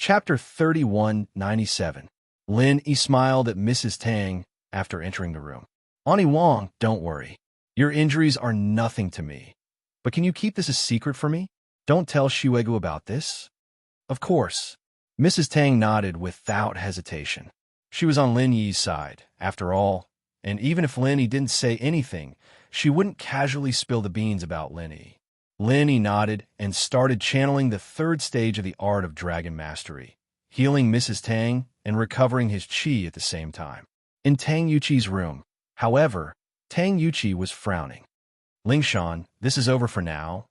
Chapter 3197. Lin Yi smiled at Mrs. Tang after entering the room. Auntie Wang, don't worry. Your injuries are nothing to me. But can you keep this a secret for me? Don't tell Shuegu about this? Of course. Mrs. Tang nodded without hesitation. She was on Lin Yi's side, after all, and even if Lin Yi didn't say anything, she wouldn't casually spill the beans about Lin Yi. Lin Yi nodded and started channeling the third stage of the art of dragon mastery, healing Mrs. Tang and recovering his qi at the same time. In Tang Yuqi's room, however, Tang Yuqi was frowning. Lingshan, this is over for now,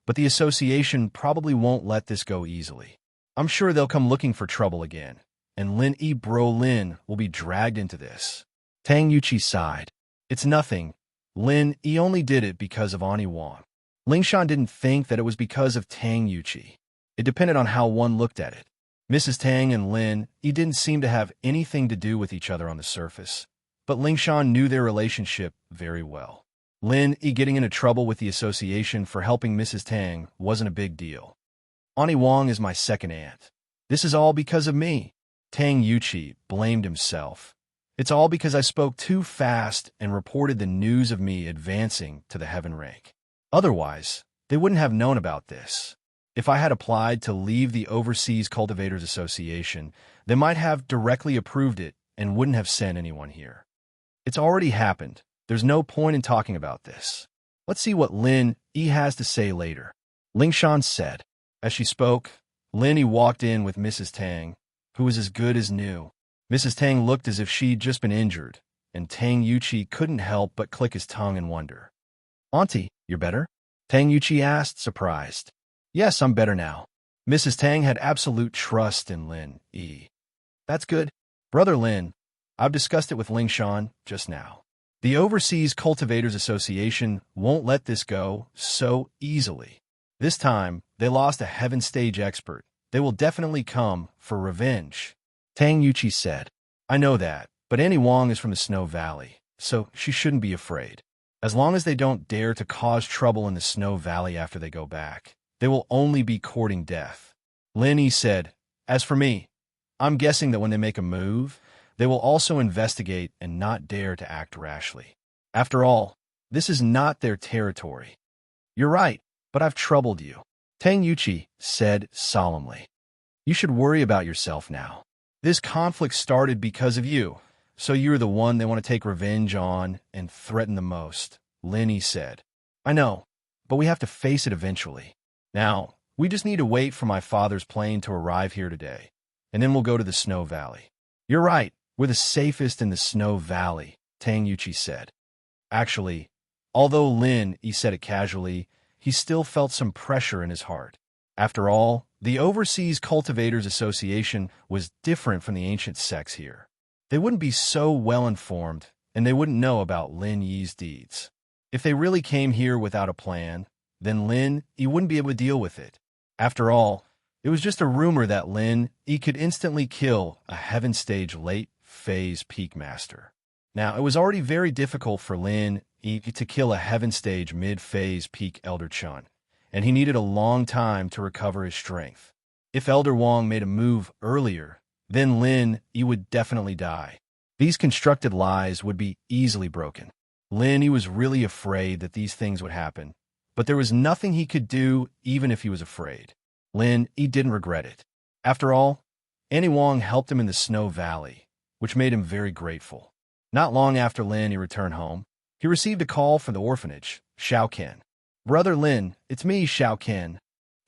but the association probably won't let this go easily. I'm sure they'll come looking for trouble again, and Lin Yi Bro Lin will be dragged into this. Tang Yuqi sighed. It's nothing. Lin Yi only did it because of Auntie Wang. Lingshan didn't think that it was because of Tang Yuqi. It depended on how one looked at it. Mrs. Tang and Lin Yi didn't seem to have anything to do with each other on the surface, but Lingshan knew their relationship very well. Lin Yi getting into trouble with the association for helping Mrs. Tang wasn't a big deal. Auntie Wang is my second aunt. This is all because of me. Tang Yuqi blamed himself. It's all because I spoke too fast and reported the news of me advancing to the heaven rank. Otherwise, they wouldn't have known about this. If I had applied to leave the Overseas Cultivators Association, they might have directly approved it and wouldn't have sent anyone here. It's already happened. There's no point in talking about this. Let's see what Lin Yi has to say later, Lingshan said. As she spoke, Lin Yi walked in with Mrs. Tang, who was as good as new. Mrs. Tang looked as if she'd just been injured, and Tang Yuqi couldn't help but click his tongue in wonder. Auntie, you're better? Tang Yuqi asked, surprised. Yes, I'm better now. Mrs. Tang had absolute trust in Lin Yi. That's good. Brother Lin, I've discussed it with Lingshan just now. The Overseas Cultivators Association won't let this go so easily. This time, they lost a heaven stage expert. They will definitely come for revenge. Tang Yuqi said. I know that, but Auntie Wang is from the Snow Valley, so she shouldn't be afraid. As long as they don't dare to cause trouble in the Snow Valley after they go back, they will only be courting death. Lin Yi said, as for me, I'm guessing that when they make a move, they will also investigate and not dare to act rashly. After all, this is not their territory. You're right, but I've troubled you, Tang Yuqi said solemnly. You should worry about yourself now. This conflict started because of you. So you're the one they want to take revenge on and threaten the most, Lin Yi said. I know, but we have to face it eventually. Now, we just need to wait for my father's plane to arrive here today, and then we'll go to the Snow Valley. You're right, we're the safest in the Snow Valley, Tang Yuqi said. Actually, although Lin Yi said it casually, he still felt some pressure in his heart. After all, the Overseas Cultivators Association was different from the ancient sects here. They wouldn't be so well-informed, and they wouldn't know about Lin Yi's deeds. If they really came here without a plan, then Lin Yi wouldn't be able to deal with it. After all, it was just a rumor that Lin Yi could instantly kill a Heaven Stage late phase peak master. Now, it was already very difficult for Lin Yi to kill a Heaven Stage mid-phase peak Elder Chun, and he needed a long time to recover his strength. If Elder Wang made a move earlier, then Lin Yi would definitely die. These constructed lies would be easily broken. Lin Yi was really afraid that these things would happen, but there was nothing he could do even if he was afraid. Lin Yi didn't regret it. After all, Auntie Wang helped him in the Snow Valley, which made him very grateful. Not long after Lin Yi returned home, he received a call from the orphanage, Xiao Ken. Brother Lin, it's me, Xiao Ken.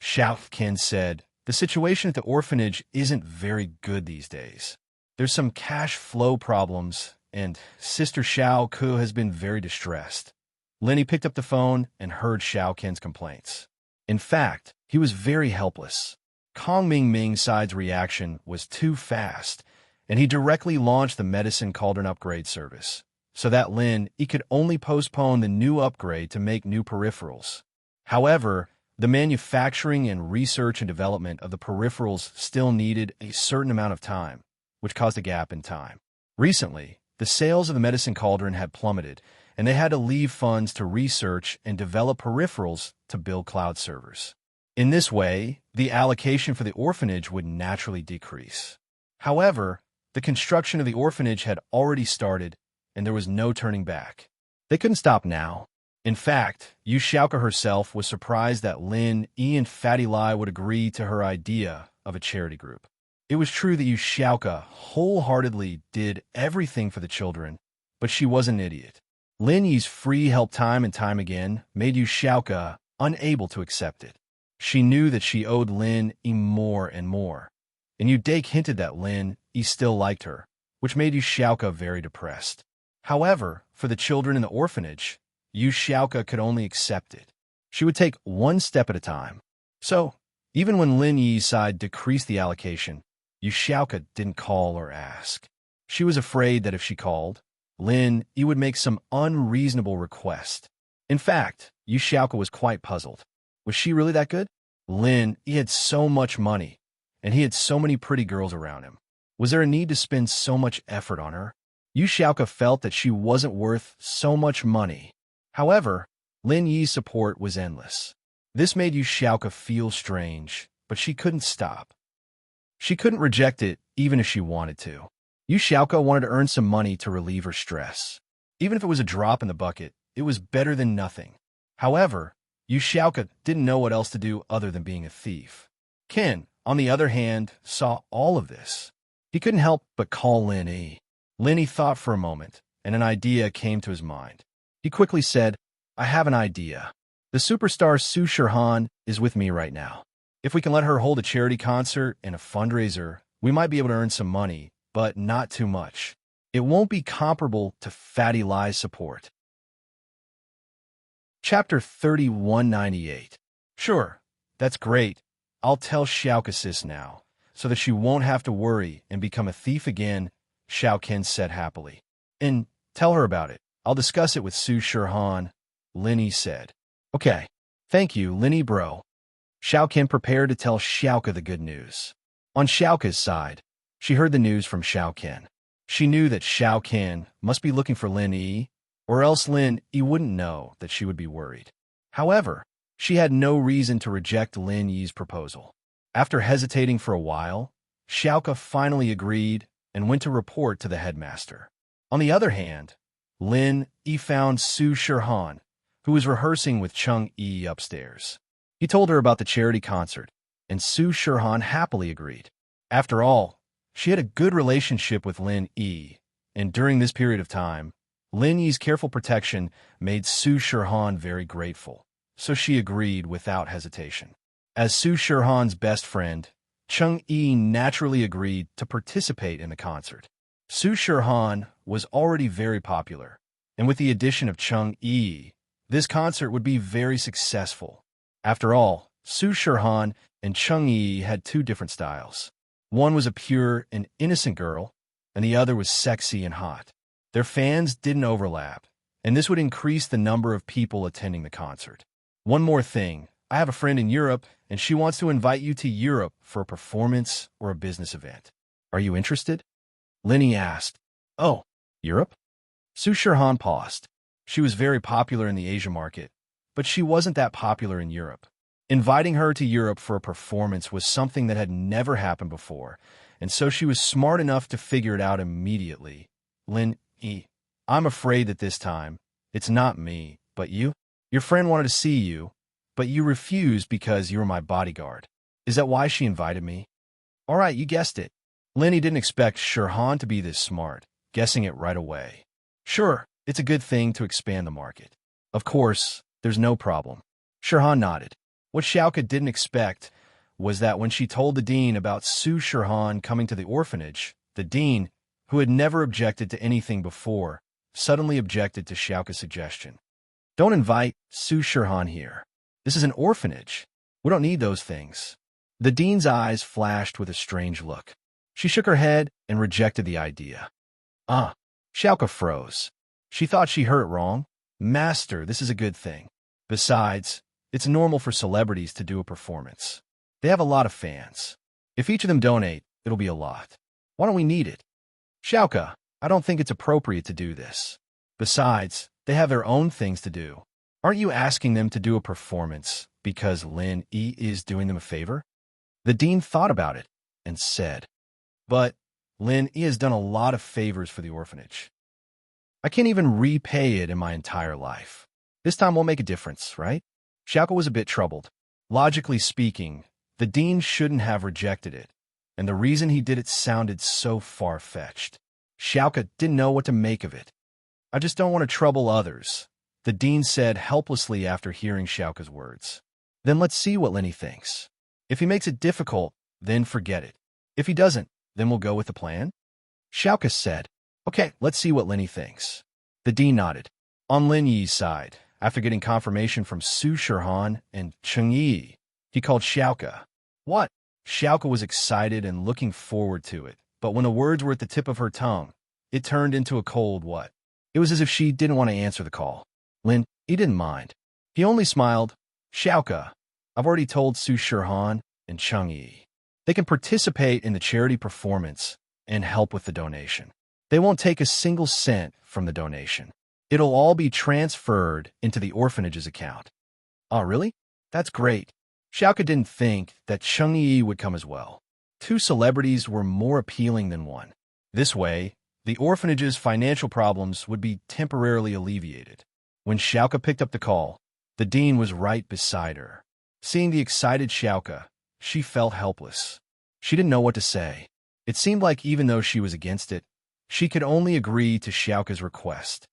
Xiao Ken said, the situation at the orphanage isn't very good these days. There's some cash flow problems, and Sister Xiao Ku has been very distressed. Lin Yi picked up the phone and heard Xiao Ken's complaints. In fact, he was very helpless. Kong Ming Ming's side's reaction was too fast, and he directly launched the Medicine Cauldron upgrade service, so that Lin Yi could only postpone the new upgrade to make new peripherals. However, the manufacturing and research and development of the peripherals still needed a certain amount of time, which caused a gap in time. Recently, the sales of the Medicine Cauldron had plummeted, and they had to leave funds to research and develop peripherals to build cloud servers. In this way, the allocation for the orphanage would naturally decrease. However, the construction of the orphanage had already started, and there was no turning back. They couldn't stop now. In fact, Yu Xiaoka herself was surprised that Lin Yi and Fatty Lai would agree to her idea of a charity group. It was true that Yu Xiaoka wholeheartedly did everything for the children, but she was an idiot. Lin Yi's free help time and time again made Yu Xiaoka unable to accept it. She knew that she owed Lin Yi more and more, and Yu Dake hinted that Lin Yi still liked her, which made Yu Xiaoka very depressed. However, for the children in the orphanage, Yu Xiaoka could only accept it. She would take one step at a time. So, even when Lin Yi's side decreased the allocation, Yu Xiaoka didn't call or ask. She was afraid that if she called, Lin Yi would make some unreasonable request. In fact, Yu Xiaoka was quite puzzled. Was she really that good? Lin Yi had so much money, and he had so many pretty girls around him. Was there a need to spend so much effort on her? Yu Xiaoka felt that she wasn't worth so much money. However, Lin Yi's support was endless. This made Yu Xiaoka feel strange, but she couldn't stop. She couldn't reject it even if she wanted to. Yu Xiaoka wanted to earn some money to relieve her stress. Even if it was a drop in the bucket, it was better than nothing. However, Yu Xiaoka didn't know what else to do other than being a thief. Ken, on the other hand, saw all of this. He couldn't help but call Lin Yi. Lin Yi thought for a moment, and an idea came to his mind. He quickly said, "I have an idea. The superstar Su Shirhan is with me right now. If we can let her hold a charity concert and a fundraiser, we might be able to earn some money, but not too much. It won't be comparable to Fatty Lai's support." Chapter 3198. Sure, that's great. I'll tell Xiaoka sis now, so that she won't have to worry and become a thief again, Xiao Ken said happily. And tell her about it. I'll discuss it with Su Shirhan, Lin Yi said. Okay, thank you, Lin Yi bro. Xiao Ken prepared to tell Xiaoka the good news. On Xiaoka's side, she heard the news from Xiao Ken. She knew that Xiao Ken must be looking for Lin Yi, or else Lin Yi wouldn't know that she would be worried. However, she had no reason to reject Lin Yi's proposal. After hesitating for a while, Xiaoka finally agreed and went to report to the headmaster. On the other hand, Lin Yi found Su Shirhan, who was rehearsing with Cheng Yi upstairs. He told her about the charity concert, and Su Shirhan happily agreed. After all, she had a good relationship with Lin Yi, and during this period of time, Lin Yi's careful protection made Su Shirhan very grateful, so she agreed without hesitation. As Su Shirhan's best friend, Cheng Yi naturally agreed to participate in the concert. Su Shirhan was already very popular, and with the addition of Cheng Yi, this concert would be very successful. After all, Su Shirhan and Cheng Yi had two different styles. One was a pure and innocent girl, and the other was sexy and hot. Their fans didn't overlap, and this would increase the number of people attending the concert. One more thing, I have a friend in Europe, and she wants to invite you to Europe for a performance or a business event. Are you interested? Lin Yi asked. Oh, Europe? Su Shirhan paused. She was very popular in the Asia market, but she wasn't that popular in Europe. Inviting her to Europe for a performance was something that had never happened before, and so she was smart enough to figure it out immediately. Lin Yi, I'm afraid that this time, it's not me, but you? Your friend wanted to see you, but you refused because you were my bodyguard. Is that why she invited me? All right, you guessed it. Lin Yi didn't expect Shirhan to be this smart, guessing it right away. Sure, it's a good thing to expand the market. Of course, there's no problem. Shirhan nodded. What Xiaoka didn't expect was that when she told the dean about Su Shirhan coming to the orphanage, the dean, who had never objected to anything before, suddenly objected to Xiaoka's suggestion. Don't invite Su Shirhan here. This is an orphanage. We don't need those things. The dean's eyes flashed with a strange look. She shook her head and rejected the idea. Xiaoka froze. She thought she heard it wrong. Master, this is a good thing. Besides, it's normal for celebrities to do a performance. They have a lot of fans. If each of them donate, it'll be a lot. Why don't we need it? Xiaoka, I don't think it's appropriate to do this. Besides, they have their own things to do. Aren't you asking them to do a performance because Lin Yi is doing them a favor? The dean thought about it and said, but Lin Yi has done a lot of favors for the orphanage. I can't even repay it in my entire life. This time won't make a difference, right? Xiaoko was a bit troubled. Logically speaking, the dean shouldn't have rejected it, and the reason he did it sounded so far-fetched. Xiaoko didn't know what to make of it. I just don't want to trouble others, the dean said helplessly after hearing Xiaoko's words. Then let's see what Lin Yi thinks. If he makes it difficult, then forget it. If he doesn't, then we'll go with the plan? Xiaoko said, okay, let's see what Lin Yi thinks. The dean nodded. On Lin Yi's side, after getting confirmation from Su Shihan and Cheng Yi, he called Xiaoko. What? Xiaoko was excited and looking forward to it, but when the words were at the tip of her tongue, it turned into a cold what? It was as if she didn't want to answer the call. Lin Yi didn't mind. He only smiled. Xiaoko, I've already told Su Shihan and Cheng Yi. They can participate in the charity performance and help with the donation. They won't take a single cent from the donation. It'll all be transferred into the orphanage's account. Oh, really? That's great. Xiaoko didn't think that Cheng Yi would come as well. Two celebrities were more appealing than one. This way, the orphanage's financial problems would be temporarily alleviated. When Xiaoko picked up the call, the dean was right beside her. Seeing the excited Xiaoko, she felt helpless. She didn't know what to say. It seemed like even though she was against it, she could only agree to Xiaoko's request.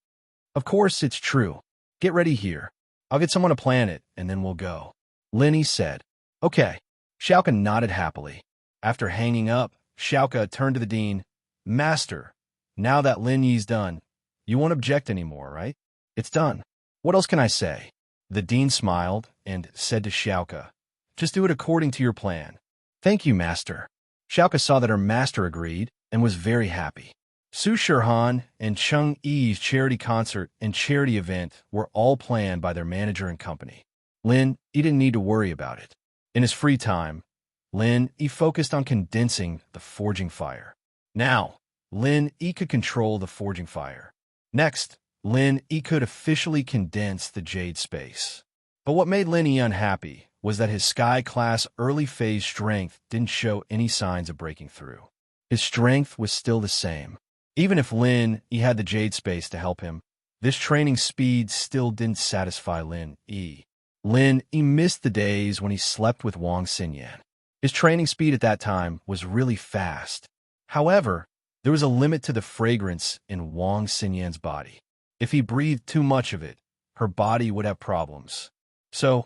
Of course, it's true. Get ready here. I'll get someone to plan it, and then we'll go. Lin Yi said. Okay. Xiaoko nodded happily. After hanging up, Xiaoko turned to the dean. Master, now that Lin Yi's done, you won't object anymore, right? It's done. What else can I say? The dean smiled and said to Xiaoko, just do it according to your plan. Thank you, master. Xiaoko saw that her master agreed and was very happy. Su Shihan and Cheng Yi's charity concert and charity event were all planned by their manager and company. Lin Yi didn't need to worry about it. In his free time, Lin Yi focused on condensing the forging fire. Now, Lin Yi could control the forging fire. Next, Lin Yi could officially condense the jade space. But what made Lin Yi unhappy was that his Sky-class early-phase strength didn't show any signs of breaking through. His strength was still the same. Even if Lin Yi had the jade space to help him, this training speed still didn't satisfy Lin Yi. Lin Yi missed the days when he slept with Wang Xinyan. His training speed at that time was really fast. However, there was a limit to the fragrance in Wang Xinyan's body. If he breathed too much of it, her body would have problems. So,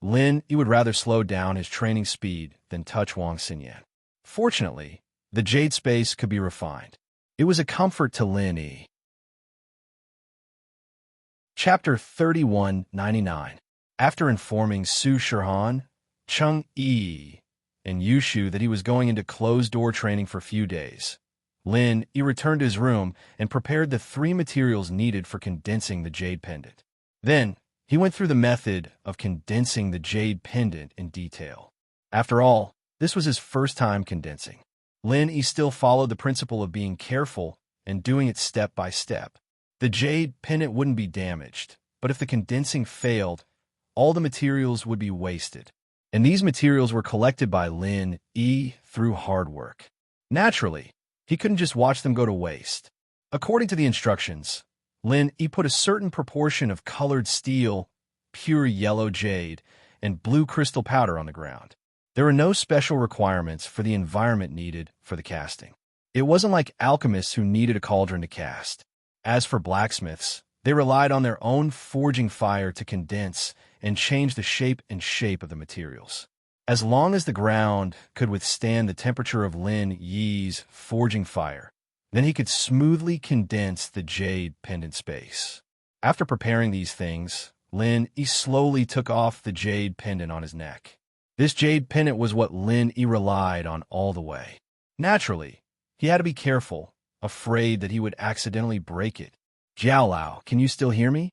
Lin Yi would rather slow down his training speed than touch Wang Xinyan. Fortunately, the jade space could be refined. It was a comfort to Lin Yi. Chapter 3199. After informing Su Shihan, Cheng Yi, and Yushu that he was going into closed-door training for a few days, Lin Yi returned to his room and prepared the 3 materials needed for condensing the jade pendant. Then, he went through the method of condensing the jade pendant in detail. After all, this was his first time condensing. Lin Yi still followed the principle of being careful and doing it step by step. The jade pendant wouldn't be damaged, but if the condensing failed, all the materials would be wasted. And these materials were collected by Lin Yi through hard work. Naturally, he couldn't just watch them go to waste. According to the instructions, Lin Yi put a certain proportion of colored steel, pure yellow jade, and blue crystal powder on the ground. There were no special requirements for the environment needed for the casting. It wasn't like alchemists who needed a cauldron to cast. As for blacksmiths, they relied on their own forging fire to condense and change the shape of the materials. As long as the ground could withstand the temperature of Lin Yi's forging fire, then he could smoothly condense the jade pendant space. After preparing these things, Lin Yi slowly took off the jade pendant on his neck. This jade pendant was what Lin Yi relied on all the way. Naturally, he had to be careful, afraid that he would accidentally break it. Jiao, can you still hear me?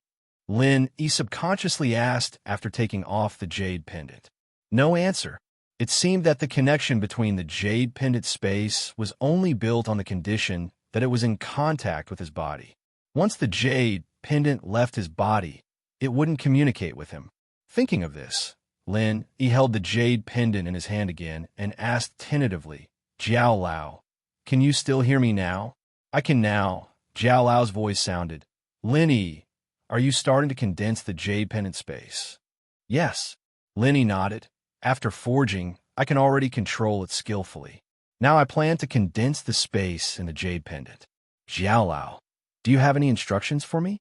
Lin Yi subconsciously asked after taking off the jade pendant. No answer. It seemed that the connection between the jade pendant space was only built on the condition that it was in contact with his body. Once the jade pendant left his body, it wouldn't communicate with him. Thinking of this, Lin, he held the jade pendant in his hand again and asked tentatively, Jiao Lao, can you still hear me now? I can now, Jiao Lao's voice sounded. Lin, are you starting to condense the jade pendant space? Yes. Lin nodded. After forging, I can already control it skillfully. Now I plan to condense the space in the jade pendant. Jiao Lao, do you have any instructions for me?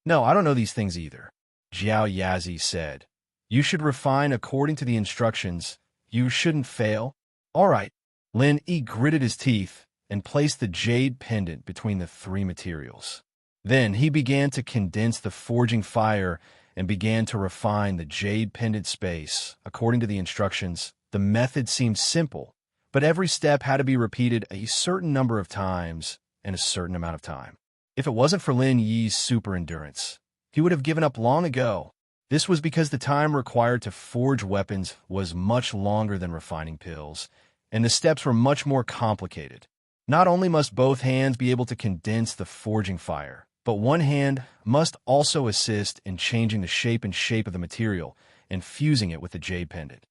No, I don't know these things either. Jiao Yazi said. You should refine according to the instructions. You shouldn't fail. All right. Lin gritted his teeth and placed the jade pendant between the three materials. Then he began to condense the forging fire and began to refine the jade pendant space. According to the instructions, the method seemed simple, but every step had to be repeated a certain number of times in a certain amount of time. If it wasn't for Lin Yi's super endurance, he would have given up long ago. This was because the time required to forge weapons was much longer than refining pills, and the steps were much more complicated. Not only must both hands be able to condense the forging fire, but one hand must also assist in changing the shape of the material and fusing it with the jade pendant.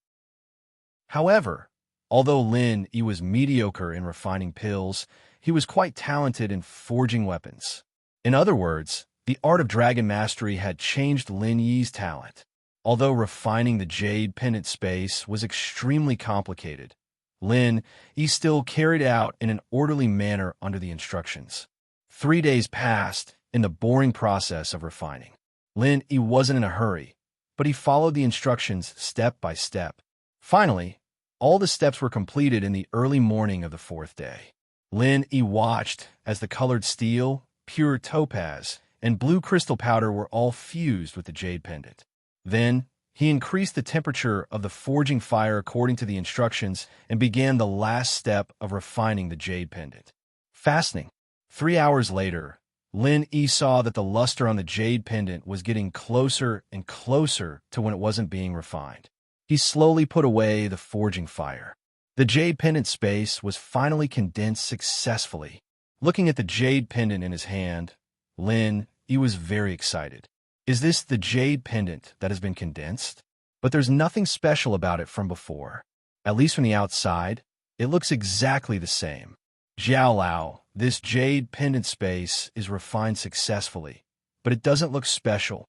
However, although Lin Yi was mediocre in refining pills, he was quite talented in forging weapons. In other words, the art of dragon mastery had changed Lin Yi's talent. Although refining the jade pendant space was extremely complicated, Lin Yi still carried it out in an orderly manner under the instructions. 3 days passed in the boring process of refining. Lin Yi wasn't in a hurry, but he followed the instructions step by step. Finally, all the steps were completed in the early morning of the 4th day. Lin Yi watched as the colored steel, pure topaz, and blue crystal powder were all fused with the jade pendant. Then, he increased the temperature of the forging fire according to the instructions and began the last step of refining the jade pendant. Fastening. 3 hours later, Lin Yi saw that the luster on the jade pendant was getting closer and closer to when it wasn't being refined. He slowly put away the forging fire. The jade pendant space was finally condensed successfully. Looking at the jade pendant in his hand, Lin Yi was very excited. Is this the jade pendant that has been condensed? But there's nothing special about it from before. At least from the outside, it looks exactly the same. Jiao Lao, this jade pendant space is refined successfully, but it doesn't look special.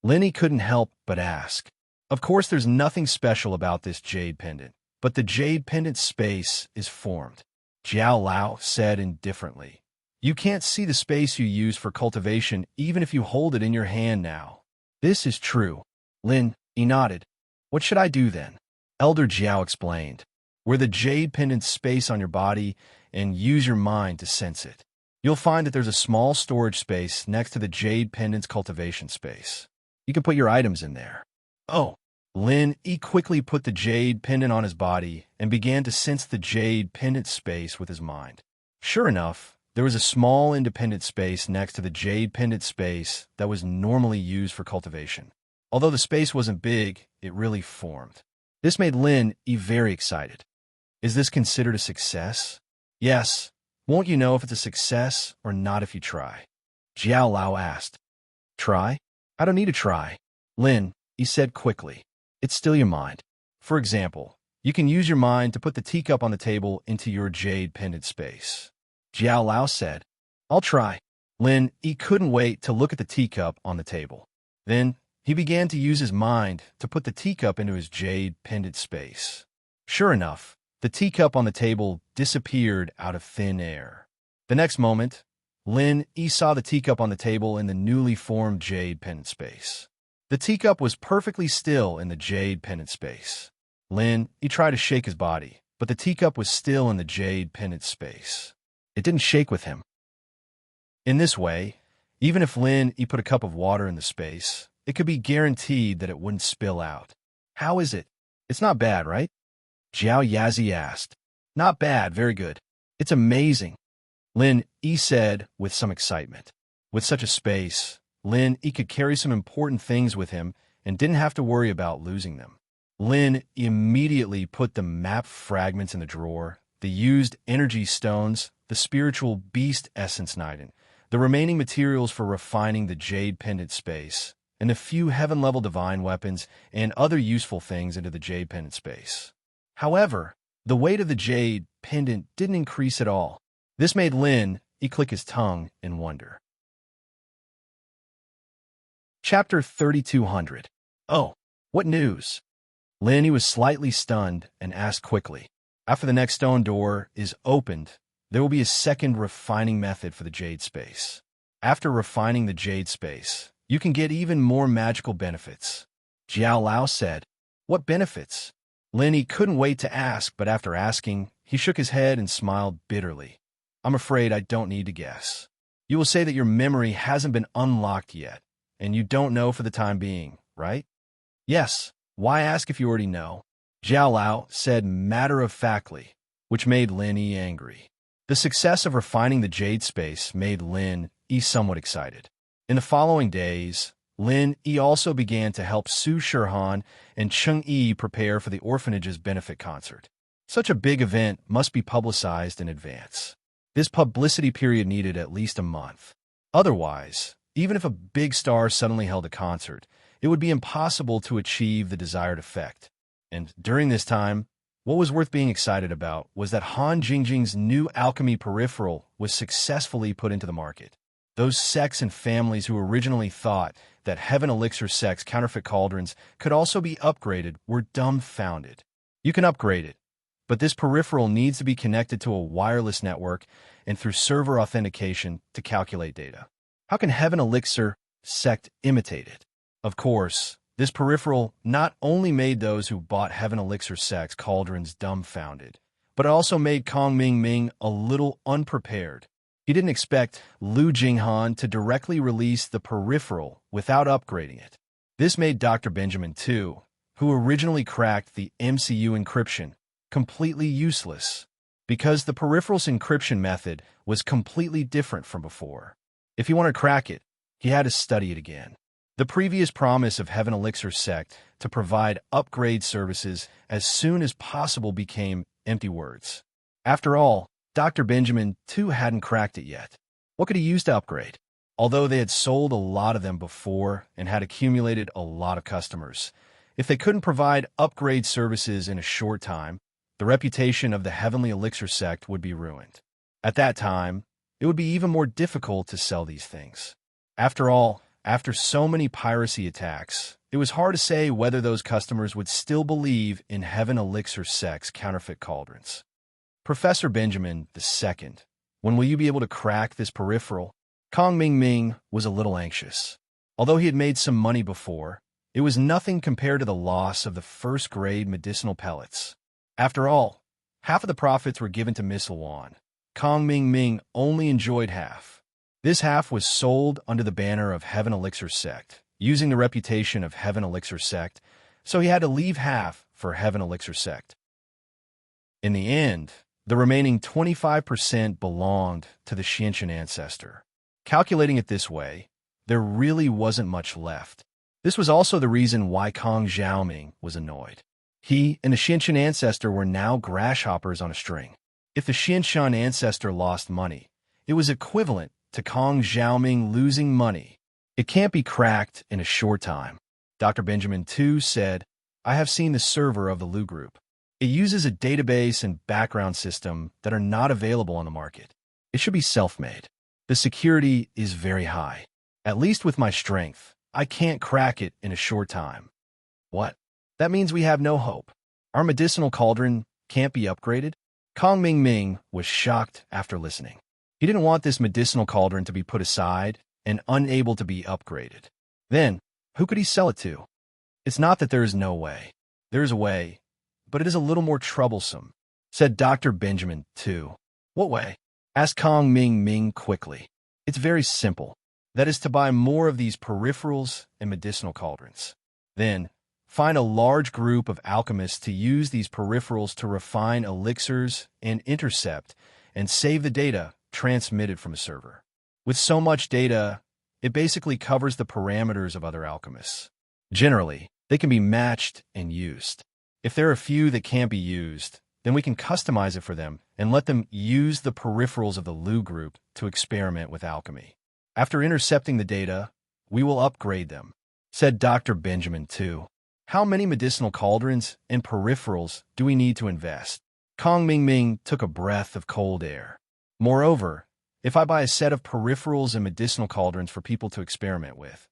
Lin Yi couldn't help but ask. Of course, there's nothing special about this jade pendant, but the jade pendant space is formed. Jiao Lao said indifferently. You can't see the space you use for cultivation even if you hold it in your hand now. This is true. Lin Yi nodded. What should I do then? Elder Jiao explained. Wear the jade pendant space on your body and use your mind to sense it. You'll find that there's a small storage space next to the jade pendant's cultivation space. You can put your items in there. Oh. Lin Yi quickly put the jade pendant on his body and began to sense the jade pendant space with his mind. Sure enough, there was a small independent space next to the jade pendant space that was normally used for cultivation. Although the space wasn't big, it really formed. This made Lin Yi very excited. Is this considered a success? Yes. Won't you know if it's a success or not if you try? Jiao Lao asked. Try? I don't need to try. Lin Yi said quickly. It's still your mind. For example, you can use your mind to put the teacup on the table into your jade pendant space. Jiao Lao said, I'll try. Lin Yi couldn't wait to look at the teacup on the table. Then, he began to use his mind to put the teacup into his jade pendant space. Sure enough, the teacup on the table disappeared out of thin air. The next moment, Lin Yi saw the teacup on the table in the newly formed jade pendant space. The teacup was perfectly still in the jade pendant space. Lin Yi tried to shake his body, but the teacup was still in the jade pendant space. It didn't shake with him. In this way, even if Lin Yi put a cup of water in the space, it could be guaranteed that it wouldn't spill out. How is it? It's not bad, right? Jiao Yazi asked. Not bad, very good. It's amazing, Lin Yi said with some excitement. With such a space, Lin Yi could carry some important things with him and didn't have to worry about losing them. Lin immediately put the map fragments in the drawer, the used energy stones, the spiritual beast essence Niden, the remaining materials for refining the jade pendant space, and a few heaven-level divine weapons and other useful things into the jade pendant space. However, the weight of the jade pendant didn't increase at all. This made Lin click his tongue in wonder. Chapter 3200. Oh, what news? Lin was slightly stunned and asked quickly. After the next stone door is opened, there will be a second refining method for the jade space. After refining the jade space, you can get even more magical benefits. Jiao Lao said. What benefits? Lin couldn't wait to ask, but after asking, he shook his head and smiled bitterly. I'm afraid I don't need to guess. You will say that your memory hasn't been unlocked yet, and you don't know for the time being, right? Yes. Why ask if you already know? Jiao Lao said matter-of-factly, which made Lin angry. The success of refining the jade space made Lin somewhat excited. In the following days, Lin also began to help Su Shirhan and Cheng Yi prepare for the orphanage's benefit concert. Such a big event must be publicized in advance. This publicity period needed at least a month. Otherwise, even if a big star suddenly held a concert, it would be impossible to achieve the desired effect. And during this time, what was worth being excited about was that Han Jingjing's new alchemy peripheral was successfully put into the market. Those sects and families who originally thought that Heaven Elixir sects counterfeit cauldrons could also be upgraded were dumbfounded. You can upgrade it, but this peripheral needs to be connected to a wireless network and through server authentication to calculate data. How can Heaven Elixir sect imitate it? Of course, this peripheral not only made those who bought Heaven Elixir sects cauldrons dumbfounded, but it also made Kong Ming a little unprepared. He didn't expect Lu Jinghan to directly release the peripheral without upgrading it. This made Dr. Benjamin too, who originally cracked the MCU encryption, completely useless, because the peripheral's encryption method was completely different from before. If he wanted to crack it, he had to study it again. The previous promise of Heaven Elixir sect to provide upgrade services as soon as possible became empty words. After all, Dr. Benjamin, too, hadn't cracked it yet. What could he use to upgrade? Although they had sold a lot of them before and had accumulated a lot of customers, if they couldn't provide upgrade services in a short time, the reputation of the Heavenly Elixir sect would be ruined. At that time, it would be even more difficult to sell these things. After all, after so many piracy attacks, it was hard to say whether those customers would still believe in Heaven Elixir sect's counterfeit cauldrons. Professor Benjamin II, when will you be able to crack this peripheral? Kong Ming was a little anxious. Although he had made some money before, it was nothing compared to the loss of the first-grade medicinal pellets. After all, half of the profits were given to Miss Luan. Kong Ming only enjoyed half. This half was sold under the banner of Heaven Elixir sect, using the reputation of Heaven Elixir sect, so he had to leave half for Heaven Elixir sect. In the end, the remaining 25% belonged to the Xianxian ancestor. Calculating it this way, there really wasn't much left. This was also the reason why Kong Xiaoming was annoyed. He and the Xianxian ancestor were now grasshoppers on a string. If the Xianxian ancestor lost money, it was equivalent to Kong Xiaoming losing money. It can't be cracked in a short time. Dr. Benjamin II said, I have seen the server of the Lu Group. It uses a database and background system that are not available on the market. It should be self-made. The security is very high. At least with my strength, I can't crack it in a short time. What? That means we have no hope. Our medicinal cauldron can't be upgraded? Kong Ming was shocked after listening. He didn't want this medicinal cauldron to be put aside and unable to be upgraded. Then, who could he sell it to? It's not that there is no way. There is a way, but it is a little more troublesome, said Dr. Benjamin II. What way? Asked Kong Ming quickly. It's very simple. That is to buy more of these peripherals and medicinal cauldrons. Then, find a large group of alchemists to use these peripherals to refine elixirs and intercept and save the data transmitted from a server. With so much data, it basically covers the parameters of other alchemists. Generally, they can be matched and used. If there are a few that can't be used, then we can customize it for them and let them use the peripherals of the Lu Group to experiment with alchemy. After intercepting the data, we will upgrade them. said Dr. Benjamin too. How many medicinal cauldrons and peripherals do we need to invest? Kong Ming Ming took a breath of cold air. Moreover, if I buy a set of peripherals and medicinal cauldrons for people to experiment with,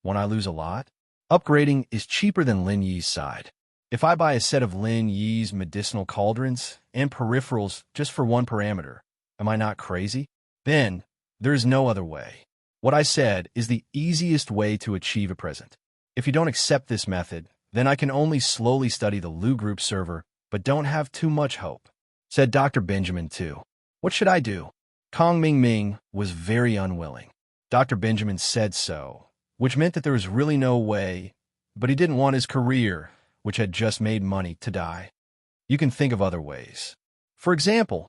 won't I lose a lot? Upgrading is cheaper than Lin Yi's side. If I buy a set of Lin Yi's medicinal cauldrons and peripherals just for one parameter, am I not crazy? Then, there is no other way. What I said is the easiest way to achieve a present. If you don't accept this method, then I can only slowly study the Lu Group server, but don't have too much hope, said Dr. Benjamin too. What should I do? Kong Ming Ming was very unwilling. Dr. Benjamin said so, which meant that there was really no way, but he didn't want his career, which had just made money, to die. You can think of other ways. For example,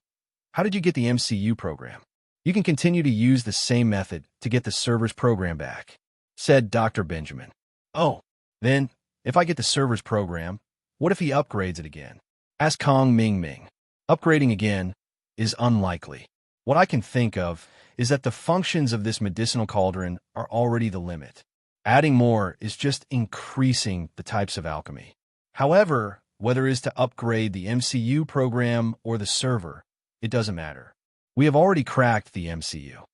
how did you get the MCU program? You can continue to use the same method to get the server's program back, said Dr. Benjamin. Oh, then, if I get the server's program, what if he upgrades it again? Asked Kong Ming Ming. Upgrading again is unlikely. What I can think of is that the functions of this medicinal cauldron are already the limit. Adding more is just increasing the types of alchemy. However, whether it is to upgrade the MCU program or the server, it doesn't matter. We have already cracked the MCU.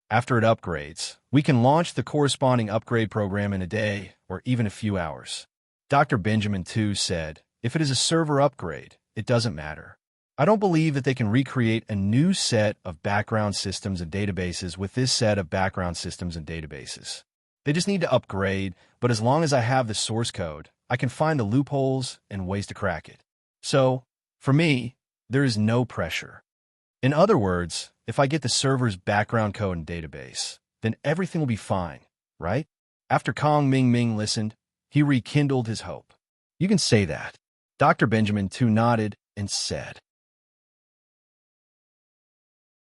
After it upgrades, we can launch the corresponding upgrade program in a day or even a few hours. Dr. Benjamin too said, if it is a server upgrade, it doesn't matter. I don't believe that they can recreate a new set of background systems and databases with this set of background systems and databases. They just need to upgrade, but as long as I have the source code, I can find the loopholes and ways to crack it. So, for me, there is no pressure. In other words, if I get the server's background code and database, then everything will be fine, right? After Kong Ming Ming listened, he rekindled his hope. You can say that. Dr. Benjamin too nodded and said.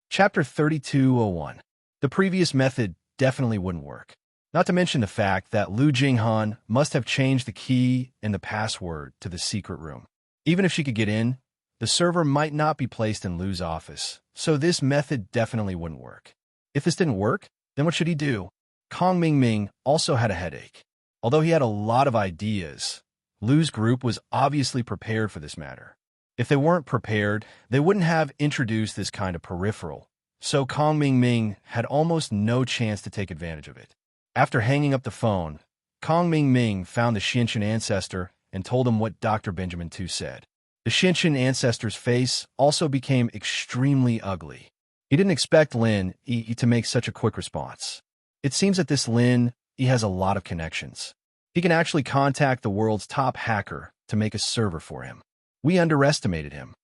Chapter 3201. The previous method definitely wouldn't work. Not to mention the fact that Lu Jinghan must have changed the key and the password to the secret room. Even if she could get in, the server might not be placed in Lu's office, so this method definitely wouldn't work. If this didn't work, then what should he do? Kong Ming Ming also had a headache. Although he had a lot of ideas, Lu's group was obviously prepared for this matter. If they weren't prepared, they wouldn't have introduced this kind of peripheral, so Kong Ming Ming had almost no chance to take advantage of it. After hanging up the phone, Kong Ming Ming found the Xinshin ancestor and told him what Dr. Benjamin too said. The Xinshin ancestor's face also became extremely ugly. He didn't expect Lin Yi to make such a quick response. It seems that this Lin Yi has a lot of connections. He can actually contact the world's top hacker to make a server for him. We underestimated him.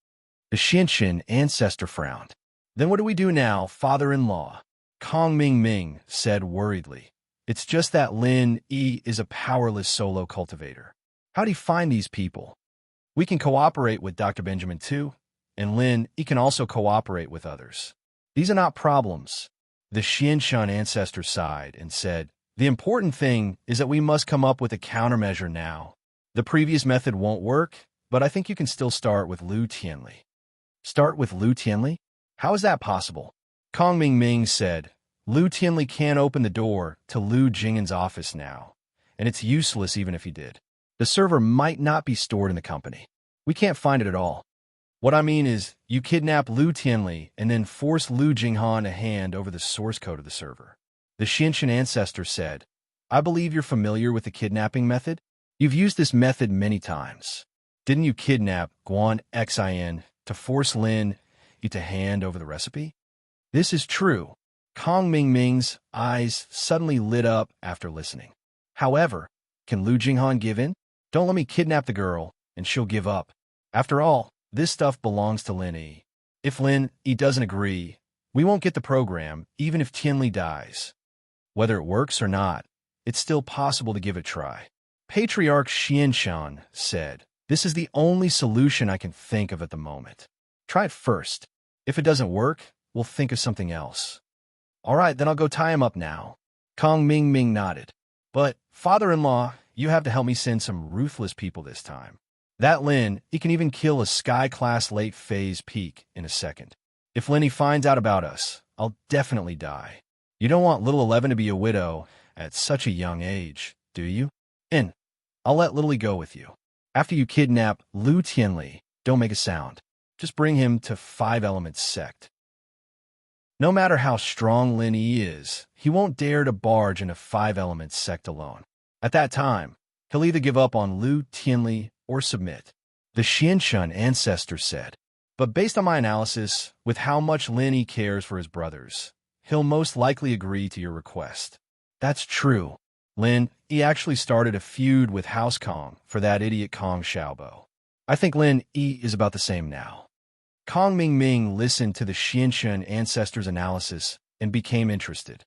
The Xinshin ancestor frowned. Then what do we do now, father-in-law? Kong Ming Ming said worriedly. It's just that Lin Yi is a powerless solo cultivator. How do you find these people? We can cooperate with Dr. Benjamin too, and Lin Yi can also cooperate with others. These are not problems. The Xinshan ancestor sighed and said, the important thing is that we must come up with a countermeasure now. The previous method won't work, but I think you can still start with Lu Tianli. Start with Lu Tianli? How is that possible? Kong Ming Ming said, Lu Tianli can't open the door to Lu Jinghan's office now, and it's useless even if he did. The server might not be stored in the company. We can't find it at all. What I mean is, you kidnap Lu Tianli and then force Lu Jinghan to hand over the source code of the server. The Xinshin ancestor said, I believe you're familiar with the kidnapping method. You've used this method many times. Didn't you kidnap Guan Xin to force Lin Yi to hand over the recipe? This is true. Kong Ming Ming's eyes suddenly lit up after listening. However, can Lu Jinghan give in? Don't let me kidnap the girl, and she'll give up. After all, this stuff belongs to Lin Yi. If Lin Yi doesn't agree, we won't get the program, even if Tianli dies. Whether it works or not, it's still possible to give it a try. Patriarch Xinshan said, this is the only solution I can think of at the moment. Try it first. If it doesn't work, we'll think of something else. All right, then I'll go tie him up now. Kong Ming Ming nodded. But, father-in-law, you have to help me send some ruthless people this time. That Lin, he can even kill a Sky-class late-phase peak in a second. If Lin Yi finds out about us, I'll definitely die. You don't want little 11 to be a widow, at such a young age, do you? And I'll let Lily go with you. After you kidnap Lu Tianli, don't make a sound. Just bring him to Five Elements Sect. No matter how strong Lin Yi is, he won't dare to barge into Five Elements Sect alone. At that time, he'll either give up on Lu Tianli or submit. The Xianshun ancestor said. But based on my analysis, with how much Lin Yi cares for his brothers, he'll most likely agree to your request. That's true. Lin Yi actually started a feud with House Kong for that idiot Kong Xiaobo. I think Lin Yi is about the same now. Kong Mingming listened to the Xianshun ancestor's analysis and became interested.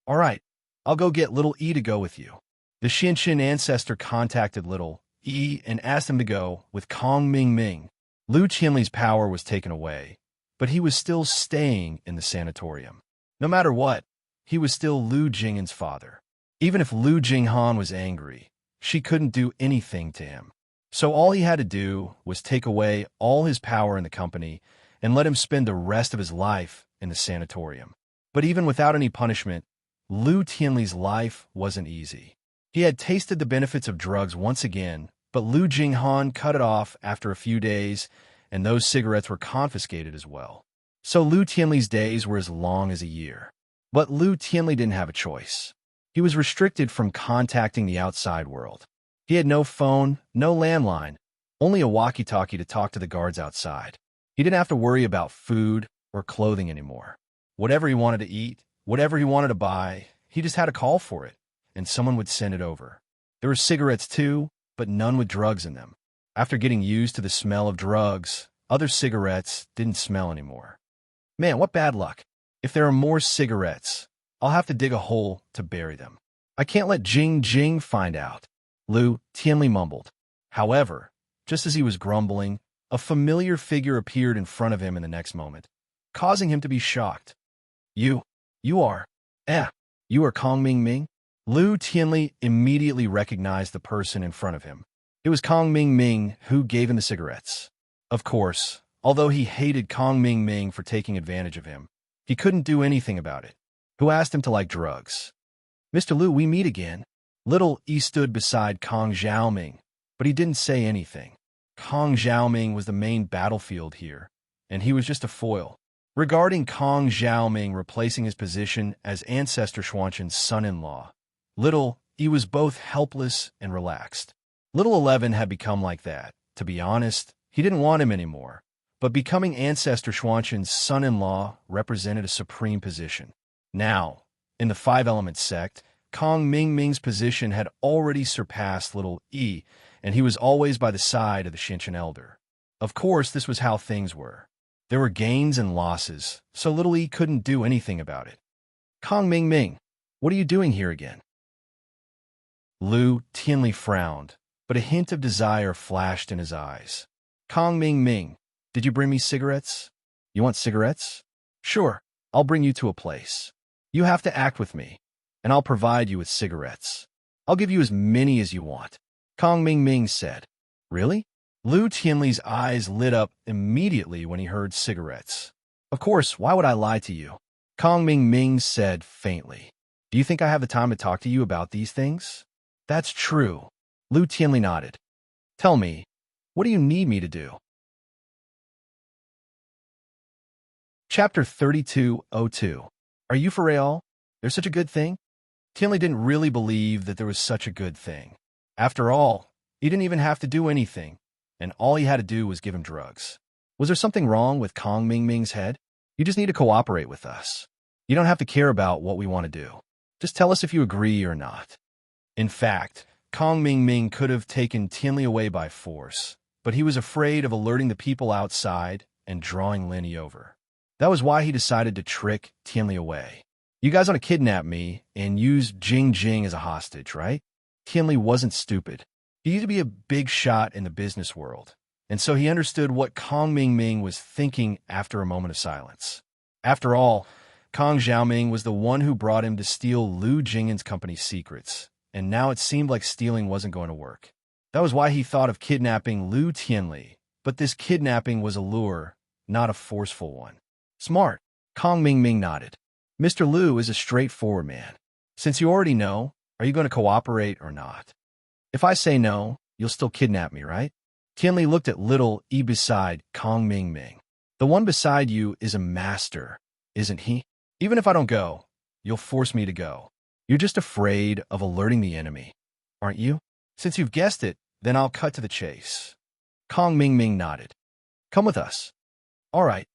All right, I'll go get Little E to go with you. The Xianshun ancestor contacted Little E and asked him to go with Kong Mingming. Lu Qianli's power was taken away, but he was still staying in the sanatorium. No matter what, he was still Lu Jinghan's father. Even if Lu Jinghan was angry, she couldn't do anything to him. So all he had to do was take away all his power in the company and let him spend the rest of his life in the sanatorium. But even without any punishment, Lu Tianli's life wasn't easy. He had tasted the benefits of drugs once again, but Lu Jinghan cut it off after a few days, and those cigarettes were confiscated as well. So Lu Tianli's days were as long as a year. But Lu Tianli didn't have a choice. He was restricted from contacting the outside world. He had no phone, no landline, only a walkie-talkie to talk to the guards outside. He didn't have to worry about food or clothing anymore. Whatever he wanted to eat, whatever he wanted to buy, he just had to call for it, and someone would send it over. There were cigarettes too, but none with drugs in them. After getting used to the smell of drugs, other cigarettes didn't smell anymore. Man, what bad luck. If there are more cigarettes, I'll have to dig a hole to bury them. I can't let Jing find out, Lu Tianli mumbled. However, just as he was grumbling, a familiar figure appeared in front of him in the next moment, causing him to be shocked. You are Kong Mingming? Lu Tianli immediately recognized the person in front of him. It was Kong Mingming who gave him the cigarettes. Of course, although he hated Kong Mingming for taking advantage of him, he couldn't do anything about it. Who asked him to like drugs? Mr. Lu, we meet again. Little E stood beside Kong Xiaoming, but he didn't say anything. Kong Xiaoming was the main battlefield here, and he was just a foil. Regarding Kong Xiaoming replacing his position as Ancestor Xuanqin's son-in-law, Little E was both helpless and relaxed. Little 11 had become like that. To be honest, he didn't want him anymore, but becoming Ancestor Xuanqin's son-in-law represented a supreme position. Now, in the Five Elements sect, Kong Mingming's position had already surpassed Little E, and he was always by the side of the Xianshun elder. Of course, this was how things were. There were gains and losses, so Little E couldn't do anything about it. Kong Mingming, what are you doing here again? Lu Tianli frowned, but a hint of desire flashed in his eyes. Kong Mingming, did you bring me cigarettes? You want cigarettes? Sure, I'll bring you to a place. You have to act with me, and I'll provide you with cigarettes. I'll give you as many as you want. Kong Mingming said. Really? Lu Tianli's eyes lit up immediately when he heard cigarettes. Of course, why would I lie to you? Kong Mingming said faintly. Do you think I have the time to talk to you about these things? That's true. Lu Tianli nodded. Tell me, what do you need me to do? Chapter 3202. Are you for real? There's such a good thing? Tianli didn't really believe that there was such a good thing. After all, he didn't even have to do anything, and all he had to do was give him drugs. Was there something wrong with Kong Mingming's head? You just need to cooperate with us. You don't have to care about what we want to do. Just tell us if you agree or not. In fact, Kong Mingming could have taken Tianli away by force, but he was afraid of alerting the people outside and drawing Lin Yi over. That was why he decided to trick Tianli away. You guys want to kidnap me and use Jing as a hostage, right? Tianli wasn't stupid. He used to be a big shot in the business world, and so he understood what Kong Mingming was thinking after a moment of silence. After all, Kong Xiaoming was the one who brought him to steal Lu Jinghan's company's secrets, and now it seemed like stealing wasn't going to work. That was why he thought of kidnapping Lu Tianli, but this kidnapping was a lure, not a forceful one. Smart. Kong Mingming nodded. Mr. Lu is a straightforward man, Since you already know, are you going to cooperate or not? If I say no, you'll still kidnap me, right? Tianli looked at little E beside Kong Ming Ming. The one beside you is a master, isn't he? Even if I don't go, you'll force me to go. You're just afraid of alerting the enemy, aren't you? Since you've guessed it, then I'll cut to the chase. Kong Ming Ming nodded. Come with us. All right.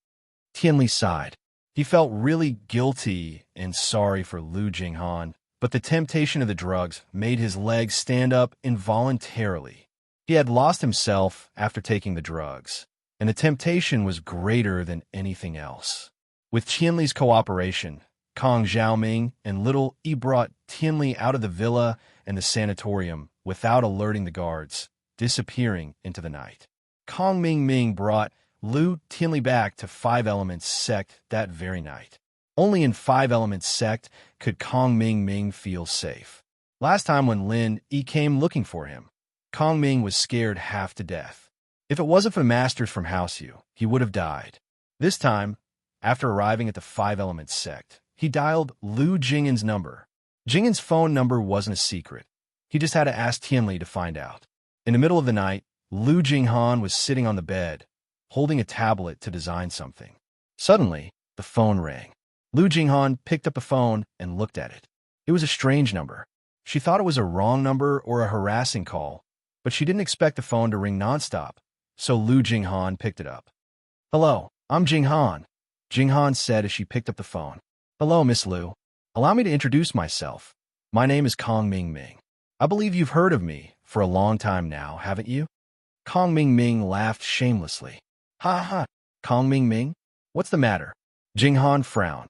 Tianli sighed. He felt really guilty and sorry for Lu Jinghan, but the temptation of the drugs made his legs stand up involuntarily. He had lost himself after taking the drugs, and the temptation was greater than anything else. With Tianli's cooperation, Kong Xiaoming and Little Yi brought Tianli out of the villa and the sanatorium without alerting the guards, disappearing into the night. Kong Ming Ming brought Lu Tianli back to Five Elements Sect that very night. Only in Five Elements Sect could Kong Ming Ming feel safe. Last time when Lin Yi came looking for him, Kong Ming was scared half to death. If it wasn't for the masters from House Yu, he would have died. This time, after arriving at the Five Elements Sect, he dialed Lu Jing'an's number. Jing'an's phone number wasn't a secret. He just had to ask Tianli to find out. In the middle of the night, Lu Jinghan was sitting on the bed, holding a tablet to design something. Suddenly, the phone rang. Lu Jinghan picked up the phone and looked at it. It was a strange number. She thought it was a wrong number or a harassing call, but she didn't expect the phone to ring nonstop, so Lu Jinghan picked it up. Hello, I'm Jinghan, Jinghan said as she picked up the phone. Hello, Miss Lu. Allow me to introduce myself. My name is Kong Ming Ming. I believe you've heard of me for a long time now, haven't you? Kong Ming Ming laughed shamelessly. Ha ha, Kong Ming Ming? What's the matter? Jinghan frowned.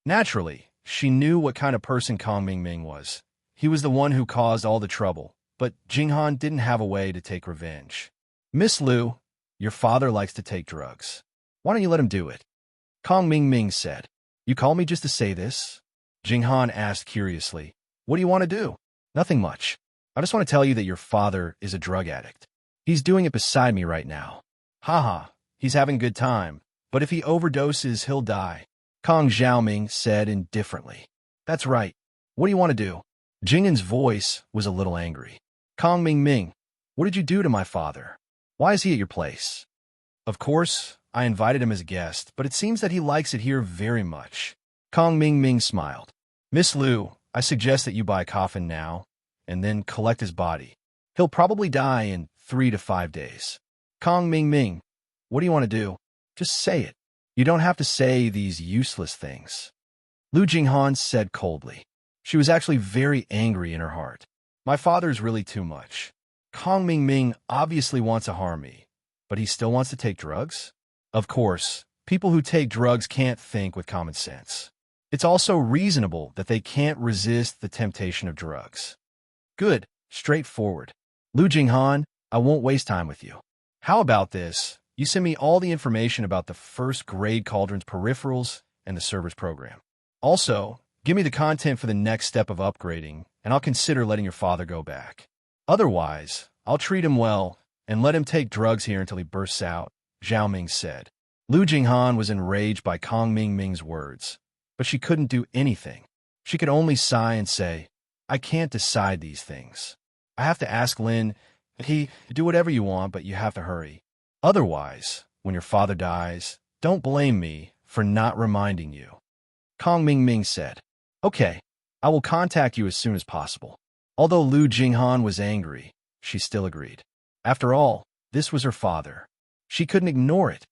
Naturally, she knew what kind of person Kong Ming Ming was. He was the one who caused all the trouble, but Jinghan didn't have a way to take revenge. Miss Lu, your father likes to take drugs. Why don't you let him do it? Kong Ming Ming said. You call me just to say this? Jinghan asked curiously. What do you want to do? Nothing much. I just want to tell you that your father is a drug addict. He's doing it beside me right now. Haha, he's having a good time, but if he overdoses, he'll die. Kong Xiaoming said indifferently. That's right. What do you want to do? Jing'an's voice was a little angry. Kong Ming Ming, what did you do to my father? Why is he at your place? Of course, I invited him as a guest, but it seems that he likes it here very much. Kong Ming Ming smiled. Miss Lu, I suggest that you buy a coffin now, and then collect his body. He'll probably die in 3 to 5 days. Kong Ming Ming, what do you want to do? Just say it. You don't have to say these useless things. Lu Jinghan said coldly. She was actually very angry in her heart. My father's really too much. Kong Ming Ming obviously wants to harm me, but he still wants to take drugs? Of course, people who take drugs can't think with common sense. It's also reasonable that they can't resist the temptation of drugs. Good, straightforward. Lu Jinghan, I won't waste time with you. How about this? You send me all the information about the first grade cauldron's peripherals and the server's program. Also, give me the content for the next step of upgrading, and I'll consider letting your father go back. Otherwise, I'll treat him well and let him take drugs here until he bursts out, Zhao Ming said. Lu Jinghan was enraged by Kong Ming Ming's words, but she couldn't do anything. She could only sigh and say, I can't decide these things. I have to ask Lin. Do whatever you want, but you have to hurry. Otherwise, when your father dies, don't blame me for not reminding you. Kong Ming Ming said, Okay, I will contact you as soon as possible. Although Lu Jinghan was angry, she still agreed. After all, this was her father. She couldn't ignore it.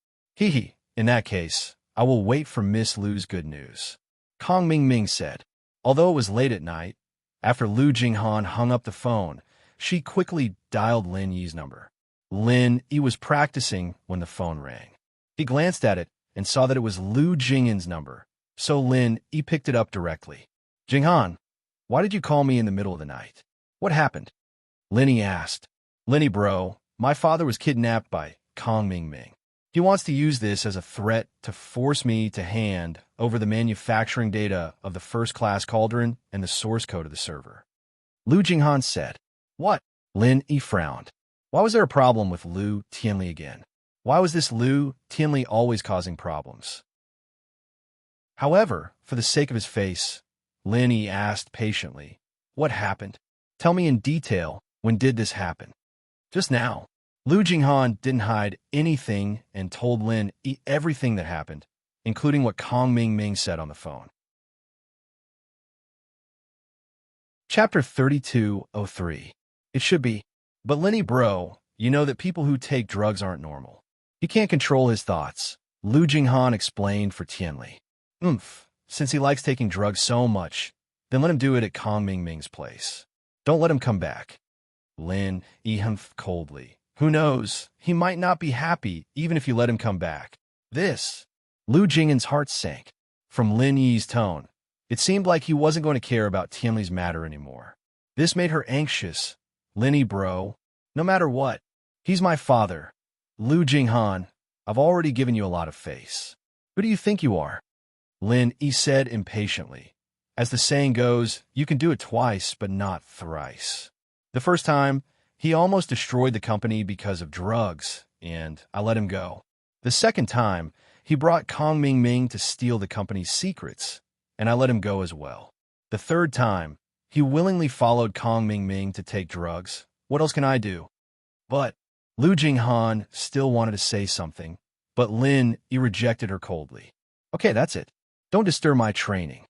In that case, I will wait for Miss Lu's good news. Kong Ming Ming said. Although it was late at night, after Lu Jinghan hung up the phone, she quickly dialed Lin Yi's number. Lin Yi was practicing when the phone rang. He glanced at it and saw that it was Lu Jing'an's number, so Lin Yi picked it up directly. Jinghan, why did you call me in the middle of the night? What happened? Lin Yi asked. Lin Yi bro, my father was kidnapped by Kong Ming Ming. He wants to use this as a threat to force me to hand over the manufacturing data of the first-class cauldron and the source code of the server. Lu Jinghan said. What? Lin Yi frowned. Why was there a problem with Lu Tianli again? Why was this Lu Tianli always causing problems? However, for the sake of his face, Lin Yi asked patiently. What happened? Tell me in detail. When did this happen? Just now. Lu Jinghan didn't hide anything and told Lin Yi everything that happened, including what Kong Ming said on the phone. Chapter 3203. It should be. But Lin Yi bro, you know that people who take drugs aren't normal. He can't control his thoughts, Lu Jinghan explained for Tianli. Since he likes taking drugs so much, then let him do it at Kong Ming's place. Don't let him come back. Lin Yi humphed coldly. Who knows? He might not be happy even if you let him come back. This. Lu Jinghan's heart sank. From Lin Yi's tone, it seemed like he wasn't going to care about Tianli's matter anymore. This made her anxious. Lin Yi bro, no matter what, he's my father. Lu Jinghan, I've already given you a lot of face. Who do you think you are? Lin Yi said impatiently. As the saying goes, you can do it twice, but not thrice. The first time, he almost destroyed the company because of drugs, and I let him go. The second time, he brought Kong Ming to steal the company's secrets, and I let him go as well. The third time, he willingly followed Kong Ming to take drugs. What else can I do? But Lu Jinghan still wanted to say something, but Lin Yi rejected her coldly. Okay, that's it. Don't disturb my training.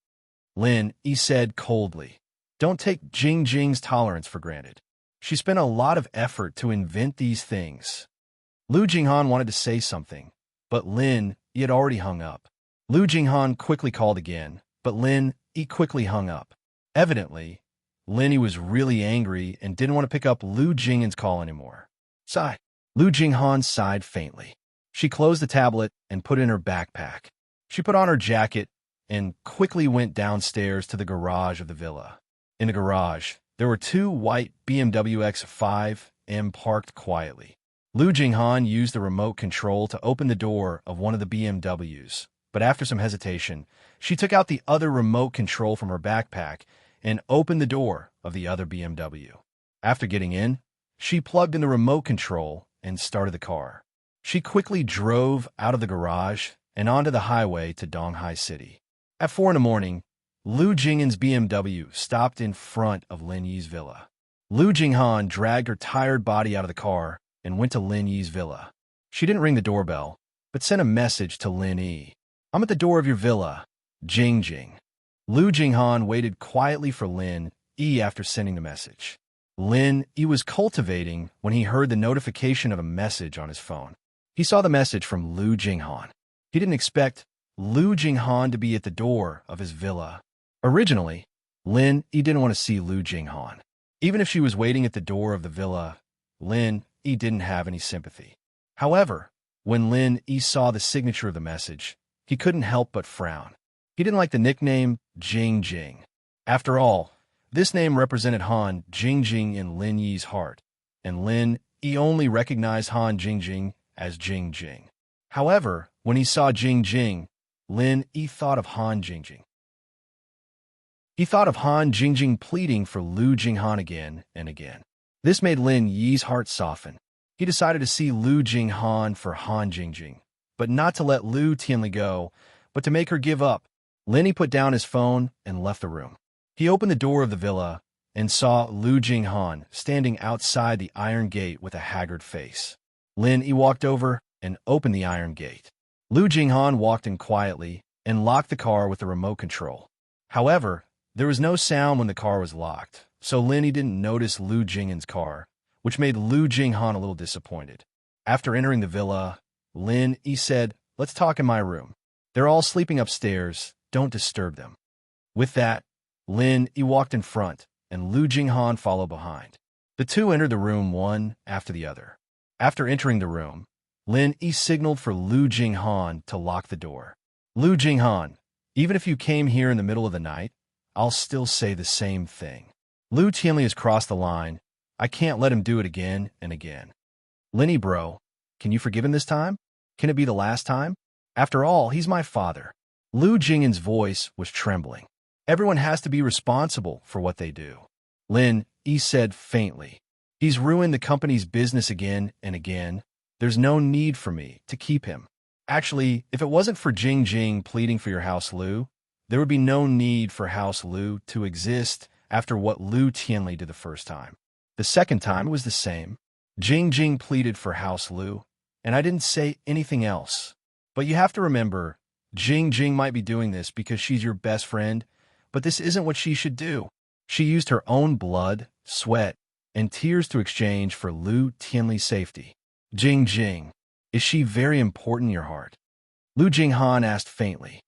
Lin Yi said coldly. Don't take Jing's tolerance for granted. She spent a lot of effort to invent these things. Lu Jinghan wanted to say something, but Lin Yi had already hung up. Lu Jinghan quickly called again, but Lin Yi quickly hung up. Evidently, Lin Yi was really angry and didn't want to pick up Lu Jinghan's call anymore. Sigh. Lu Jinghan sighed faintly. She closed the tablet and put it in her backpack. She put on her jacket and quickly went downstairs to the garage of the villa. In the garage, there were two white BMW X5M parked quietly. Lu Jinghan used the remote control to open the door of one of the BMWs, but after some hesitation, she took out the other remote control from her backpack and opened the door of the other BMW. After getting in, she plugged in the remote control and started the car. She quickly drove out of the garage and onto the highway to Donghai City. At 4 a.m, Lu Jinghan's BMW stopped in front of Lin Yi's villa. Lu Jinghan dragged her tired body out of the car and went to Lin Yi's villa. She didn't ring the doorbell, but sent a message to Lin Yi. I'm at the door of your villa, Jing. Lu Jinghan waited quietly for Lin Yi after sending the message. Lin Yi was cultivating when he heard the notification of a message on his phone. He saw the message from Lu Jinghan. He didn't expect Lu Jinghan to be at the door of his villa. Originally, Lin Yi didn't want to see Lu Jinghan. Even if she was waiting at the door of the villa, Lin Yi didn't have any sympathy. However, when Lin Yi saw the signature of the message, he couldn't help but frown. He didn't like the nickname Jing. After all, this name represented Han Jing in Lin Yi's heart, and Lin Yi only recognized Han Jing as Jing. However, when he saw Jing, Lin Yi thought of Han Jing. He thought of Han Jing pleading for Lu Jinghan again and again. This made Lin Yi's heart soften. He decided to see Lu Jinghan for Han Jing, but not to let Lu Tianli go, but to make her give up. Lin Yi put down his phone and left the room. He opened the door of the villa and saw Lu Jinghan standing outside the iron gate with a haggard face. Lin Yi walked over and opened the iron gate. Lu Jinghan walked in quietly and locked the car with the remote control. However, there was no sound when the car was locked, so Lin Yi didn't notice Lu Jinghan's car, which made Lu Jinghan a little disappointed. After entering the villa, Lin Yi said, "Let's talk in my room. They're all sleeping upstairs. Don't disturb them." With that, Lin Yi walked in front, and Lu Jinghan followed behind. The two entered the room one after the other. After entering the room, Lin Yi signaled for Lu Jinghan to lock the door. Lu Jinghan, even if you came here in the middle of the night, I'll still say the same thing. Lu Tianli has crossed the line. I can't let him do it again and again. Lin Yi bro, can you forgive him this time? Can it be the last time? After all, he's my father. Lu Jinghan's voice was trembling. Everyone has to be responsible for what they do. Lin Yi said faintly. He's ruined the company's business again and again. There's no need for me to keep him. Actually, if it wasn't for Jing pleading for your house, Lu, There would be no need for House Lu to exist after what Lu Tianli did the first time. The second time was the same. Jing Jing pleaded for House Lu, and I didn't say anything else. But you have to remember, Jing Jing might be doing this because she's your best friend, but this isn't what she should do. She used her own blood, sweat, and tears to exchange for Lu Tianli's safety. Jing Jing, is she very important in your heart? Lu Jinghan asked faintly.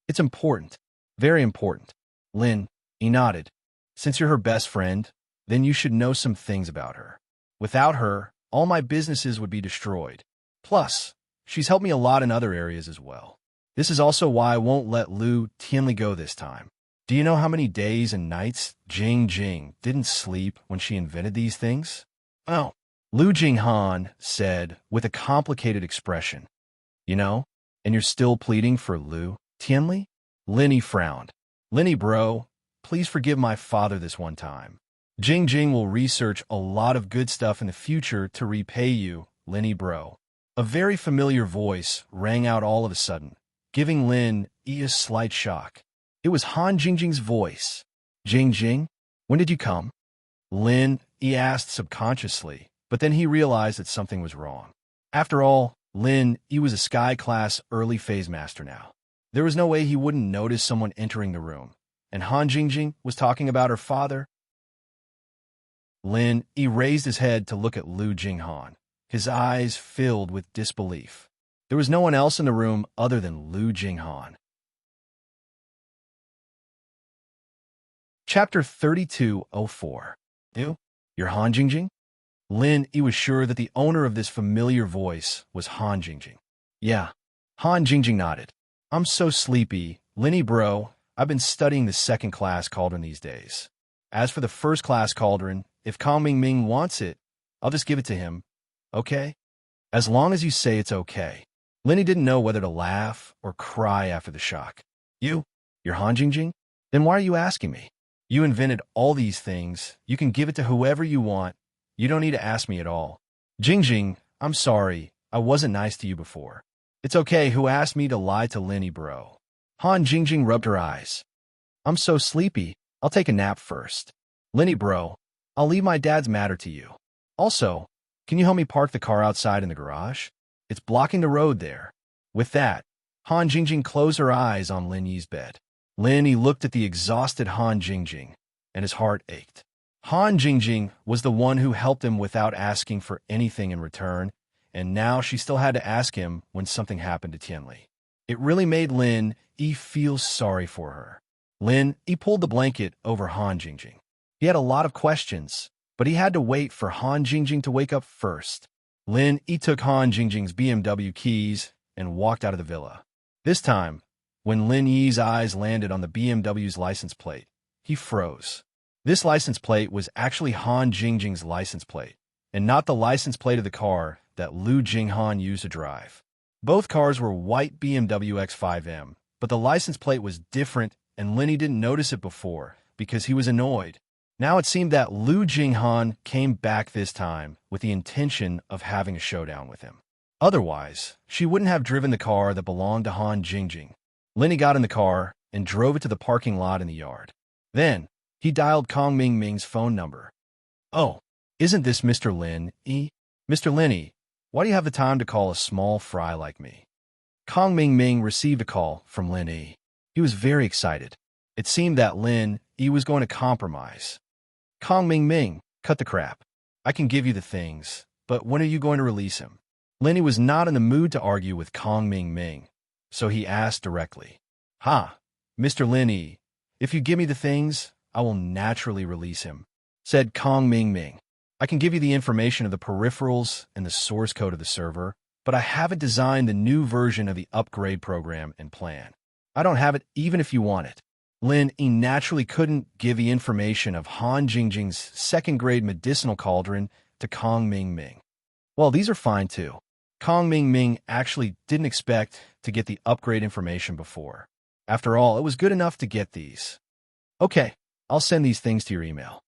It's important. Very important. Lin, he nodded. Since you're her best friend, then you should know some things about her. Without her, all my businesses would be destroyed. Plus, she's helped me a lot in other areas as well. This is also why I won't let Lu Tianli go this time. Do you know how many days and nights Jing Jing didn't sleep when she invented these things? Oh, Lu Jinghan said with a complicated expression. You know, and you're still pleading for Lu Tianli? Linny frowned. Linny bro, please forgive my father this one time. Jing Jing will research a lot of good stuff in the future to repay you, Linny bro. A very familiar voice rang out all of a sudden, giving Lin a slight shock. It was Han Jingjing's voice. Jing Jing, when did you come? Lin asked subconsciously, but then he realized that something was wrong. After all, Lin was a Sky Class early phase master now. There was no way he wouldn't notice someone entering the room, and Han Jingjing was talking about her father. Lin raised his head to look at Lu Jinghan, his eyes filled with disbelief. There was no one else in the room other than Lu Jinghan. Chapter 3204. You're Han Jingjing? Lin was sure that the owner of this familiar voice was Han Jingjing. Yeah. Han Jingjing nodded. I'm so sleepy. Linny bro, I've been studying the second class cauldron these days. As for the first class cauldron, if Kong Ming Ming wants it, I'll just give it to him. Okay? As long as you say it's okay. Linny didn't know whether to laugh or cry after the shock. You're Han Jingjing? Then why are you asking me? You invented all these things. You can give it to whoever you want. You don't need to ask me at all. Jing Jing, I'm sorry. I wasn't nice to you before. It's okay. Who asked me to lie to Linny bro? Han Jingjing rubbed her eyes. I'm so sleepy. I'll take a nap first. Linny bro, I'll leave my dad's matter to you. Also, can you help me park the car outside in the garage? It's blocking the road there. With that, Han Jingjing closed her eyes on Lin Yi's bed. Lin Yi looked at the exhausted Han Jingjing, and his heart ached. Han Jingjing was the one who helped him without asking for anything in return, and now she still had to ask him when something happened to Tianli. It really made Lin Yi feel sorry for her. Lin Yi pulled the blanket over Han Jingjing. He had a lot of questions, but he had to wait for Han Jingjing to wake up first. Lin Yi took Han Jingjing's BMW keys and walked out of the villa. This time, when Lin Yi's eyes landed on the BMW's license plate, he froze. This license plate was actually Han Jingjing's license plate, and not the license plate of the car that Lu Jinghan used to drive. Both cars were white BMW X5M, but the license plate was different, and Lin Yi didn't notice it before because he was annoyed. Now it seemed that Lu Jinghan came back this time with the intention of having a showdown with him. Otherwise, she wouldn't have driven the car that belonged to Han Jingjing. Lin Yi got in the car and drove it to the parking lot in the yard. Then, he dialed Kong Ming Ming's phone number. Oh, isn't this Mr. Lin Yi? Mr. Lin Yi, why do you have the time to call a small fry like me? Kong Ming Ming received a call from Lin Yi. He was very excited. It seemed that Lin Yi was going to compromise. Kong Ming Ming, cut the crap. I can give you the things, but when are you going to release him? Lin Yi was not in the mood to argue with Kong Ming Ming, so he asked directly. Mr. Lin Yi, if you give me the things, I will naturally release him, said Kong Ming Ming. I can give you the information of the peripherals and the source code of the server, but I haven't designed the new version of the upgrade program and plan. I don't have it even if you want it. Lin Yi naturally couldn't give the information of Han Jingjing's second-grade medicinal cauldron to Kong Ming Ming. Well, these are fine too. Kong Ming Ming actually didn't expect to get the upgrade information before. After all, it was good enough to get these. Okay, I'll send these things to your email.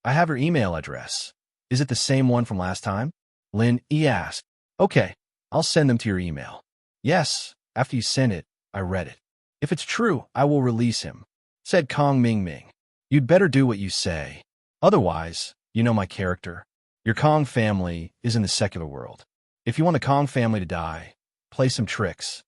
I have your email address. Is it the same one from last time? Lin Yi asked. Okay, I'll send them to your email. Yes, after you send it, I read it. If it's true, I will release him, said Kong Ming Ming. You'd better do what you say. Otherwise, you know my character. Your Kong family is in the secular world. If you want the Kong family to die, play some tricks.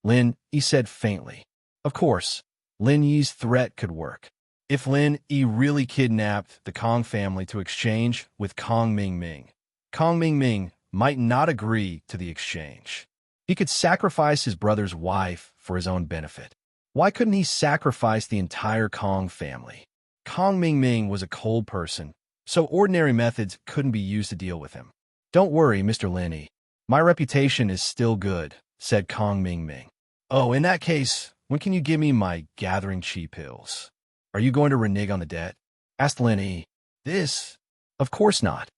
Lin Yi said faintly. Of course, Lin Yi's threat could work. If Lin Yi really kidnapped the Kong family to exchange with Kong Ming Ming might not agree to the exchange. He could sacrifice his brother's wife for his own benefit. Why couldn't he sacrifice the entire Kong family? Kong Ming Ming was a cold person, so ordinary methods couldn't be used to deal with him. Don't worry, Mr. Lin Yi. My reputation is still good, said Kong Ming Ming. Oh, in that case, when can you give me my gathering chi pills? Are you going to renege on the debt? Asked Lin Yi. This? Of course not.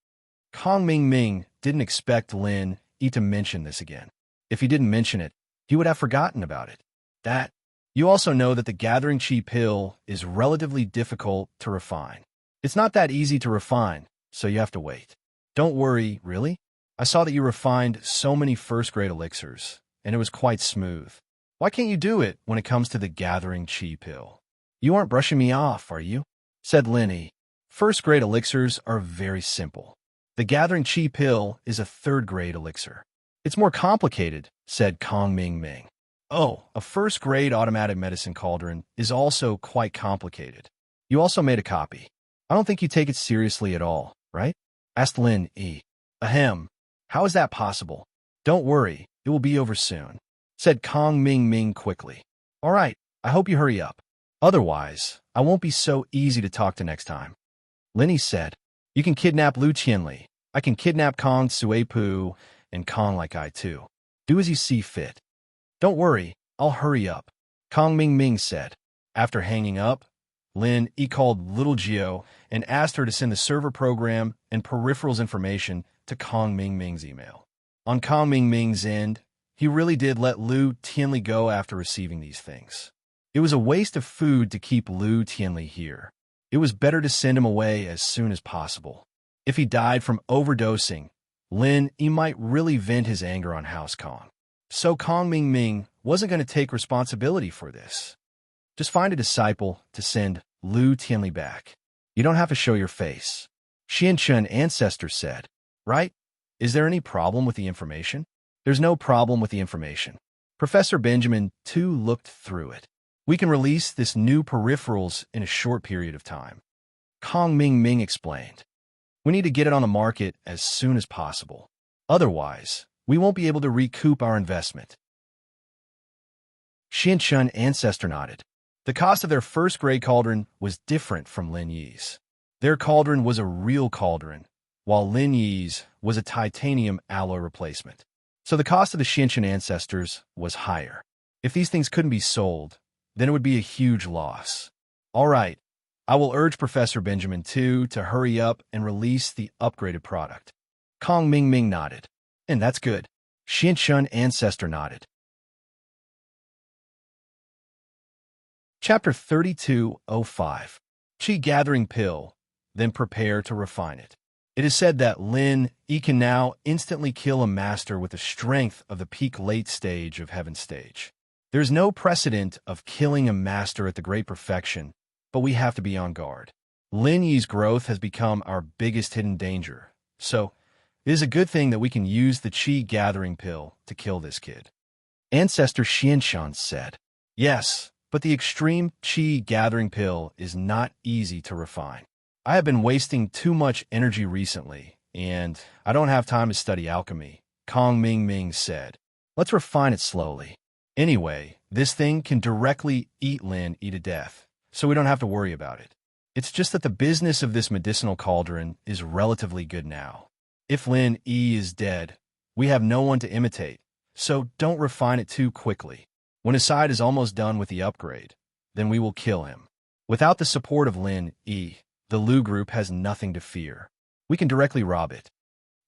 Kong Ming Ming didn't expect Lin Yi to mention this again. If he didn't mention it, he would have forgotten about it. You also know that the gathering chi pill is relatively difficult to refine. It's not that easy to refine, so you have to wait. Don't worry, really? I saw that you refined so many first-grade elixirs, and it was quite smooth. Why can't you do it when it comes to the gathering chi pill? You aren't brushing me off, are you? Said Lin Yi. First-grade elixirs are very simple. The gathering chi pill is a third-grade elixir. It's more complicated, said Kong Ming Ming. Oh, a first-grade automatic medicine cauldron is also quite complicated. You also made a copy. I don't think you take it seriously at all, right? Asked Lin Yi. Ahem. How is that possible? Don't worry, it will be over soon, said Kong Ming Ming quickly. All right, I hope you hurry up. Otherwise, I won't be so easy to talk to next time. Lin Yi said, You can kidnap Lu Qianli. I can kidnap Kong Sui Pu and Kong like I too. Do as you see fit. Don't worry, I'll hurry up, Kong Ming Ming said. After hanging up, Lin Yi called Little Geo and asked her to send the server program and peripherals information to Kong Ming Ming's email. On Kong Ming Ming's end, he really did let Lu Tianli go after receiving these things. It was a waste of food to keep Lu Tianli here. It was better to send him away as soon as possible. If he died from overdosing, Lin Yi might really vent his anger on House Kong. So Kong Ming Ming wasn't going to take responsibility for this. Just find a disciple to send Lu Tianli back. You don't have to show your face. Xianchun Ancestor said, Right? Is there any problem with the information? There's no problem with the information. Professor Benjamin, too, looked through it. We can release this new peripherals in a short period of time. Kong Ming Ming explained. We need to get it on the market as soon as possible. Otherwise, we won't be able to recoup our investment. Xianchun Ancestor nodded. The cost of their first-grade cauldron was different from Lin Yi's. Their cauldron was a real cauldron, while Lin Yi's was a titanium alloy replacement. So the cost of the Xianchun Ancestors was higher. If these things couldn't be sold, then it would be a huge loss. All right, I will urge Professor Benjamin, too, to hurry up and release the upgraded product. Kong Ming Ming nodded. And that's good. Xianchun Ancestor nodded. Chapter 3205. Qi Gathering Pill, then prepare to refine it. It is said that Lin Yi can now instantly kill a master with the strength of the peak late stage of Heaven Stage. There is no precedent of killing a master at the Great Perfection, but we have to be on guard. Lin Yi's growth has become our biggest hidden danger, so it is a good thing that we can use the Qi Gathering Pill to kill this kid. Ancestor Xianshan said, Yes, but the extreme Qi Gathering Pill is not easy to refine. I have been wasting too much energy recently, and I don't have time to study alchemy, Kong Ming Ming said. Let's refine it slowly. Anyway, this thing can directly eat Lin Yi to death, so we don't have to worry about it. It's just that the business of this medicinal cauldron is relatively good now. If Lin Yi is dead, we have no one to imitate, so don't refine it too quickly. When his side is almost done with the upgrade, then we will kill him. Without the support of Lin Yi, the Lu group has nothing to fear. We can directly rob it.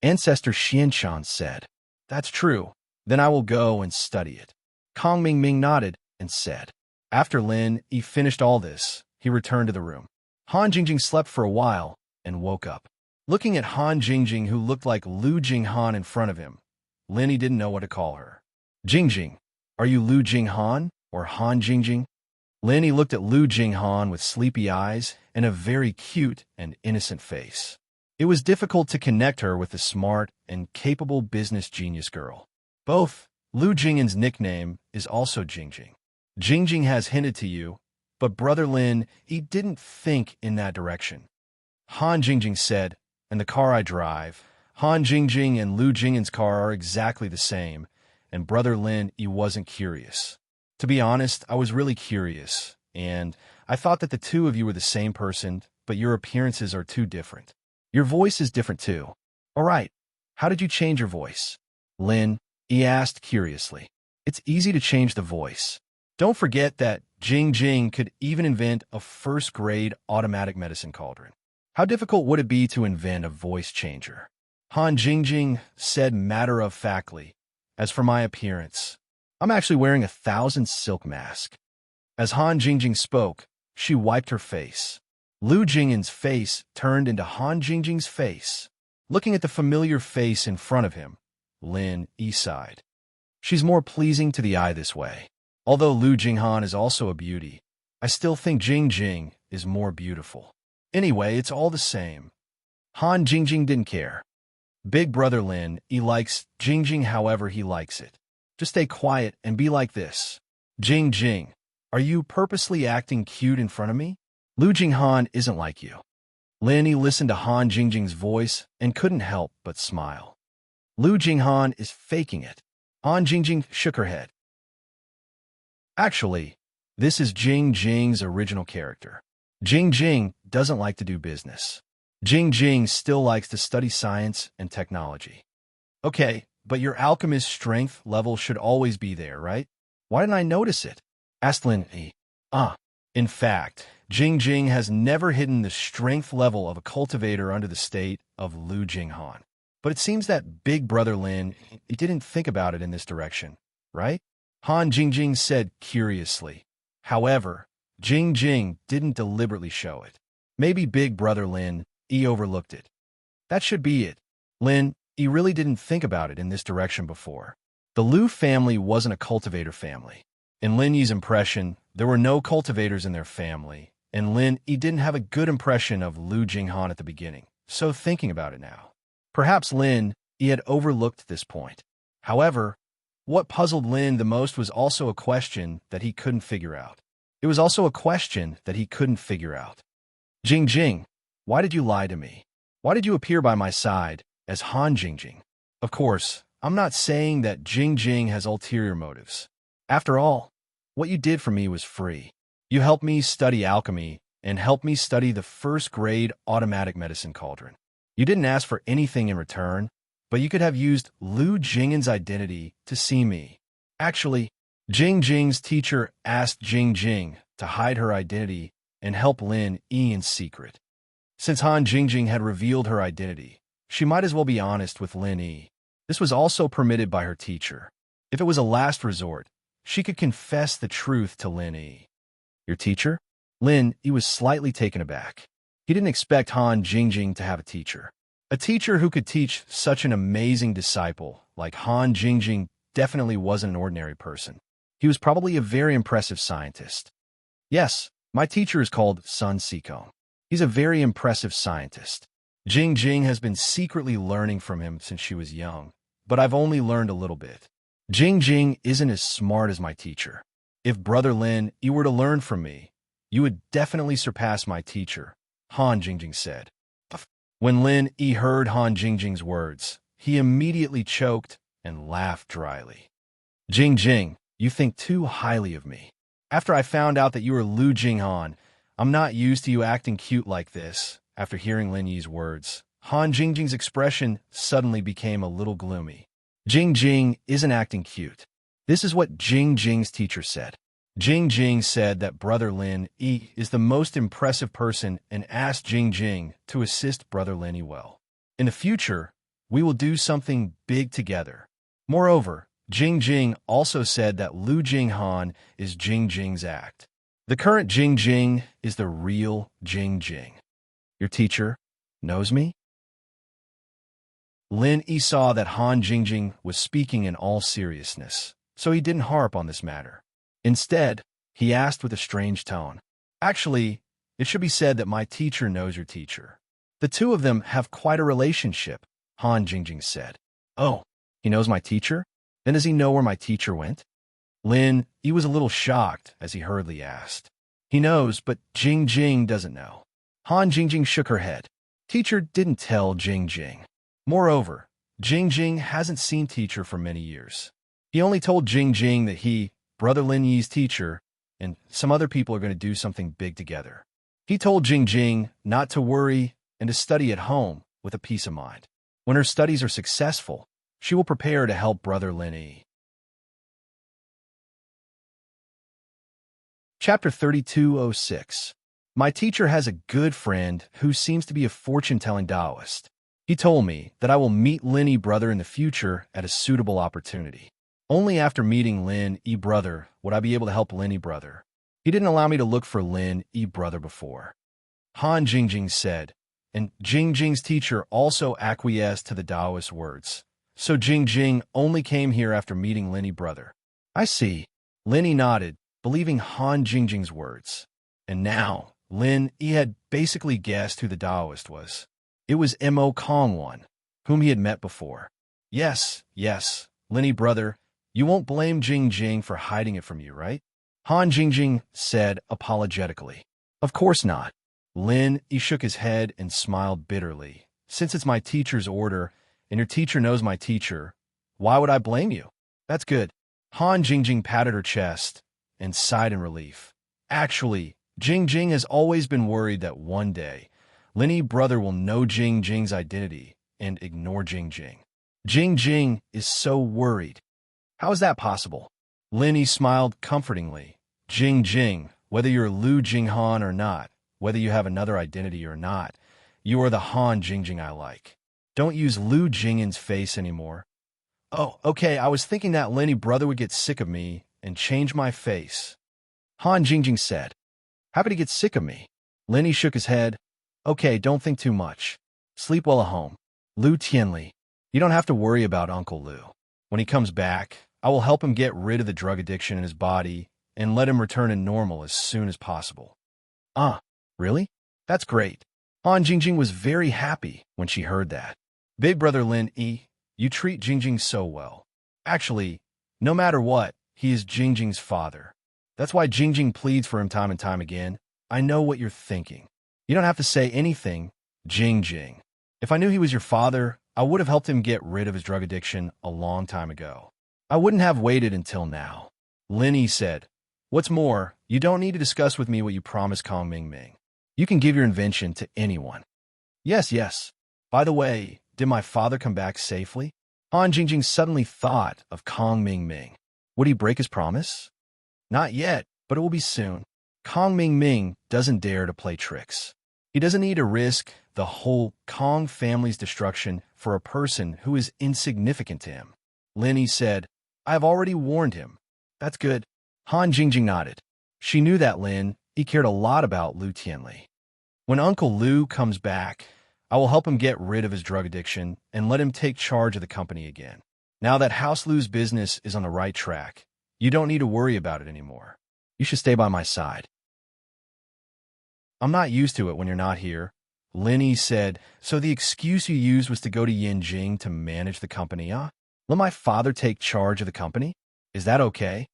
Ancestor Xianshan said, That's true. Then I will go and study it. Kong Ming Ming nodded and said. After Lin Yi finished all this, he returned to the room. Han Jingjing slept for a while and woke up. Looking at Han Jingjing, who looked like Lu Jinghan in front of him, Lin Yi didn't know what to call her. Jingjing, are you Lu Jinghan or Han Jingjing? Lin Yi looked at Lu Jinghan with sleepy eyes and a very cute and innocent face. It was difficult to connect her with the smart and capable business genius girl. Both Lu Jingyan's nickname is also Jingjing. Jingjing has hinted to you, but Brother Lin, he didn't think in that direction. Han Jingjing said, "In the car I drive, Han Jingjing and Lu Jingyan's car are exactly the same, and Brother Lin, he wasn't curious. To be honest, I was really curious, and I thought that the two of you were the same person, but your appearances are too different. Your voice is different too. All right, how did you change your voice?" Lin, he asked curiously. "It's easy to change the voice. Don't forget that Jingjing could even invent a first-grade automatic medicine cauldron. How difficult would it be to invent a voice changer?" Han Jingjing said matter-of-factly, "As for my appearance, I'm actually wearing 1,000 silk mask." As Han Jingjing spoke, she wiped her face. Lu Jingyan's face turned into Han Jingjing's face. Looking at the familiar face in front of him, Lin Yi sighed. She's more pleasing to the eye this way. Although Lu Jinghan is also a beauty, I still think Jingjing is more beautiful. Anyway, it's all the same. Han Jingjing didn't care. Big Brother Lin, he likes Jingjing however he likes it. Just stay quiet and be like this. Jingjing, are you purposely acting cute in front of me? Lu Jinghan isn't like you. Lin Yi listened to Han Jingjing's voice and couldn't help but smile. Lu Jinghan is faking it. Han Jingjing shook her head. Actually, this is Jingjing's original character. Jingjing doesn't like to do business. Jingjing still likes to study science and technology. Okay, but your alchemist strength level should always be there, right? Why didn't I notice it? Asked Lin Yi. In fact, Jingjing has never hidden the strength level of a cultivator under the state of Lu Jinghan. But it seems that Big Brother Lin, he didn't think about it in this direction, right? Han Jingjing said curiously. However, Jingjing didn't deliberately show it. Maybe Big Brother Lin, he overlooked it. That should be it. Lin, he really didn't think about it in this direction before. The Lu family wasn't a cultivator family. In Lin Yi's impression, there were no cultivators in their family, and Lin, he didn't have a good impression of Lu Jinghan at the beginning, so thinking about it now. Perhaps Lin, he had overlooked this point. However, what puzzled Lin the most was also a question that he couldn't figure out. It was also a question that he couldn't figure out. Jingjing, why did you lie to me? Why did you appear by my side as Han Jingjing? Of course, I'm not saying that Jingjing has ulterior motives. After all, what you did for me was free. You helped me study alchemy and helped me study the first-grade automatic medicine cauldron. You didn't ask for anything in return, but you could have used Lu Jingyan's identity to see me. Actually, Jingjing's teacher asked Jingjing to hide her identity and help Lin Yi in secret. Since Han Jingjing had revealed her identity, she might as well be honest with Lin Yi. This was also permitted by her teacher. If it was a last resort, she could confess the truth to Lin Yi. Your teacher? Lin Yi was slightly taken aback. He didn't expect Han Jingjing to have a teacher. A teacher who could teach such an amazing disciple like Han Jingjing definitely wasn't an ordinary person. He was probably a very impressive scientist. Yes, my teacher is called Sun Sikong. He's a very impressive scientist. Jingjing has been secretly learning from him since she was young, but I've only learned a little bit. Jingjing isn't as smart as my teacher. If Brother Lin, you were to learn from me, you would definitely surpass my teacher, Han Jingjing said. When Lin Yi heard Han Jingjing's words, he immediately choked and laughed dryly. Jingjing, you think too highly of me. After I found out that you were Lu Jinghan, I'm not used to you acting cute like this. After hearing Lin Yi's words, Han Jingjing's expression suddenly became a little gloomy. Jingjing isn't acting cute. This is what Jingjing's teacher said. Jingjing said that Brother Lin Yi is the most impressive person and asked Jingjing to assist Brother Lin Yi well. In the future, we will do something big together. Moreover, Jingjing also said that Lu Jinghan is Jingjing's act. The current Jingjing is the real Jingjing. Your teacher knows me? Lin Yi saw that Han Jingjing was speaking in all seriousness, so he didn't harp on this matter. Instead, he asked with a strange tone. Actually, it should be said that my teacher knows your teacher. The two of them have quite a relationship, Han Jingjing said. Oh, he knows my teacher? Then does he know where my teacher went? Lin Yi was a little shocked as he hurriedly asked. He knows, but Jing Jing doesn't know. Han Jingjing shook her head. Teacher didn't tell Jing Jing. Moreover, Jing Jing hasn't seen teacher for many years. He only told Jing Jing that he, brother Lin Yi's teacher, and some other people are going to do something big together. He told Jing Jing not to worry and to study at home with a peace of mind. When her studies are successful, she will prepare to help brother Lin Yi. Chapter 3206. My teacher has a good friend who seems to be a fortune-telling Taoist. He told me that I will meet Lin Yi brother in the future at a suitable opportunity. Only after meeting Lin Yi brother would I be able to help Lin Yi brother. He didn't allow me to look for Lin Yi brother before. Han Jingjing said, and Jing Jing's teacher also acquiesced to the Taoist words. So Jing Jing only came here after meeting Lin Yi brother. I see. Lin Yi nodded, believing Han Jingjing's words. And now, Lin Yi had basically guessed who the Taoist was. It was Mo Kongwan, whom he had met before. Yes, Lin Yi brother, you won't blame Jing Jing for hiding it from you, right? Han Jingjing said apologetically. Of course not. Lin Yi shook his head and smiled bitterly. Since it's my teacher's order, and your teacher knows my teacher, why would I blame you? That's good. Han Jingjing patted her chest and sighed in relief. Actually, Jing Jing has always been worried that one day, Lin Yi brother will know Jing Jing's identity and ignore Jing Jing. Jing Jing is so worried. How is that possible? Lin Yi smiled comfortingly. Jing Jing, whether you're Lu Jinghan or not, whether you have another identity or not, you are the Han Jingjing I like. Don't use Lu Jingin's face anymore. Oh, okay, I was thinking that Lin Yi brother would get sick of me and change my face. Han Jingjing said. Happy to get sick of me. Lin Yi shook his head. Okay, don't think too much. Sleep well at home. Lu Tianli, you don't have to worry about Uncle Lu. When he comes back, I will help him get rid of the drug addiction in his body and let him return to normal as soon as possible. Ah, really? That's great. Han Jingjing was very happy when she heard that. Big brother Lin Yi, you treat Jingjing so well. Actually, no matter what, he is Jingjing's father. That's why Jingjing pleads for him time and time again. I know what you're thinking. You don't have to say anything, Jingjing. If I knew he was your father, I would have helped him get rid of his drug addiction a long time ago. I wouldn't have waited until now. Lin Yi said, what's more, you don't need to discuss with me what you promised Kong Ming Ming. You can give your invention to anyone. Yes. By the way, did my father come back safely? Han Jingjing suddenly thought of Kong Ming Ming. Would he break his promise? Not yet, but it will be soon. Kong Ming Ming doesn't dare to play tricks. He doesn't need to risk the whole Kong family's destruction for a person who is insignificant to him. Lin Yi said, I have already warned him. That's good. Han Jingjing nodded. She knew that Lin Yi cared a lot about Lu Tianli. When Uncle Lu comes back, I will help him get rid of his drug addiction and let him take charge of the company again. Now that House Lu's business is on the right track, you don't need to worry about it anymore. You should stay by my side. I'm not used to it when you're not here, Lin Yi said. So the excuse you used was to go to Yinjing to manage the company, huh? Let my father take charge of the company? Is that okay?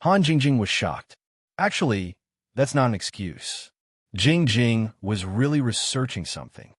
Han Jingjing was shocked. Actually, that's not an excuse. Jing Jing was really researching something.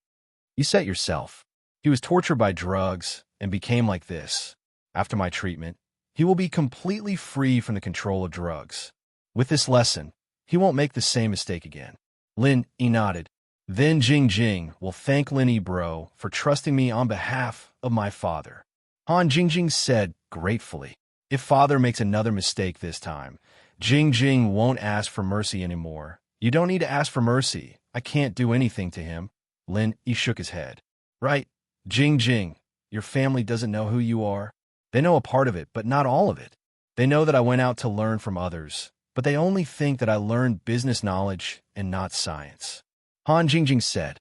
You said yourself. He was tortured by drugs and became like this. After my treatment, he will be completely free from the control of drugs. With this lesson, he won't make the same mistake again. Lin Yi nodded. Then Jing Jing will thank Lin Yi bro for trusting me on behalf of my father. Han Jingjing said gratefully. If father makes another mistake this time, Jing Jing won't ask for mercy anymore. You don't need to ask for mercy. I can't do anything to him. Lin Yi shook his head. Right, Jing Jing, your family doesn't know who you are. They know a part of it, but not all of it. They know that I went out to learn from others, but they only think that I learned business knowledge and not science. Han Jingjing said,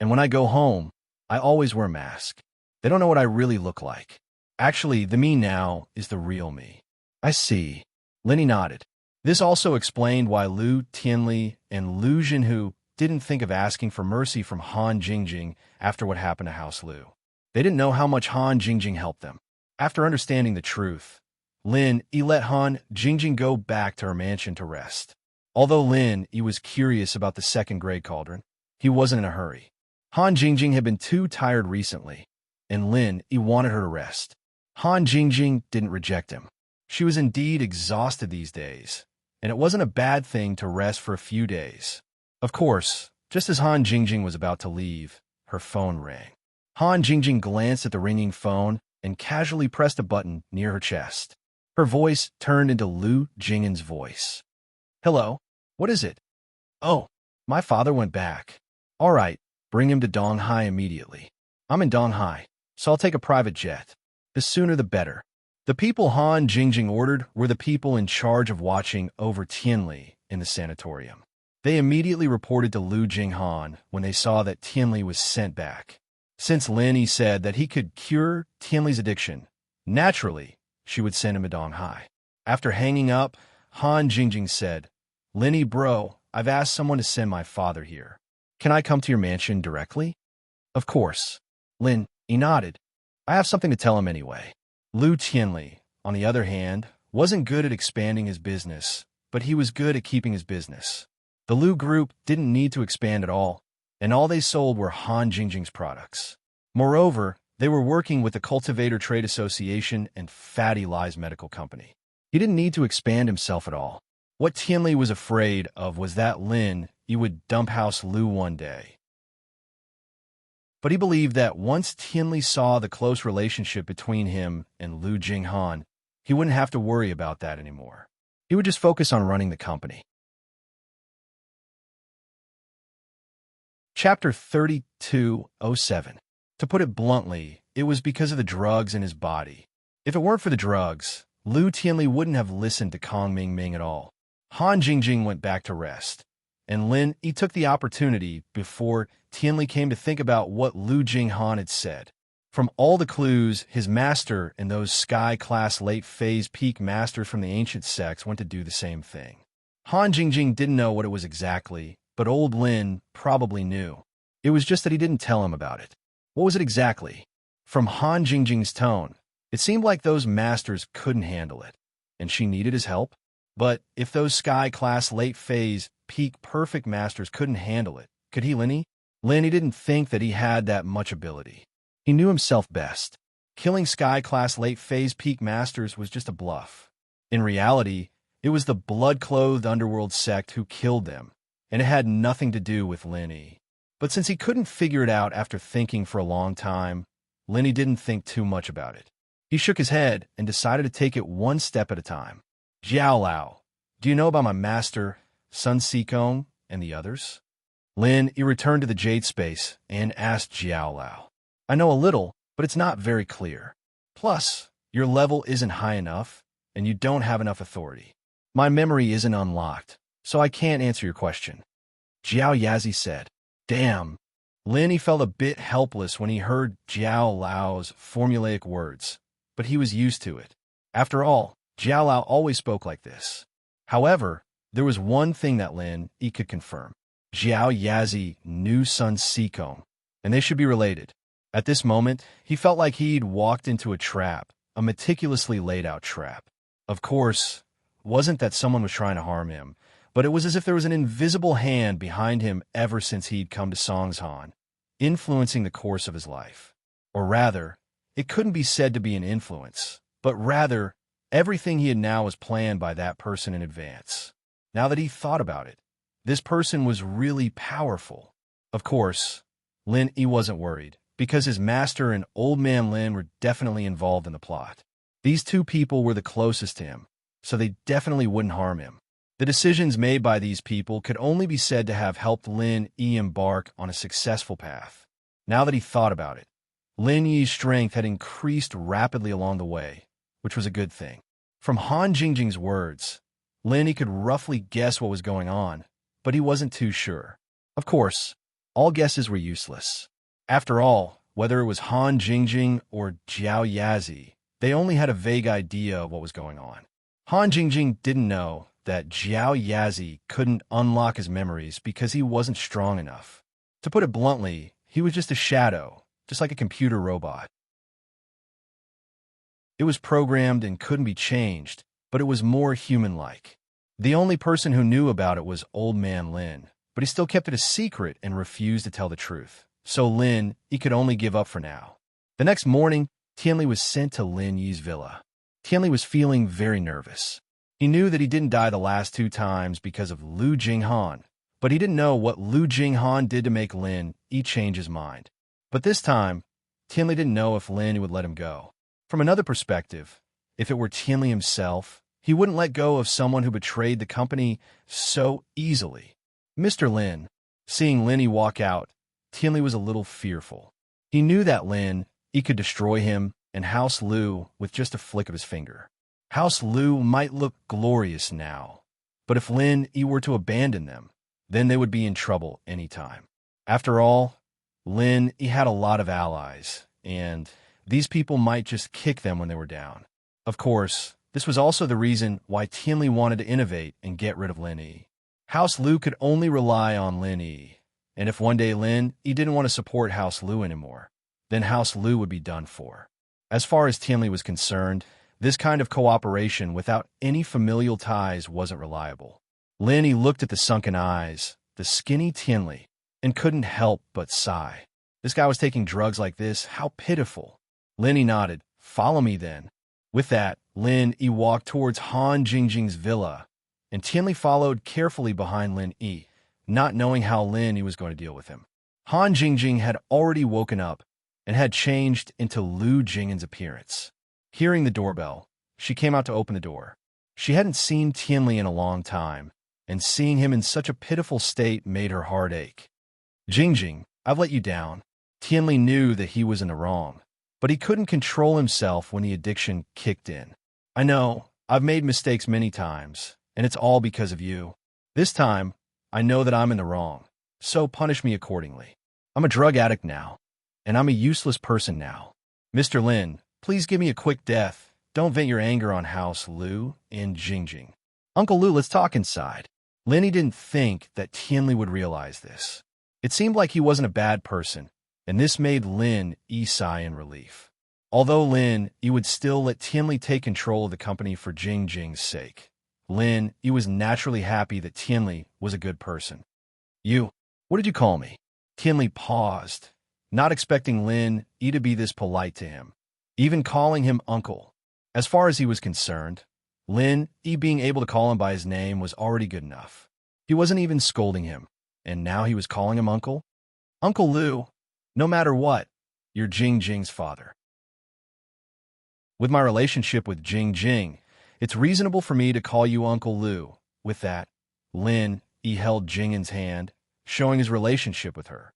and when I go home, I always wear a mask. They don't know what I really look like. Actually, the me now is the real me. I see. Lin Yi nodded. This also explained why Lu Tianli and Lu Jinhu didn't think of asking for mercy from Han Jingjing after what happened to House Lu. They didn't know how much Han Jingjing helped them. After understanding the truth, Lin Yi let Han Jingjing go back to her mansion to rest. Although Lin Yi was curious about the second-grade cauldron, he wasn't in a hurry. Han Jingjing had been too tired recently, and Lin Yi wanted her to rest. Han Jingjing didn't reject him. She was indeed exhausted these days, and it wasn't a bad thing to rest for a few days. Of course, just as Han Jingjing was about to leave, her phone rang. Han Jingjing glanced at the ringing phone and casually pressed a button near her chest. Her voice turned into Lu Jing'an's voice. "Hello? What is it?" "Oh, my father went back." "All right, bring him to Donghai immediately." "I'm in Donghai, so I'll take a private jet. The sooner the better." The people Han Jingjing ordered were the people in charge of watching over Tianli in the sanatorium. They immediately reported to Lu Jinghan when they saw that Tianli was sent back. Since Lin Yi said that he could cure Tianli's addiction, naturally, she would send him to Donghai. After hanging up, Han Jingjing said, "Lin Yi bro, I've asked someone to send my father here. Can I come to your mansion directly?" "Of course." Lin Yi nodded. "I have something to tell him anyway." Lu Tianli, on the other hand, wasn't good at expanding his business, but he was good at keeping his business. The Lu Group didn't need to expand at all, and all they sold were Han Jingjing's products. Moreover, they were working with the Cultivator Trade Association and Fatty Lies Medical Company. He didn't need to expand himself at all. What Tianli was afraid of was that Lin Yi would dump House Lu one day. But he believed that once Tianli saw the close relationship between him and Lu Jinghan, he wouldn't have to worry about that anymore. He would just focus on running the company. Chapter 3207. To put it bluntly, it was because of the drugs in his body. If it weren't for the drugs, Lu Tianli wouldn't have listened to Kong Ming at all. Han Jingjing went back to rest, and Lin Yi took the opportunity before Tianli came to think about what Lu Jinghan had said. From all the clues, his master and those sky-class late-phase peak masters from the ancient sects went to do the same thing. Han Jingjing didn't know what it was exactly, but old Lin probably knew. It was just that he didn't tell him about it. What was it exactly? From Han Jingjing's tone, it seemed like those masters couldn't handle it, and she needed his help. But if those sky-class late-phase peak perfect masters couldn't handle it, could he, Lin Yi? Lin Yi didn't think that he had that much ability. He knew himself best. Killing sky-class late-phase peak masters was just a bluff. In reality, it was the blood-clothed underworld sect who killed them, and it had nothing to do with Lin Yi. But since he couldn't figure it out after thinking for a long time, Lin Yi didn't think too much about it. He shook his head and decided to take it one step at a time. "Jiao Lao, do you know about my master, Sun Sikong, and the others?" Lin Yi returned to the Jade Space and asked Jiao Lao. "I know a little, but it's not very clear. Plus, your level isn't high enough, and you don't have enough authority. My memory isn't unlocked, so I can't answer your question." Jiao Yazi said. "Damn." Lin Yi felt a bit helpless when he heard Jiao Lao's formulaic words, but he was used to it. After all, Jiao Lao always spoke like this. However, there was one thing that Lin Yi could confirm. Jiao Yazi knew Sun Sikong, and they should be related. At this moment, he felt like he'd walked into a trap, a meticulously laid-out trap. Of course, it wasn't that someone was trying to harm him, but it was as if there was an invisible hand behind him ever since he'd come to Songshan, influencing the course of his life. Or rather, it couldn't be said to be an influence, but rather, everything he had now was planned by that person in advance. Now that he thought about it, this person was really powerful. Of course, Lin Yi wasn't worried, because his master and Old Man Lin were definitely involved in the plot. These two people were the closest to him, so they definitely wouldn't harm him. The decisions made by these people could only be said to have helped Lin Yi embark on a successful path. Now that he thought about it, Lin Yi's strength had increased rapidly along the way, which was a good thing. From Han Jingjing's words, Lin Yi could roughly guess what was going on, but he wasn't too sure. Of course, all guesses were useless. After all, whether it was Han Jingjing or Jiao Yazi, they only had a vague idea of what was going on. Han Jingjing didn't know that Jiao Yazi couldn't unlock his memories because he wasn't strong enough. To put it bluntly, he was just a shadow, just like a computer robot. It was programmed and couldn't be changed, but it was more human-like. The only person who knew about it was Old Man Lin, but he still kept it a secret and refused to tell the truth. So Lin, he could only give up for now. The next morning, Tianli was sent to Lin Yi's villa. Tianli was feeling very nervous. He knew that he didn't die the last 2 times because of Lu Jinghan, but he didn't know what Lu Jinghan did to make Lin Yi change his mind. But this time, Tianli didn't know if Lin would let him go. From another perspective, if it were Tianli himself, he wouldn't let go of someone who betrayed the company so easily. Mr. Lin, seeing Lin Yi walk out, Tianli was a little fearful. He knew that Lin Yi could destroy him and House Lu with just a flick of his finger. House Lu might look glorious now, but if Lin Yi were to abandon them, then they would be in trouble anytime. After all, Lin Yi had a lot of allies, and these people might just kick them when they were down. Of course, this was also the reason why Tianli wanted to innovate and get rid of Lin Yi. House Lu could only rely on Lin Yi, and if one day Lin Yi didn't want to support House Lu anymore, then House Lu would be done for. As far as Tianli was concerned, this kind of cooperation without any familial ties wasn't reliable. Lin Yi looked at the sunken eyes, the skinny Tianli, and couldn't help but sigh. This guy was taking drugs like this, how pitiful. Lin Yi nodded. Follow me then. With that, Lin Yi walked towards Han Jingjing's villa, and Tianli followed carefully behind Lin Yi, not knowing how Lin Yi was going to deal with him. Han Jingjing had already woken up and had changed into Lu Jinghan's appearance. Hearing the doorbell, she came out to open the door. She hadn't seen Tianli in a long time, and seeing him in such a pitiful state made her heart ache. Jingjing, I've let you down. Tianli knew that he was in the wrong, but he couldn't control himself when the addiction kicked in. I know, I've made mistakes many times, and it's all because of you. This time, I know that I'm in the wrong, so punish me accordingly. I'm a drug addict now, and I'm a useless person now. Mr. Lin, please give me a quick death. Don't vent your anger on House Lu and Jingjing. Uncle Lu, let's talk inside. Lin Yi didn't think that Tianli would realize this. It seemed like he wasn't a bad person, and this made Lin Yi sigh in relief. Although Lin Yi would still let Tianli take control of the company for Jingjing's sake, Lin Yi was naturally happy that Tianli was a good person. You, what did you call me? Tianli paused, not expecting Lin Yi to be this polite to him, even calling him uncle. As far as he was concerned, Lin Yi being able to call him by his name was already good enough. He wasn't even scolding him, and now he was calling him uncle? Uncle Lu, no matter what, you're Jingjing's father. With my relationship with Jingjing, it's reasonable for me to call you Uncle Lu. With that, Lin Yi held Jinghan's hand, showing his relationship with her.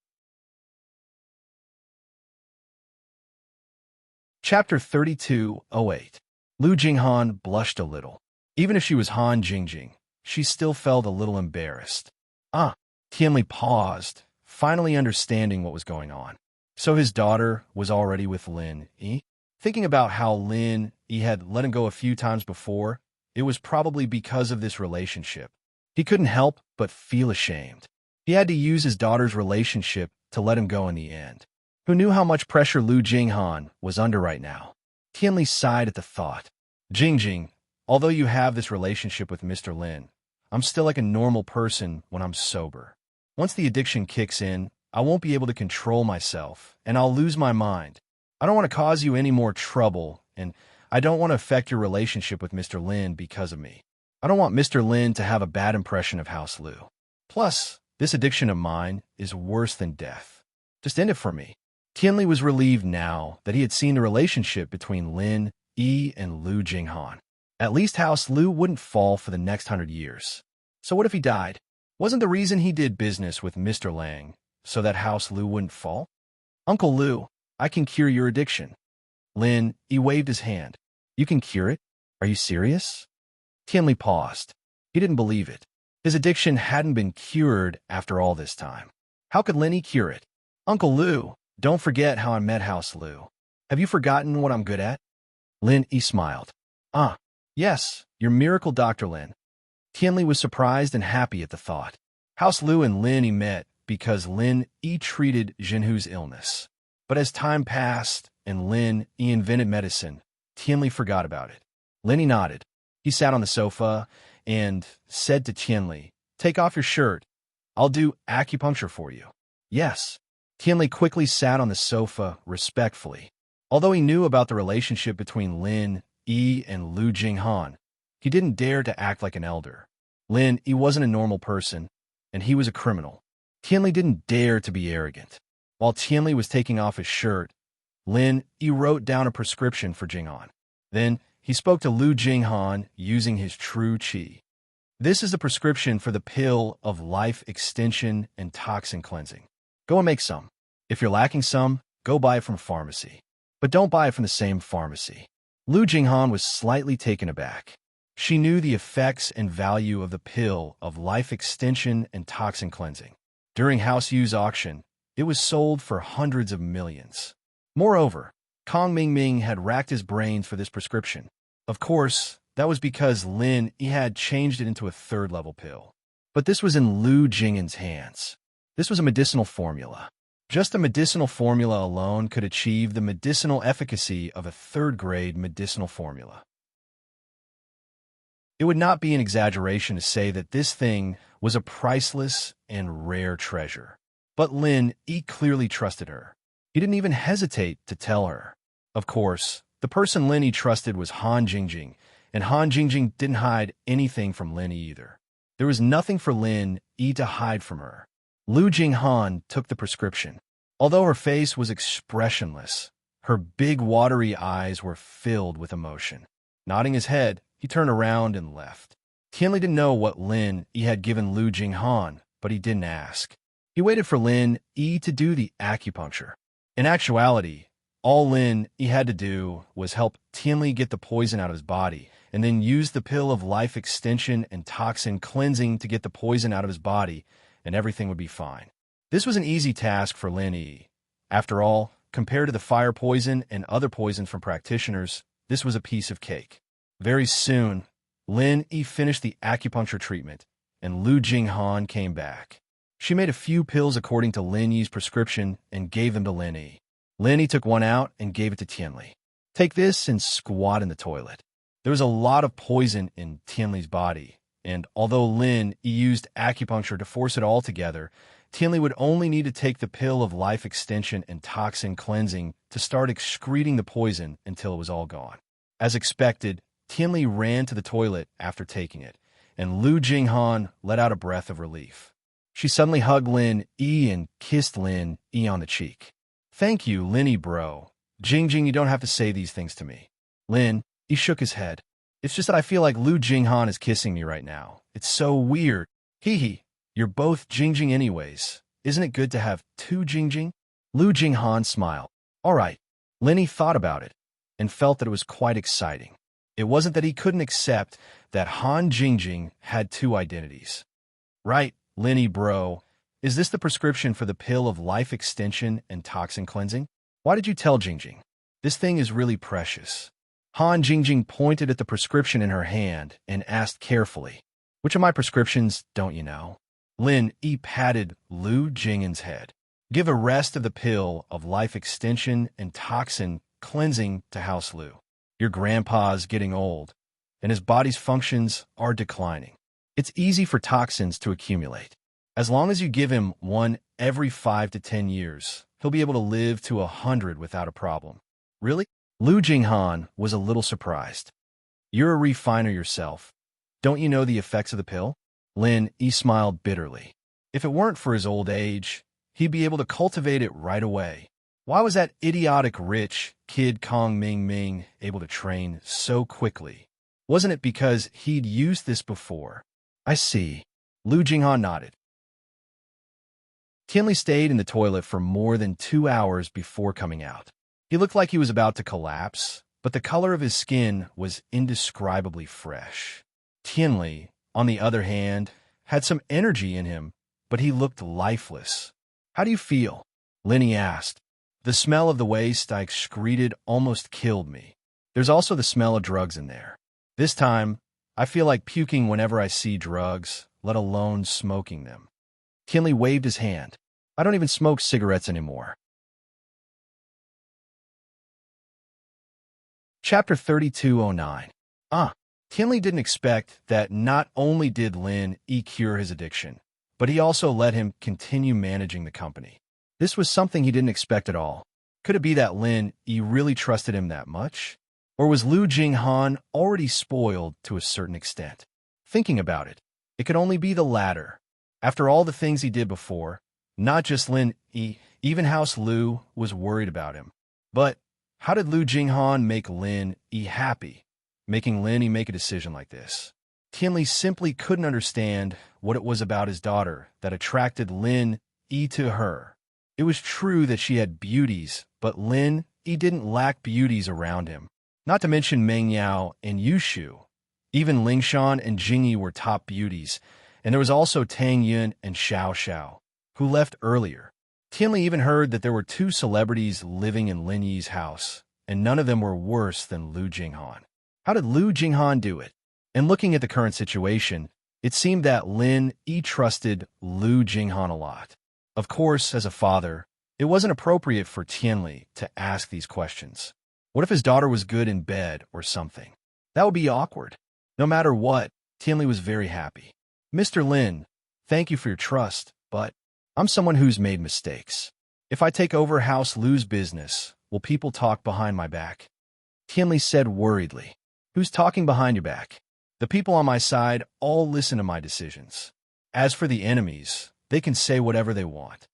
Chapter 32:08. Lu Jinghan blushed a little. Even if she was Han Jingjing, she still felt a little embarrassed. Tianli paused, finally understanding what was going on. So his daughter was already with Lin Yi? Thinking about how Lin Yi had let him go a few times before, it was probably because of this relationship. He couldn't help but feel ashamed. He had to use his daughter's relationship to let him go in the end. Who knew how much pressure Lu Jinghan was under right now? Tianli sighed at the thought. Jingjing, although you have this relationship with Mr. Lin, I'm still like a normal person when I'm sober. Once the addiction kicks in, I won't be able to control myself, and I'll lose my mind. I don't want to cause you any more trouble, and I don't want to affect your relationship with Mr. Lin because of me. I don't want Mr. Lin to have a bad impression of House Lu. Plus, this addiction of mine is worse than death. Just end it for me. Tianli was relieved now that he had seen the relationship between Lin Yi and Lu Jinghan. At least House Lu wouldn't fall for the next 100 years. So what if he died? Wasn't the reason he did business with Mr. Lang so that House Lu wouldn't fall? Uncle Lu, I can cure your addiction. Lin Yi waved his hand. You can cure it? Are you serious? Tianli paused. He didn't believe it. His addiction hadn't been cured after all this time. How could Lin Yi cure it? Uncle Lu, don't forget how I met House Lu. Have you forgotten what I'm good at? Lin Yi smiled. Yes, you're Miracle Dr. Lin. Tianli was surprised and happy at the thought. House Lu and Lin Yi met because Lin Yi treated Jinhu's illness. But as time passed and Lin Yi invented medicine, Tianli forgot about it. Lin Yi nodded. He sat on the sofa and said to Tianli, "Take off your shirt. I'll do acupuncture for you." "Yes." Tianli quickly sat on the sofa respectfully. Although he knew about the relationship between Lin Yi and Lu Jinghan, he didn't dare to act like an elder. Lin Yi wasn't a normal person, and he was a criminal. Tianli didn't dare to be arrogant. While Tianli was taking off his shirt, Lin Yi wrote down a prescription for Jinghan. Then he spoke to Lu Jinghan using his true qi. "This is a prescription for the pill of life extension and toxin cleansing. Go and make some. If you're lacking some, go buy it from a pharmacy. But don't buy it from the same pharmacy." Lu Jinghan was slightly taken aback. She knew the effects and value of the pill of life extension and toxin cleansing. During House Yu's auction, it was sold for hundreds of millions. Moreover, Kong Mingming had racked his brains for this prescription. Of course, that was because Lin Yi had changed it into a third-level pill. But this was in Lu Jinghan's hands. This was a medicinal formula. Just a medicinal formula alone could achieve the medicinal efficacy of a third-grade medicinal formula. It would not be an exaggeration to say that this thing was a priceless and rare treasure. But Lin Yi clearly trusted her. He didn't even hesitate to tell her. Of course, the person Lin Yi trusted was Han Jingjing, and Han Jingjing didn't hide anything from Lin Yi either. There was nothing for Lin Yi to hide from her. Lu Jinghan took the prescription. Although her face was expressionless, her big watery eyes were filled with emotion. Nodding his head, he turned around and left. Tianli didn't know what Lin Yi had given Lu Jinghan, but he didn't ask. He waited for Lin Yi to do the acupuncture. In actuality, all Lin Yi had to do was help Tianli get the poison out of his body, and then use the pill of life extension and toxin cleansing to get the poison out of his body, and everything would be fine. This was an easy task for Lin Yi. After all, compared to the fire poison and other poisons from practitioners, this was a piece of cake. Very soon, Lin Yi finished the acupuncture treatment, and Lu Jinghan came back. She made a few pills according to Lin Yi's prescription and gave them to Lin Yi. Lin Yi took one out and gave it to Tianli. "Take this and squat in the toilet." There was a lot of poison in Tianli's body, and although Lin Yi used acupuncture to force it all together, Tianli would only need to take the pill of life extension and toxin cleansing to start excreting the poison until it was all gone. As expected, Tianli ran to the toilet after taking it, and Lu Jinghan let out a breath of relief. She suddenly hugged Lin Yi and kissed Lin Yi on the cheek. "Thank you, Lin Yi bro. Jingjing, you don't have to say these things to me." Lin Yi shook his head. "It's just that I feel like Lu Jinghan is kissing me right now. It's so weird. Hee hee. You're both Jingjing anyways. Isn't it good to have two Jingjing?" Lu Jinghan smiled. "All right." Lin Yi thought about it and felt that it was quite exciting. It wasn't that he couldn't accept that Han Jingjing had two identities. "Right, Lin Yi bro. Is this the prescription for the pill of life extension and toxin cleansing? Why did you tell Jingjing? This thing is really precious." Han Jingjing pointed at the prescription in her hand and asked carefully, "Which of my prescriptions don't you know?" Lin Yi patted Lu Jinghan's head. "Give a rest of the pill of life extension and toxin cleansing to House Lu. Your grandpa's getting old, and his body's functions are declining. It's easy for toxins to accumulate. As long as you give him one every 5 to 10 years, he'll be able to live to 100 without a problem." "Really?" Lu Jinghan was a little surprised. "You're a refiner yourself. Don't you know the effects of the pill?" Lin Yi smiled bitterly. If it weren't for his old age, he'd be able to cultivate it right away. Why was that idiotic rich kid Kong Mingming able to train so quickly? Wasn't it because he'd used this before? "I see." Lu Jinghan nodded. Tianli stayed in the toilet for more than 2 hours before coming out. He looked like he was about to collapse, but the color of his skin was indescribably fresh. Tianli, on the other hand, had some energy in him, but he looked lifeless. "How do you feel?" Lin Yi asked. "The smell of the waste I excreted almost killed me. There's also the smell of drugs in there. This time, I feel like puking whenever I see drugs, let alone smoking them. Tianli waved his hand. I don't even smoke cigarettes anymore. Chapter 3209. Tianli didn't expect that not only did Lin Yi cure his addiction, but he also let him continue managing the company. This was something he didn't expect at all. Could it be that Lin Yi really trusted him that much? Or was Lu Jinghan already spoiled to a certain extent? Thinking about it, it could only be the latter. After all the things he did before, not just Lin Yi, even House Lu was worried about him. But how did Lu Jinghan make Lin Yi happy, making Lin Yi make a decision like this? Tianli simply couldn't understand what it was about his daughter that attracted Lin Yi to her. It was true that she had beauties, but Lin Yi didn't lack beauties around him. Not to mention Meng Yao and Yushu. Even Lingshan and Jingyi were top beauties, and there was also Tang Yun and Xiao Xiao, who left earlier. Tianli even heard that there were 2 celebrities living in Lin Yi's house, and none of them were worse than Lu Jinghan. How did Lu Jinghan do it? And looking at the current situation, it seemed that Lin Yi trusted Lu Jinghan a lot. Of course, as a father, it wasn't appropriate for Tianli to ask these questions. What if his daughter was good in bed or something? That would be awkward. No matter what, Tianli was very happy. Mr. Lin, thank you for your trust, but I'm someone who's made mistakes. If I take over House Lu's business, will people talk behind my back? Tianli said worriedly. Who's talking behind your back? The people on my side all listen to my decisions. As for the enemies, they can say whatever they want.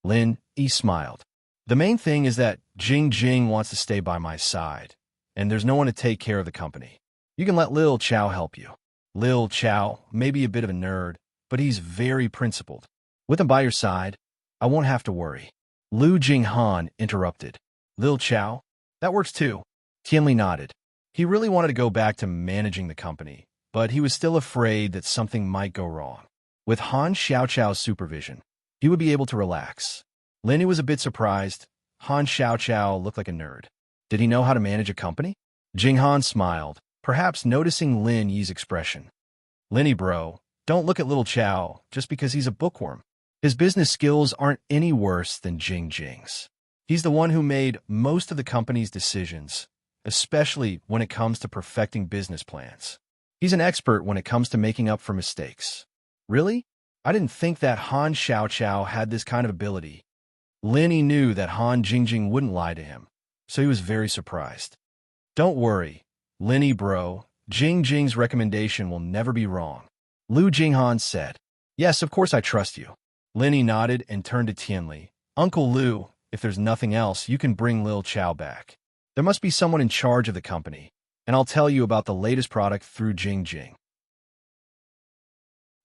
Lin Yi smiled. The main thing is that Jing wants to stay by my side, and there's no one to take care of the company. You can let Lil Chao help you. Lil Chao may be a bit of a nerd, but he's very principled. With him by your side, I won't have to worry. Lu Jinghan interrupted. Lil Chao? That works too. Tianli nodded. He really wanted to go back to managing the company, but he was still afraid that something might go wrong. With Han Xiaochao's supervision, he would be able to relax. Lin Yi was a bit surprised. Han Xiaochao looked like a nerd. Did he know how to manage a company? Jinghan smiled, perhaps noticing Lin Yi's expression. Lin Yi bro, don't look at little Chao just because he's a bookworm. His business skills aren't any worse than Jing's. He's the one who made most of the company's decisions, especially when it comes to perfecting business plans. He's an expert when it comes to making up for mistakes. Really? I didn't think that Han Xiaochao had this kind of ability. Lin Yi knew that Han Jingjing wouldn't lie to him, so he was very surprised. Don't worry, Lin Yi bro, Jing's recommendation will never be wrong. Lu Jinghan said. Yes, of course I trust you. Lin Yi nodded and turned to Tianli. Uncle Lu, if there's nothing else, you can bring Lil Chao back. There must be someone in charge of the company, and I'll tell you about the latest product through Jing.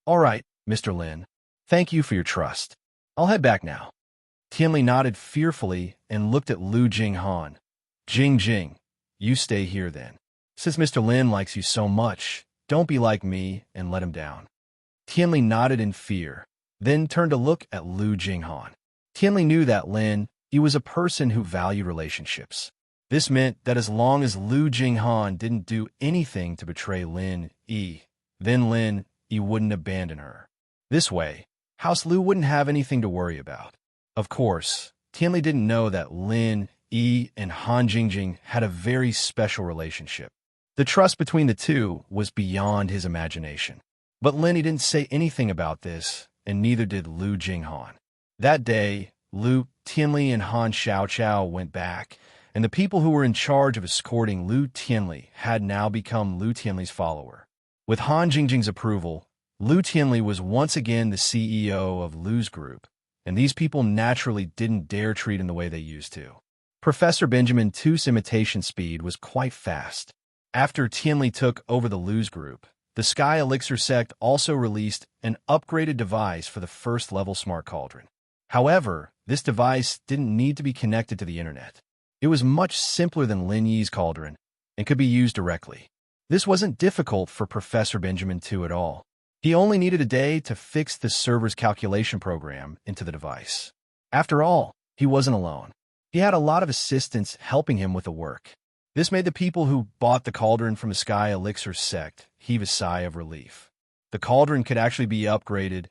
All right, Mr. Lin. Thank you for your trust. I'll head back now. Tianli nodded fearfully and looked at Lu Jinghan. Jing, you stay here then. Since Mr. Lin likes you so much, don't be like me and let him down. Tianli nodded in fear, then turned to look at Lu Jinghan. Tianli knew that Lin Yi was a person who valued relationships. This meant that as long as Lu Jinghan didn't do anything to betray Lin Yi, then Lin Yi wouldn't abandon her. This way, House Lu wouldn't have anything to worry about. Of course, Tianli didn't know that Lin Yi and Han Jingjing had a very special relationship. The trust between the two was beyond his imagination. But Lin Yi didn't say anything about this, and neither did Lu Jinghan. That day, Lu, Tianli, and Han Xiaochao went back, and the people who were in charge of escorting Lu Tianli had now become Lu Tianli's follower. With Han Jingjing's approval, Lu Tianli was once again the CEO of Lu's group, and these people naturally didn't dare treat him the way they used to. Professor Benjamin Tu's imitation speed was quite fast. After Tianli took over the Lu's group, the Sky Elixir sect also released an upgraded device for the first-level smart cauldron. However, this device didn't need to be connected to the internet. It was much simpler than Lin Yi's cauldron and could be used directly. This wasn't difficult for Professor Benjamin Tu at all. He only needed a day to fix the server's calculation program into the device. After all, he wasn't alone. He had a lot of assistants helping him with the work. This made the people who bought the cauldron from the Sky Elixir sect heave a sigh of relief. The cauldron could actually be upgraded,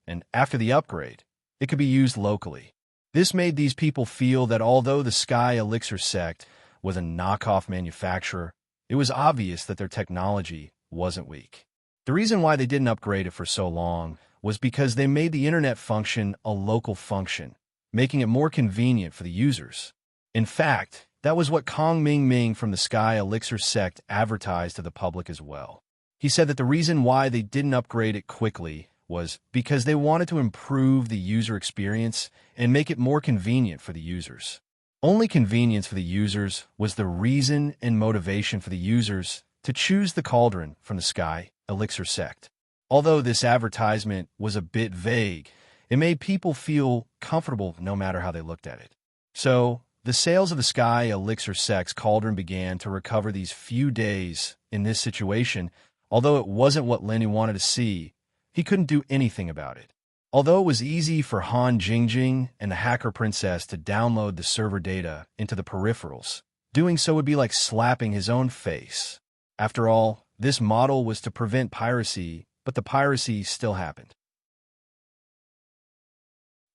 and after the upgrade, it could be used locally. This made these people feel that although the Sky Elixir sect was a knockoff manufacturer, it was obvious that their technology wasn't weak. The reason why they didn't upgrade it for so long was because they made the internet function a local function, making it more convenient for the users. In fact, that was what Kong Ming Ming from the Sky Elixir sect advertised to the public as well. He said that the reason why they didn't upgrade it quickly was because they wanted to improve the user experience and make it more convenient for the users. Only convenience for the users was the reason and motivation for the users to choose the cauldron from the Sky Elixir sect. Although this advertisement was a bit vague, it made people feel comfortable no matter how they looked at it. So, the sales of the Sky Elixir sect's cauldron began to recover these few days in this situation. Although it wasn't what Lenny wanted to see, he couldn't do anything about it. Although it was easy for Han Jingjing and the Hacker Princess to download the server data into the peripherals, doing so would be like slapping his own face. After all, this model was to prevent piracy, but the piracy still happened.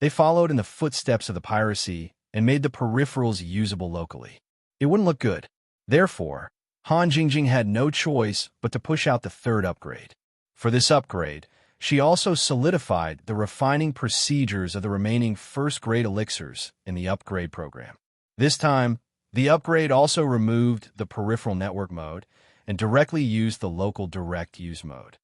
They followed in the footsteps of the piracy and made the peripherals usable locally. It wouldn't look good. Therefore, Han Jingjing had no choice but to push out the third upgrade. For this upgrade, she also solidified the refining procedures of the remaining first-grade elixirs in the upgrade program. This time, the upgrade also removed the peripheral network mode and directly used the local direct use mode.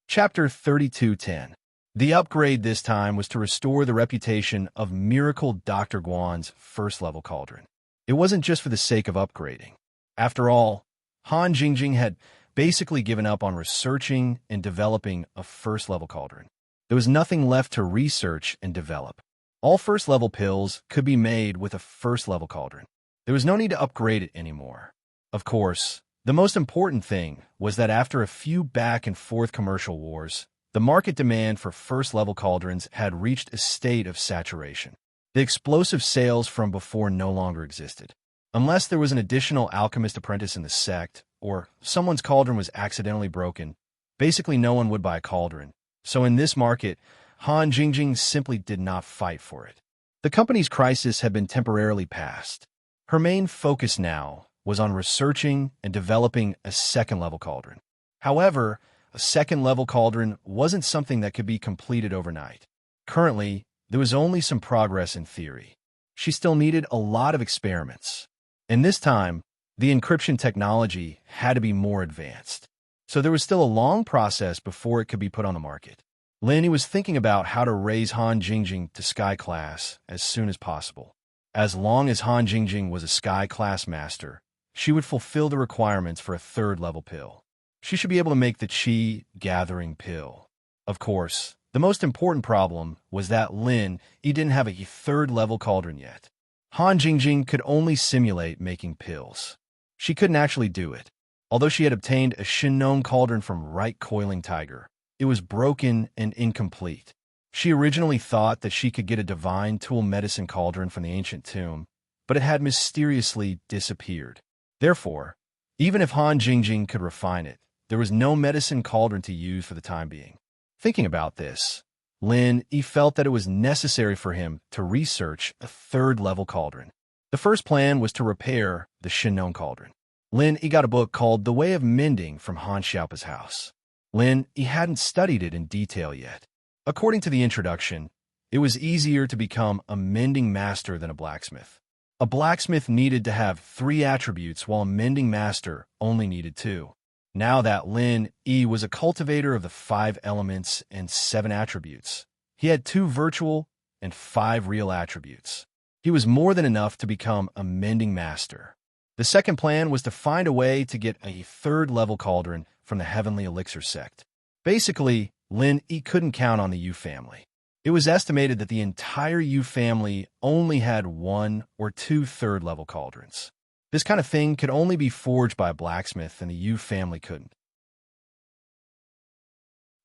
Chapter 3210. The upgrade this time was to restore the reputation of Miracle Dr. Guan's first-level cauldron. It wasn't just for the sake of upgrading. After all, Han Jingjing had basically given up on researching and developing a first-level cauldron. There was nothing left to research and develop. All first-level pills could be made with a first-level cauldron. There was no need to upgrade it anymore. Of course, the most important thing was that after a few back-and-forth commercial wars, the market demand for first-level cauldrons had reached a state of saturation. The explosive sales from before no longer existed. Unless there was an additional alchemist apprentice in the sect, or someone's cauldron was accidentally broken, basically no one would buy a cauldron. So in this market, Han Jingjing simply did not fight for it. The company's crisis had been temporarily passed. Her main focus now was on researching and developing a second-level cauldron. However, a second-level cauldron wasn't something that could be completed overnight. Currently, there was only some progress in theory. She still needed a lot of experiments. And this time, the encryption technology had to be more advanced. So there was still a long process before it could be put on the market. Lenny was thinking about how to raise Han Jingjing to Sky Class as soon as possible. As long as Han Jingjing was a Sky Class master, she would fulfill the requirements for a third-level pill. She should be able to make the Qi-gathering pill. Of course, the most important problem was that Lin Yi didn't have a third-level cauldron yet. Han Jingjing could only simulate making pills. She couldn't actually do it. Although she had obtained a Shinnon cauldron from Right Coiling Tiger, it was broken and incomplete. She originally thought that she could get a divine tool medicine cauldron from the ancient tomb, but it had mysteriously disappeared. Therefore, even if Han Jingjing could refine it, there was no medicine cauldron to use for the time being. Thinking about this, Lin Yi felt that it was necessary for him to research a third-level cauldron. The first plan was to repair the Shinnon cauldron. Lin Yi got a book called The Way of Mending from Han Xiaopa's house. Lin Yi hadn't studied it in detail yet. According to the introduction, it was easier to become a mending master than a blacksmith. A blacksmith needed to have 3 attributes, while a mending master only needed 2. Now that Lin Yi was a cultivator of the 5 elements and 7 attributes, he had 2 virtual and 5 real attributes. He was more than enough to become a mending master. The second plan was to find a way to get a third-level cauldron from the Heavenly Elixir sect. Basically, Lin Yi couldn't count on the Yu family. It was estimated that the entire Yu family only had 1 or 2 third-level cauldrons. This kind of thing could only be forged by a blacksmith, and the Yu family couldn't.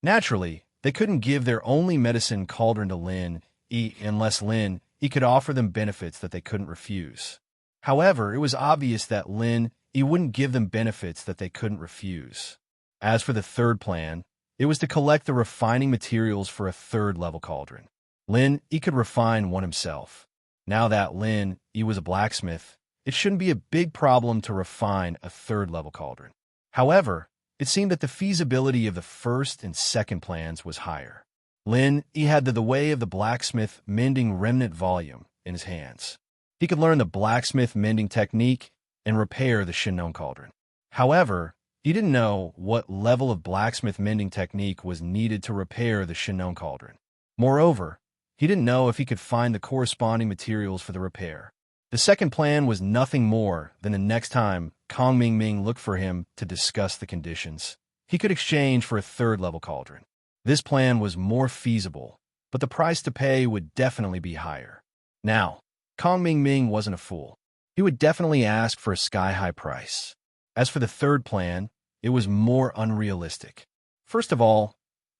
Naturally, they couldn't give their only medicine cauldron to Lin Yi unless Lin Yi could offer them benefits that they couldn't refuse. However, it was obvious that Lin Yi wouldn't give them benefits that they couldn't refuse. As for the third plan, it was to collect the refining materials for a third-level cauldron. Lin Yi could refine one himself. Now that Lin Yi was a blacksmith, it shouldn't be a big problem to refine a third-level cauldron. However, it seemed that the feasibility of the first and second plans was higher. Lin Yi had the way of the blacksmith mending remnant volume in his hands. He could learn the blacksmith mending technique and repair the Shinon cauldron. However, he didn't know what level of blacksmith mending technique was needed to repair the Shinon cauldron. Moreover, he didn't know if he could find the corresponding materials for the repair. The second plan was nothing more than the next time Kong Mingming looked for him to discuss the conditions he could exchange for a third-level cauldron. This plan was more feasible, but the price to pay would definitely be higher. Now, Kong Mingming wasn't a fool. He would definitely ask for a sky-high price. As for the third plan, it was more unrealistic. First of all,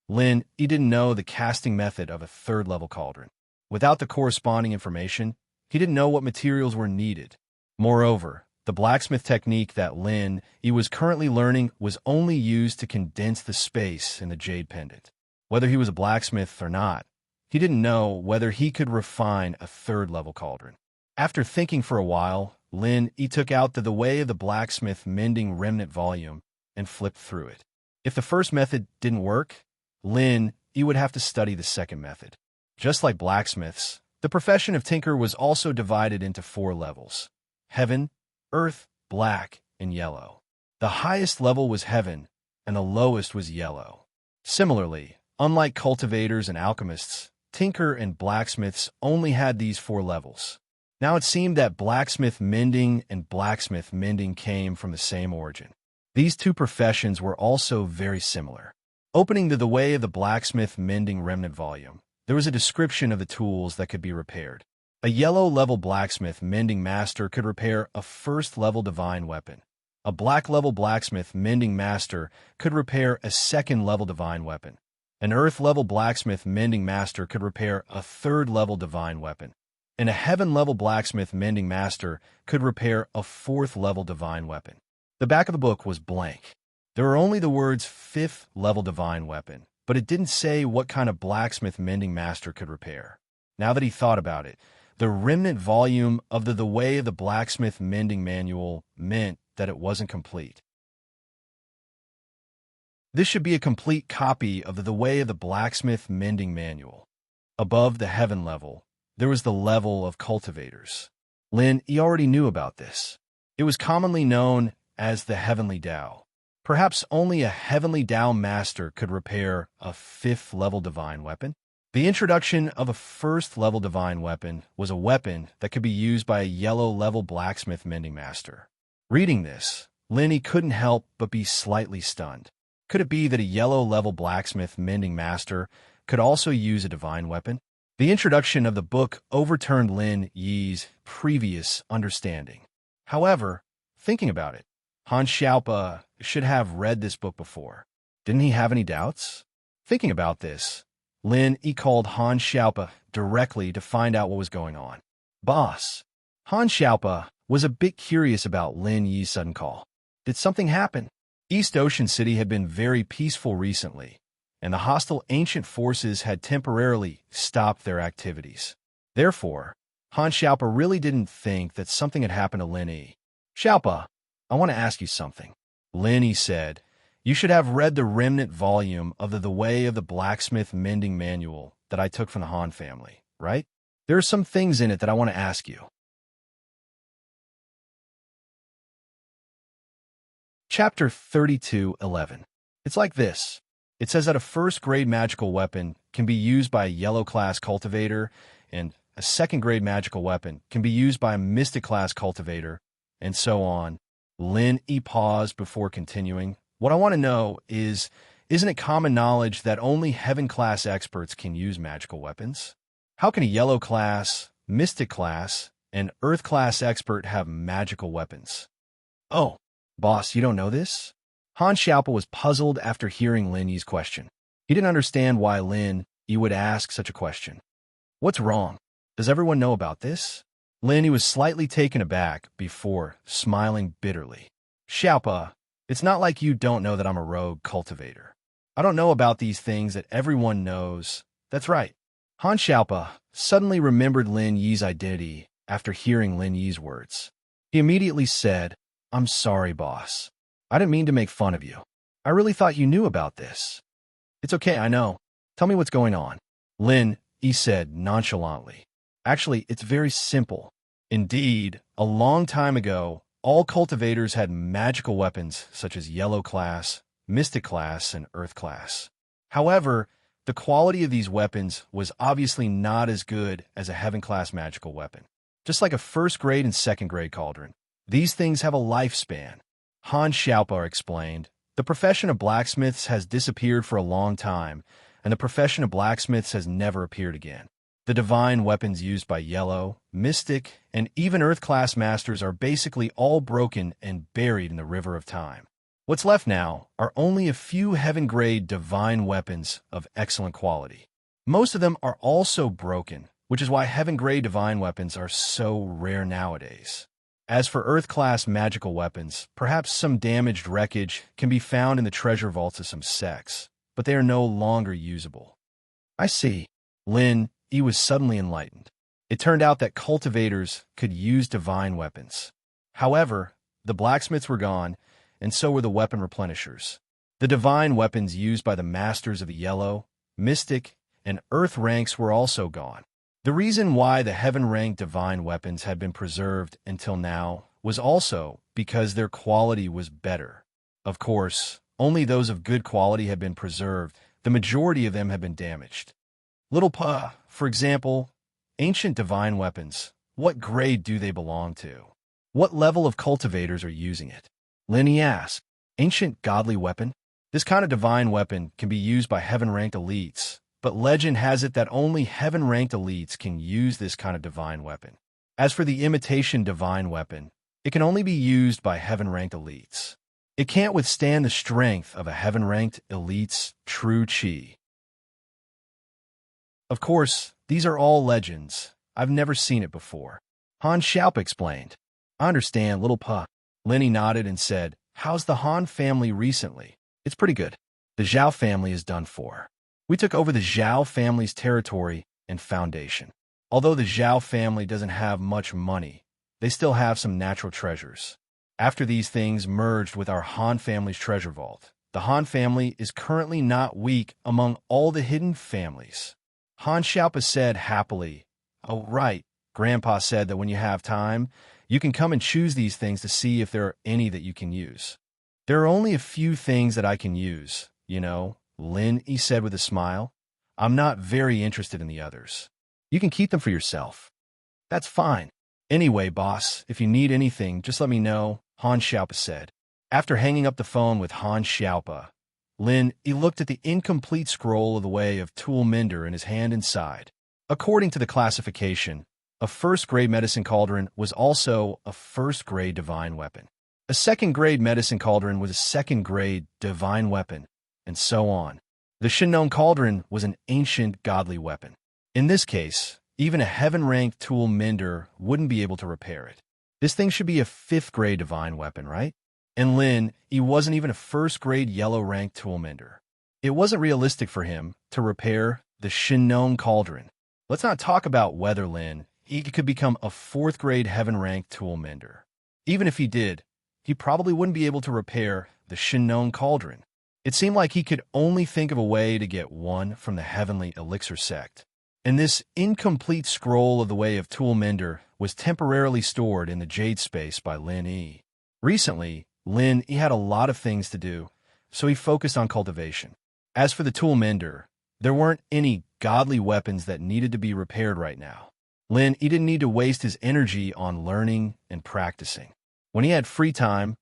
Lin Yi didn't know the casting method of a third-level cauldron. Without the corresponding information, he didn't know what materials were needed. Moreover, the blacksmith technique that Lin Yi was currently learning was only used to condense the space in the jade pendant. Whether he was a blacksmith or not, he didn't know whether he could refine a third-level cauldron. After thinking for a while, Lin Yi took out the way of the blacksmith mending remnant volume and flipped through it. If the first method didn't work, Lin Yi would have to study the second method. Just like blacksmiths, the profession of tinker was also divided into 4 levels: heaven, earth, black, and yellow. The highest level was heaven, and the lowest was yellow. Similarly, unlike cultivators and alchemists, tinker and blacksmiths only had these 4 levels. Now it seemed that blacksmith mending and blacksmith mending came from the same origin. These two professions were also very similar. Opening the way of the blacksmith mending remnant volume, there was a description of the tools that could be repaired. A yellow-level blacksmith mending master could repair a first-level divine weapon. A black-level blacksmith mending master could repair a second-level divine weapon. An earth-level blacksmith mending master could repair a third-level divine weapon. And a heaven-level blacksmith mending master could repair a fourth-level divine weapon. The back of the book was blank. There were only the words fifth-level divine weapon, but it didn't say what kind of blacksmith mending master could repair. Now that he thought about it, the remnant volume of the way of the blacksmith mending manual meant that it wasn't complete. This should be a complete copy of the way of the blacksmith mending manual. Above the heaven level, there was the level of cultivators. Lin Yi already knew about this. It was commonly known as the Heavenly Tao. Perhaps only a Heavenly Tao master could repair a fifth-level divine weapon. The introduction of a first-level divine weapon was a weapon that could be used by a yellow-level blacksmith mending master. Reading this, Lin Yi couldn't help but be slightly stunned. Could it be that a yellow-level blacksmith mending master could also use a divine weapon? The introduction of the book overturned Lin Yi's previous understanding. However, thinking about it, Han Xiaopa should have read this book before. Didn't he have any doubts? Thinking about this, Lin Yi called Han Xiaopa directly to find out what was going on. Boss, Han Xiaopa was a bit curious about Lin Yi's sudden call. Did something happen? East Ocean City had been very peaceful recently, and the hostile ancient forces had temporarily stopped their activities. Therefore, Han Xiaopa really didn't think that something had happened to Lin Yi. Xiaopa, I want to ask you something. Lin Yi said, you should have read the remnant volume of the way of the blacksmith mending manual that I took from the Han family, right? There are some things in it that I want to ask you. Chapter 32:11. It's like this. It says that a first-grade magical weapon can be used by a yellow-class cultivator, and a second-grade magical weapon can be used by a mystic-class cultivator, and so on. Lin Yi paused before continuing. What I want to know is, isn't it common knowledge that only heaven-class experts can use magical weapons? How can a yellow-class, mystic-class, and earth-class expert have magical weapons? Oh, boss, you don't know this? Han Xiaopa was puzzled after hearing Lin Yi's question. He didn't understand why Lin Yi would ask such a question. What's wrong? Does everyone know about this? Lin he was slightly taken aback before smiling bitterly. Xiaopa, it's not like you don't know that I'm a rogue cultivator. I don't know about these things that everyone knows. That's right. Han Xiaopa suddenly remembered Lin Yi's identity after hearing Lin Yi's words. He immediately said, I'm sorry, boss. I didn't mean to make fun of you. I really thought you knew about this. It's okay, I know. Tell me what's going on. Lin Yi said nonchalantly. Actually, it's very simple. Indeed, a long time ago, all cultivators had magical weapons such as Yellow Class, Mystic Class, and Earth Class. However, the quality of these weapons was obviously not as good as a Heaven Class magical weapon. Just like a first grade and second grade cauldron, these things have a lifespan. Han Xiaopa explained, the profession of blacksmiths has disappeared for a long time, and the profession of blacksmiths has never appeared again. The divine weapons used by Yellow, Mystic, and even Earth-class masters are basically all broken and buried in the river of time. What's left now are only a few heaven-grade divine weapons of excellent quality. Most of them are also broken, which is why heaven-grade divine weapons are so rare nowadays. As for Earth-class magical weapons, perhaps some damaged wreckage can be found in the treasure vaults of some sects, but they are no longer usable. I see. Lin Yi was suddenly enlightened. It turned out that cultivators could use divine weapons. However, the blacksmiths were gone, and so were the weapon replenishers. The divine weapons used by the masters of the Yellow, Mystic, and Earth ranks were also gone. The reason why the heaven-ranked divine weapons had been preserved until now was also because their quality was better. Of course, only those of good quality had been preserved. The majority of them had been damaged. Little Pa, for example, ancient divine weapons, what grade do they belong to? What level of cultivators are using it? Lin Yi asked. Ancient godly weapon? This kind of divine weapon can be used by heaven-ranked elites, but legend has it that only heaven-ranked elites can use this kind of divine weapon. As for the imitation divine weapon, it can only be used by heaven-ranked elites. It can't withstand the strength of a heaven-ranked elite's true chi. Of course, these are all legends. I've never seen it before. Han Xiaopa explained. I understand, little Pa. Lin Yi nodded and said, how's the Han family recently? It's pretty good. The Zhao family is done for. We took over the Zhao family's territory and foundation. Although the Zhao family doesn't have much money, they still have some natural treasures. After these things merged with our Han family's treasure vault, the Han family is currently not weak among all the hidden families. Han Xiaopa said happily, oh, right. Grandpa said that when you have time, you can come and choose these things to see if there are any that you can use. There are only a few things that I can use, you know, Lin Yi said with a smile. I'm not very interested in the others. You can keep them for yourself. That's fine. Anyway, boss, if you need anything, just let me know, Han Xiaopa said. After hanging up the phone with Han Xiaopa, Lin Yi looked at the incomplete scroll of the Way of Tool Mender in his hand and sighed. According to the classification, a first-grade medicine cauldron was also a first-grade divine weapon. A second-grade medicine cauldron was a second-grade divine weapon, and so on. The Shinnon cauldron was an ancient godly weapon. In this case, even a heaven-ranked tool mender wouldn't be able to repair it. This thing should be a fifth-grade divine weapon, right? And Lin, he wasn't even a first-grade yellow-ranked tool mender. It wasn't realistic for him to repair the Shinnon cauldron. Let's not talk about whether Lin he could become a fourth-grade heaven-ranked tool mender. Even if he did, he probably wouldn't be able to repair the Shinnon cauldron. It seemed like he could only think of a way to get one from the heavenly elixir sect. And this incomplete scroll of the Way of Tool Mender was temporarily stored in the Jade Space by Lin Yi. Recently, Lin he had a lot of things to do, so he focused on cultivation. As for the tool mender, there weren't any godly weapons that needed to be repaired right now. Lin he didn't need to waste his energy on learning and practicing. When he had free time,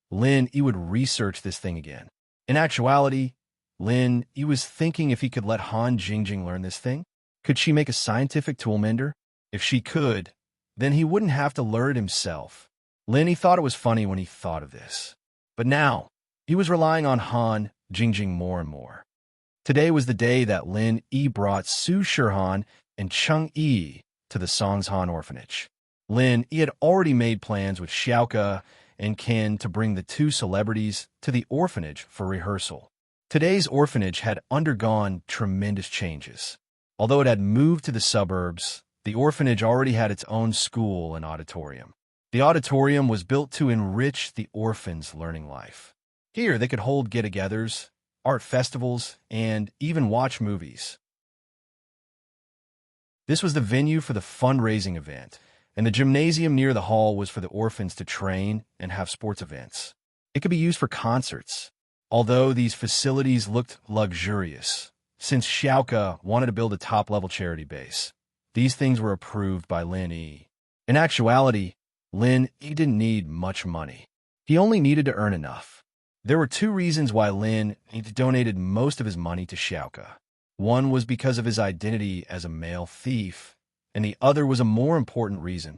Lin he would research this thing again. In actuality, Lin he was thinking if he could let Han Jingjing learn this thing. Could she make a scientific tool mender? If she could, then he wouldn't have to learn it himself. Lin he thought it was funny when he thought of this. But now, he was relying on Han Jingjing more and more. Today was the day that Lin Yi brought Su Shirhan and Cheng Yi to the Songshan orphanage. Lin, he had already made plans with Xiaoke and Ken to bring the two celebrities to the orphanage for rehearsal. Today's orphanage had undergone tremendous changes. Although it had moved to the suburbs, the orphanage already had its own school and auditorium. The auditorium was built to enrich the orphans' learning life. Here, they could hold get-togethers, art festivals, and even watch movies. This was the venue for the fundraising event, and the gymnasium near the hall was for the orphans to train and have sports events. It could be used for concerts, although these facilities looked luxurious, since Xiaoke wanted to build a top-level charity base. These things were approved by Lin Yi. In actuality, Lin Yi didn't need much money. He only needed to earn enough. There were two reasons why Lin Yi donated most of his money to Xiaoke. One was because of his identity as a male thief, and the other was a more important reason.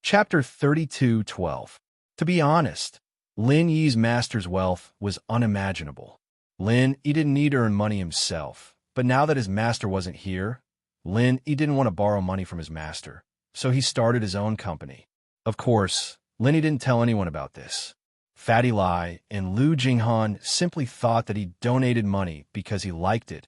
Chapter 32:12. To be honest, Lin Yi's master's wealth was unimaginable. Lin Yi didn't need to earn money himself, but now that his master wasn't here, Lin Yi didn't want to borrow money from his master, so he started his own company. Of course, Lin Yi didn't tell anyone about this. Fatty Lai and Lu Jinghan simply thought that he donated money because he liked it,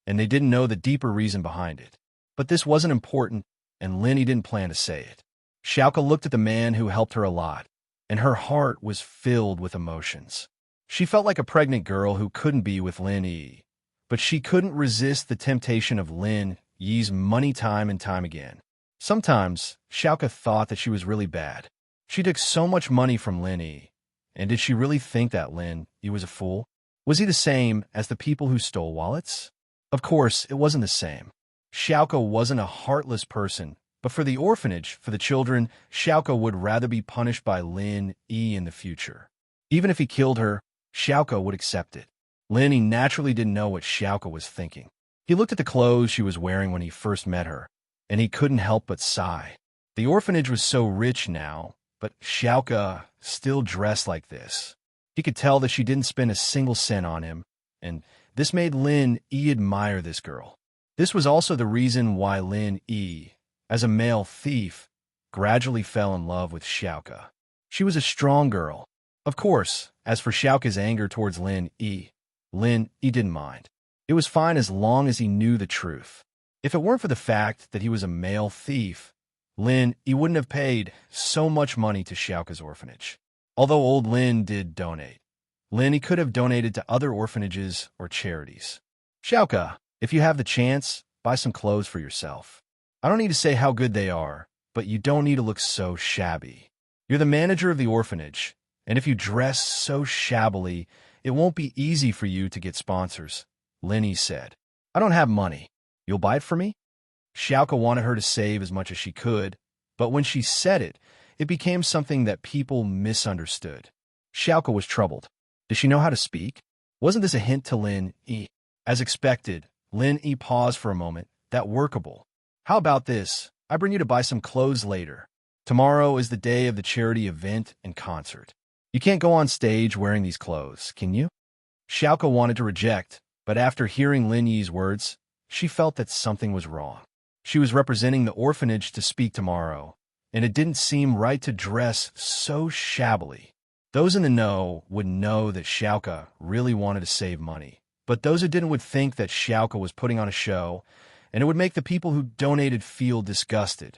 and they didn't know the deeper reason behind it. But this wasn't important, and Lin Yi didn't plan to say it. Xiaoke looked at the man who helped her a lot, and her heart was filled with emotions. She felt like a pregnant girl who couldn't be with Lin Yi, but she couldn't resist the temptation of Lin Yi's money time and time again. Sometimes, Xiaoke thought that she was really bad. She took so much money from Lin Yi, and did she really think that Lin Yi was a fool? Was he the same as the people who stole wallets? Of course, it wasn't the same. Xiaoke wasn't a heartless person, but for the orphanage, for the children, Xiaoke would rather be punished by Lin Yi in the future. Even if he killed her, Xiaoke would accept it. Lin Yi naturally didn't know what Xiaoke was thinking. He looked at the clothes she was wearing when he first met her, and he couldn't help but sigh. The orphanage was so rich now, but Xiaoke still dressed like this. He could tell that she didn't spend a single cent on him, and this made Lin Yi admire this girl. This was also the reason why Lin Yi, as a male thief, gradually fell in love with Xiaoke. She was a strong girl. Of course, as for Xiaoke's anger towards Lin Yi didn't mind. It was fine as long as he knew the truth. If it weren't for the fact that he was a male thief, Lin Yi wouldn't have paid so much money to Xiaoke's orphanage. Although old Lin did donate, Lin Yi could have donated to other orphanages or charities. Xiaoke, if you have the chance, buy some clothes for yourself. I don't need to say how good they are, but you don't need to look so shabby. You're the manager of the orphanage, and if you dress so shabbily, it won't be easy for you to get sponsors, Lin Yi said. I don't have money. You'll buy it for me? Xiaoke wanted her to save as much as she could, but when she said it, it became something that people misunderstood. Xiaoke was troubled. Did she know how to speak? Wasn't this a hint to Lin Yi? As expected, Lin Yi paused for a moment. That workable. How about this? I bring you to buy some clothes later. Tomorrow is the day of the charity event and concert. You can't go on stage wearing these clothes, can you? Xiaoke wanted to reject, but after hearing Lin Yi's words, she felt that something was wrong. She was representing the orphanage to speak tomorrow, and it didn't seem right to dress so shabbily. Those in the know would know that Xiaoke really wanted to save money, but those who didn't would think that Xiaoke was putting on a show, and it would make the people who donated feel disgusted.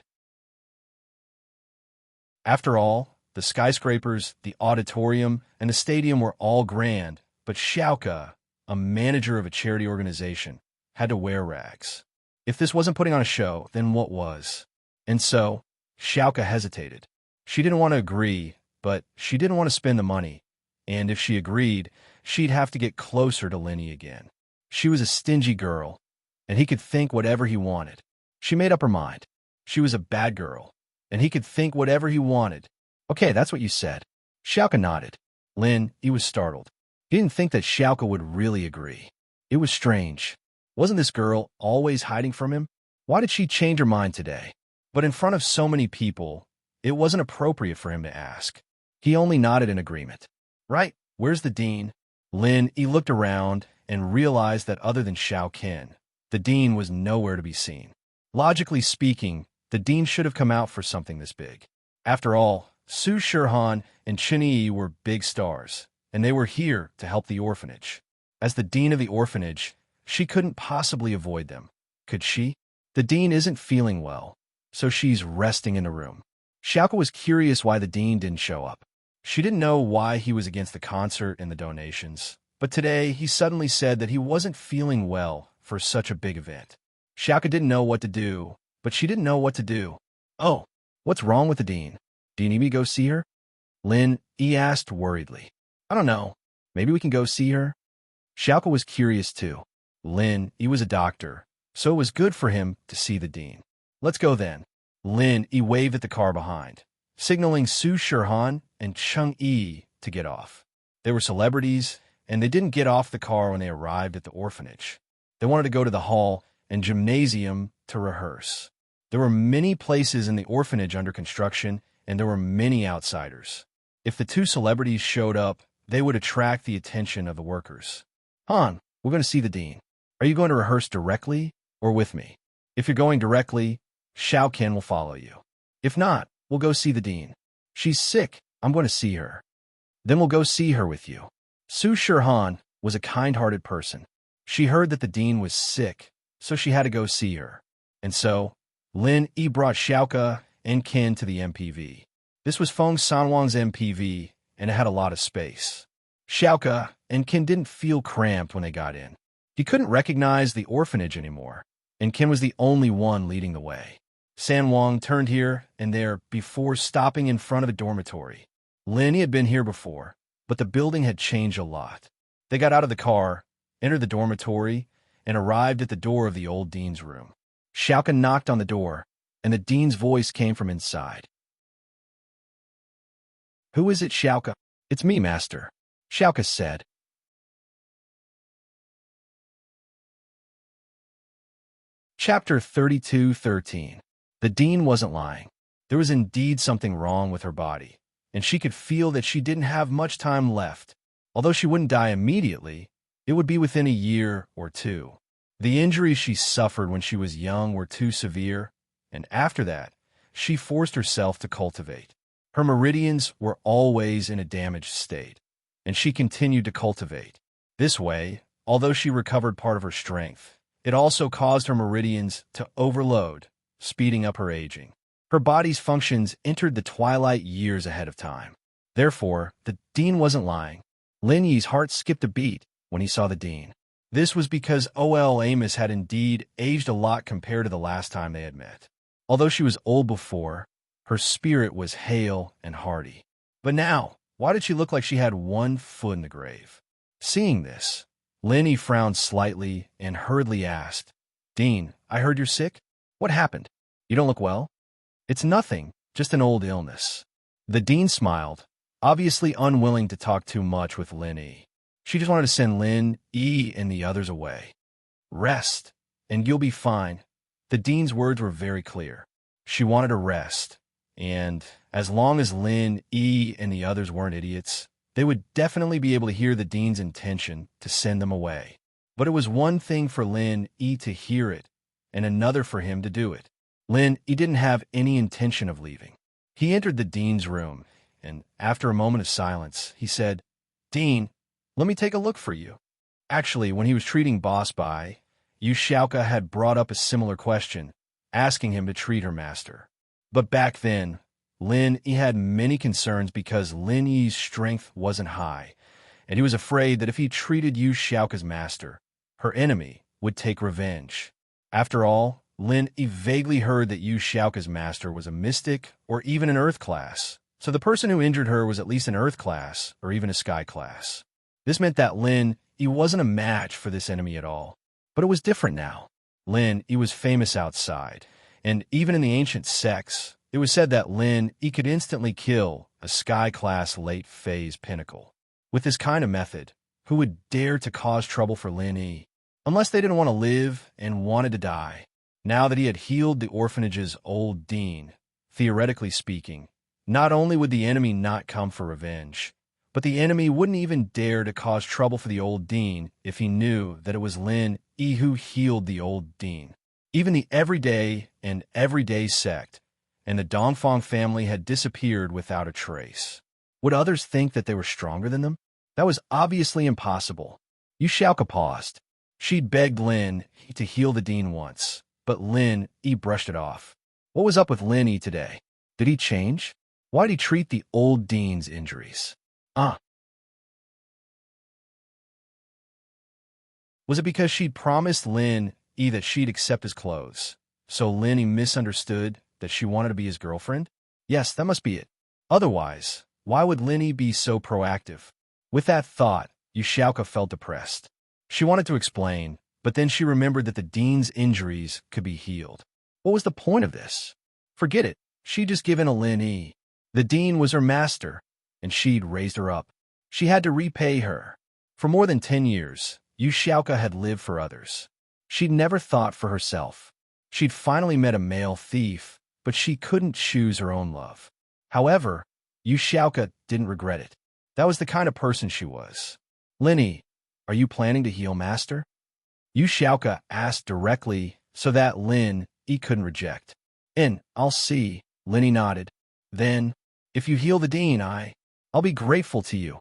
After all, the skyscrapers, the auditorium, and the stadium were all grand, but Xiaoke, a manager of a charity organization, had to wear rags. If this wasn't putting on a show, then what was? And so, Xiaoke hesitated. She didn't want to agree, but she didn't want to spend the money, and if she agreed, she'd have to get closer to Lin Yi again. She was a stingy girl, and he could think whatever he wanted. She made up her mind. She was a bad girl, and he could think whatever he wanted. Okay, that's what you said. Xiaoke nodded. Lin Yi was startled. He didn't think that Xiaoke would really agree. It was strange. Wasn't this girl always hiding from him? Why did she change her mind today? But in front of so many people, it wasn't appropriate for him to ask. He only nodded in agreement. Right, where's the dean? Lin Yi looked around and realized that other than Xiao Qian, The dean was nowhere to be seen. Logically speaking, the dean should have come out for something this big. After all, Su Shirhan and Chinyi were big stars, and they were here to help the orphanage. As the dean of the orphanage, she couldn't possibly avoid them, could she? The dean isn't feeling well, so she's resting in the room. Xiaoka was curious why the dean didn't show up. She didn't know why he was against the concert and the donations, but today he suddenly said that he wasn't feeling well for such a big event. Xiaoka didn't know what to do, but she didn't know what to do. Oh, what's wrong with the dean? Do you need me to go see her? Lin Yi asked worriedly. I don't know. Maybe we can go see her? Xiaoka was curious too. Lin Yi was a doctor, so it was good for him to see the dean. Let's go then. Lin Yi waved at the car behind, signaling Su Shirhan and Cheng Yi to get off. They were celebrities, and they didn't get off the car when they arrived at the orphanage. They wanted to go to the hall and gymnasium to rehearse. There were many places in the orphanage under construction, and there were many outsiders. If the two celebrities showed up, they would attract the attention of the workers. Han, we're going to see the dean. Are you going to rehearse directly or with me? If you're going directly, Xiao Qian will follow you. If not, we'll go see the dean. She's sick. I'm going to see her. Then we'll go see her with you. Su Shirhan was a kind-hearted person. She heard that the dean was sick, so she had to go see her. And so, Lin Yi brought Xiaoka and Qin to the MPV. This was Feng Sanwang's MPV, and it had a lot of space. Xiaoka and Qin didn't feel cramped when they got in. He couldn't recognize the orphanage anymore, and Qin was the only one leading the way. Sanwang turned here and there before stopping in front of a dormitory. Lin Yi had been here before, but the building had changed a lot. They got out of the car, entered the dormitory, and arrived at the door of the old dean's room. Xiaoka knocked on the door, and the dean's voice came from inside. Who is it, Xiaoka? It's me, master, Xiaoka said. Chapter 32:13. The dean wasn't lying. There was indeed something wrong with her body, and she could feel that she didn't have much time left. Although she wouldn't die immediately, it would be within a year or two. The injuries she suffered when she was young were too severe, and after that, she forced herself to cultivate. Her meridians were always in a damaged state, and she continued to cultivate. This way, although she recovered part of her strength, it also caused her meridians to overload, speeding up her aging. Her body's functions entered the twilight years ahead of time. Therefore, the dean wasn't lying. Lin Yi's heart skipped a beat when he saw the dean. This was because Ol Amos had indeed aged a lot compared to the last time they had met. Although she was old before, her spirit was hale and hearty. But now, why did she look like she had one foot in the grave? Seeing this, Lin Yi frowned slightly and hurriedly asked, Dean, I heard you're sick? What happened? You don't look well? It's nothing, just an old illness. The dean smiled, obviously unwilling to talk too much with Lin Yi. She just wanted to send Lin Yi and the others away. Rest, and you'll be fine. The dean's words were very clear. She wanted to rest, and as long as Lin Yi and the others weren't idiots, they would definitely be able to hear the dean's intention to send them away. But it was one thing for Lin Yi to hear it, and another for him to do it. Lin Yi didn't have any intention of leaving. He entered the dean's room, and after a moment of silence, he said, Dean, let me take a look for you. Actually, when he was treating Boss Bai, Yu Xiaoka had brought up a similar question, asking him to treat her master. But back then, Lin Yi had many concerns because Lin Yi's strength wasn't high, and he was afraid that if he treated Yu Xiaoka's master, her enemy would take revenge. After all, Lin Yi vaguely heard that Yu Xiaoka's master was a mystic or even an earth class, so the person who injured her was at least an earth class or even a sky class. This meant that Lin Yi wasn't a match for this enemy at all. But it was different now. Lin Yi was famous outside, and even in the ancient sects, it was said that Lin Yi could instantly kill a sky-class late-phase pinnacle. With this kind of method, who would dare to cause trouble for Lin Yi? Unless they didn't want to live and wanted to die. Now that he had healed the orphanage's old dean, theoretically speaking, not only would the enemy not come for revenge, But the enemy wouldn't even dare to cause trouble for the old dean if he knew that it was Lin Yi who healed the old dean. Even the everyday sect and the Dongfang family had disappeared without a trace. Would others think that they were stronger than them? That was obviously impossible. Yu Xiaoke paused. She'd begged Lin Yi to heal the dean once, but Lin Yi brushed it off. What was up with Lin Yi today? Did he change? Why'd he treat the old dean's injuries? Was it because she'd promised Lin Yi that she'd accept his clothes, so Lin Yi misunderstood that she wanted to be his girlfriend? Yes, that must be it. Otherwise, why would Lin Yi be so proactive? With that thought, Yu Xiaoke felt depressed. She wanted to explain, but then she remembered that the dean's injuries could be healed. What was the point of this? Forget it. She'd just given to Lin Yi. The dean was her master, and she'd raised her up. She had to repay her. For more than 10 years, Yu Xiaoke had lived for others. She'd never thought for herself. She'd finally met a male thief, but she couldn't choose her own love. However, Yu Xiaoke didn't regret it. That was the kind of person she was. Lin Yi, are you planning to heal Master? Yu Xiaoke asked directly so that Lin Yi couldn't reject. I'll see, Lin Yi nodded. Then, if you heal the dean, I'll be grateful to you.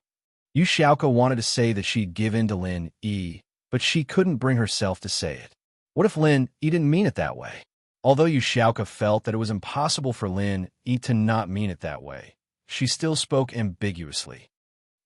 Yu Xiaoke wanted to say that she'd give in to Lin Yi, but she couldn't bring herself to say it. What if Lin Yi didn't mean it that way? Although Yu Xiaoke felt that it was impossible for Lin Yi to not mean it that way, she still spoke ambiguously.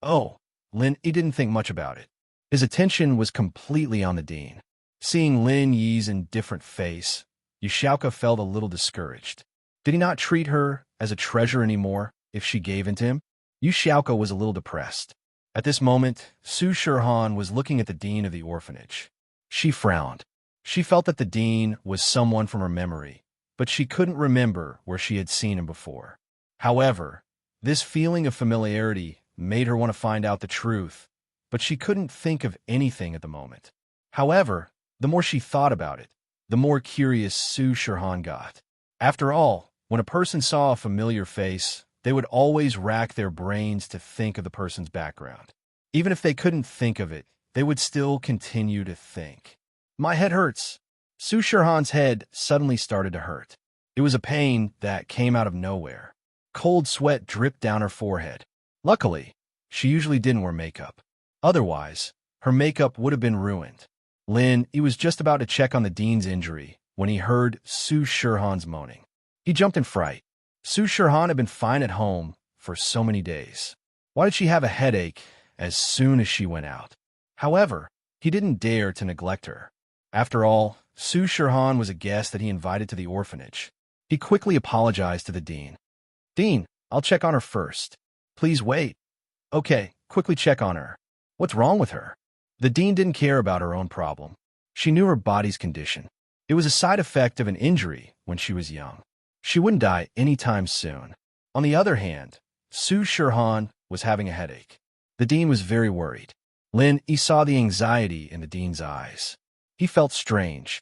Oh, Lin Yi didn't think much about it. His attention was completely on the dean. Seeing Lin Yi's indifferent face, Yu Xiaoke felt a little discouraged. Did he not treat her as a treasure anymore if she gave in to him? Yu Xiaoke was a little depressed. At this moment, Su Shihan was looking at the dean of the orphanage. She frowned. She felt that the dean was someone from her memory, but she couldn't remember where she had seen him before. However, this feeling of familiarity made her want to find out the truth, but she couldn't think of anything at the moment. However, the more she thought about it, the more curious Su Shihan got. After all, when a person saw a familiar face, they would always rack their brains to think of the person's background. Even if they couldn't think of it, they would still continue to think. My head hurts. Su Shihan's head suddenly started to hurt. It was a pain that came out of nowhere. Cold sweat dripped down her forehead. Luckily, she usually didn't wear makeup. Otherwise, her makeup would have been ruined. Lin Yi was just about to check on the dean's injury when he heard Su Shihan's moaning. He jumped in fright. Su Shihan had been fine at home for so many days. Why did she have a headache as soon as she went out? However, he didn't dare to neglect her. After all, Su Shihan was a guest that he invited to the orphanage. He quickly apologized to the dean. Dean, I'll check on her first. Please wait. Okay, quickly check on her. What's wrong with her? The dean didn't care about her own problem. She knew her body's condition. It was a side effect of an injury when she was young. She wouldn't die anytime soon. On the other hand, Su Shihan was having a headache. The dean was very worried. Lin Yi saw the anxiety in the dean's eyes. He felt strange.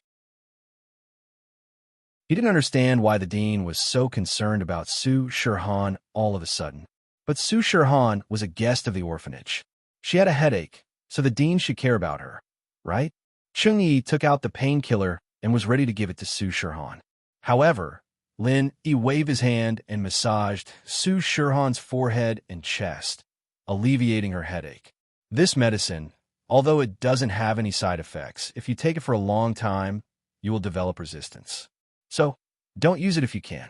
He didn't understand why the dean was so concerned about Su Shihan all of a sudden. But Su Shihan was a guest of the orphanage. She had a headache, so the dean should care about her, right? Cheng Yi took out the painkiller and was ready to give it to Su Shihan. However, Lin Yi waved his hand and massaged Su Shihan's forehead and chest, alleviating her headache. This medicine, although it doesn't have any side effects, if you take it for a long time, you will develop resistance. So, don't use it if you can.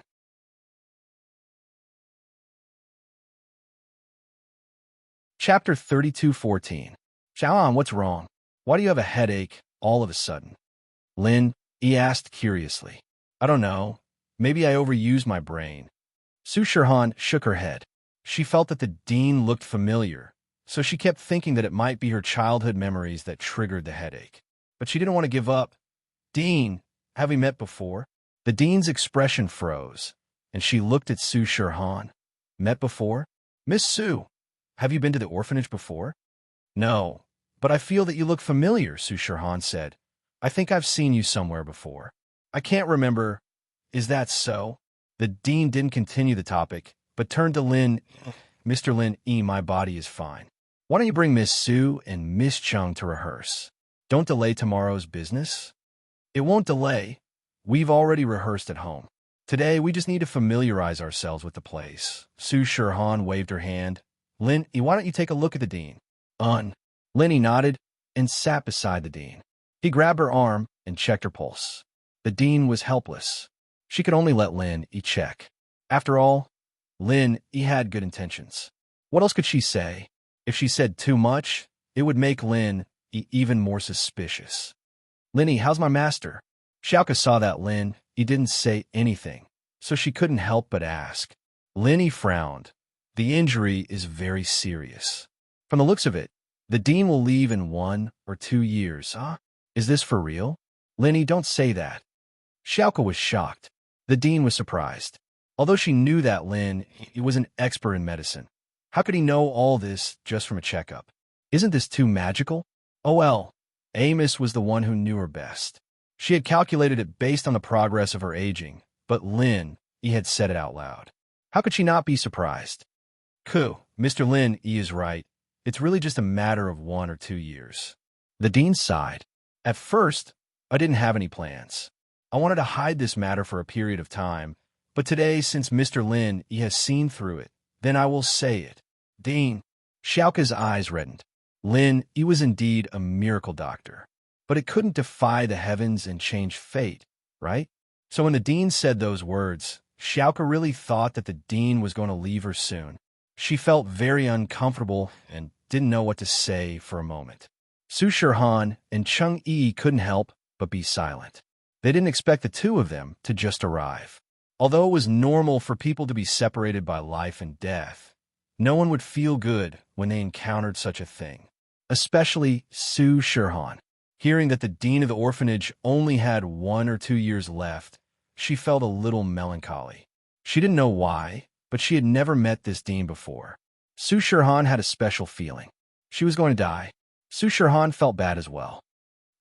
Chapter 32:14. Xiaoan, what's wrong? Why do you have a headache all of a sudden? Lin Yi asked curiously. I don't know. Maybe I overused my brain. Su Shihan shook her head. She felt that the dean looked familiar, so she kept thinking that it might be her childhood memories that triggered the headache. But she didn't want to give up. Dean, have we met before? The dean's expression froze, and she looked at Su Shihan. Met before? Miss Su, have you been to the orphanage before? No, but I feel that you look familiar, Su Shihan said. I think I've seen you somewhere before. I can't remember. Is that so? The dean didn't continue the topic, but turned to Lin Mr. Lin E. My body is fine. Why don't you bring Miss Sue and Miss Chung to rehearse? Don't delay tomorrow's business. It won't delay. We've already rehearsed at home. Today, we just need to familiarize ourselves with the place. Su Shirhan waved her hand. Lin, why don't you take a look at the dean? Linny nodded and sat beside the dean. He grabbed her arm and checked her pulse. The dean was helpless. She could only let Lin check. After all, Lin had good intentions. What else could she say? If she said too much, it would make Lin even more suspicious. Linny, how's my master? Xiaoka saw that Lin didn't say anything, so she couldn't help but ask. Linny frowned. The injury is very serious. From the looks of it, the dean will leave in 1 or 2 years, huh? Is this for real? Linny, don't say that. Xiaoka was shocked. The dean was surprised. Although she knew that Lin was an expert in medicine, how could he know all this just from a checkup? Isn't this too magical? Oh well, Amos was the one who knew her best. She had calculated it based on the progress of her aging, but Lin had said it out loud. How could she not be surprised? Mr. Lin is right. It's really just a matter of 1 or 2 years. The dean sighed. At first, I didn't have any plans. I wanted to hide this matter for a period of time, but today, since Mr. Lin has seen through it, then I will say it. Dean. Xiaoka's eyes reddened. Lin was indeed a miracle doctor, but it couldn't defy the heavens and change fate, right? So when the dean said those words, Xiaoka really thought that the dean was going to leave her soon. She felt very uncomfortable and didn't know what to say for a moment. Su Shirhan and Chung Yi couldn't help but be silent. They didn't expect the two of them to just arrive. Although it was normal for people to be separated by life and death, no one would feel good when they encountered such a thing. Especially Su Shirhan. Hearing that the dean of the orphanage only had 1 or 2 years left, she felt a little melancholy. She didn't know why, but she had never met this dean before. Su Shirhan had a special feeling. She was going to die. Su Shirhan felt bad as well.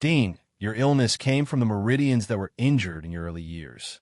Dean, your illness came from the meridians that were injured in your early years.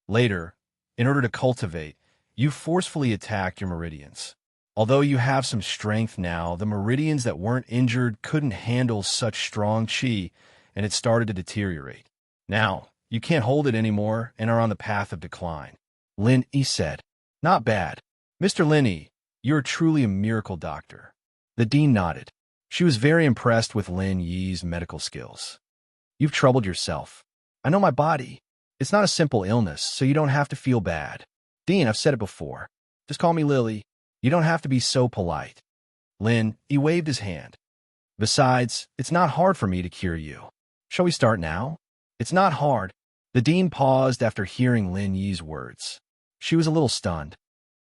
Later, in order to cultivate, you forcefully attacked your meridians. Although you have some strength now, the meridians that weren't injured couldn't handle such strong qi, and it started to deteriorate. Now, you can't hold it anymore and are on the path of decline. Lin Yi said. Not bad. Mr. Lin Yi, you're truly a miracle doctor. The dean nodded. She was very impressed with Lin Yi's medical skills. You've troubled yourself. I know my body. It's not a simple illness, so you don't have to feel bad. Dean, I've said it before. Just call me Lily. You don't have to be so polite. Lin, he waved his hand. Besides, it's not hard for me to cure you. Shall we start now? It's not hard. The dean paused after hearing Lin Yi's words. She was a little stunned.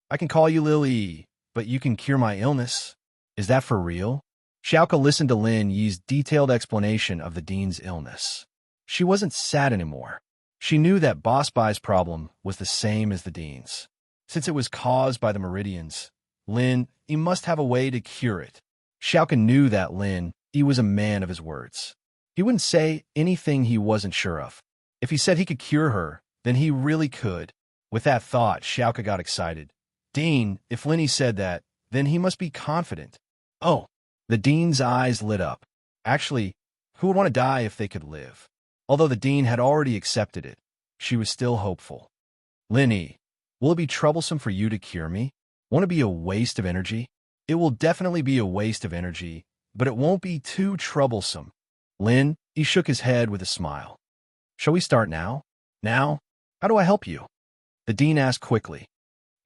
I can call you Lily, but you can cure my illness. Is that for real? Xiaoka listened to Lin Yi's detailed explanation of the dean's illness. She wasn't sad anymore. She knew that Boss Bai's problem was the same as the dean's. Since it was caused by the meridians, Lin, he must have a way to cure it. Xiaoka knew that Lin, he was a man of his words. He wouldn't say anything he wasn't sure of. If he said he could cure her, then he really could. With that thought, Xiaoka got excited. Dean, if Linny said that, then he must be confident. Oh, the dean's eyes lit up. Actually, who would want to die if they could live? Although the dean had already accepted it, she was still hopeful. Linny, will it be troublesome for you to cure me? Won't it be a waste of energy? It will definitely be a waste of energy, but it won't be too troublesome. Lin, he shook his head with a smile. Shall we start now? Now? How do I help you? The dean asked quickly.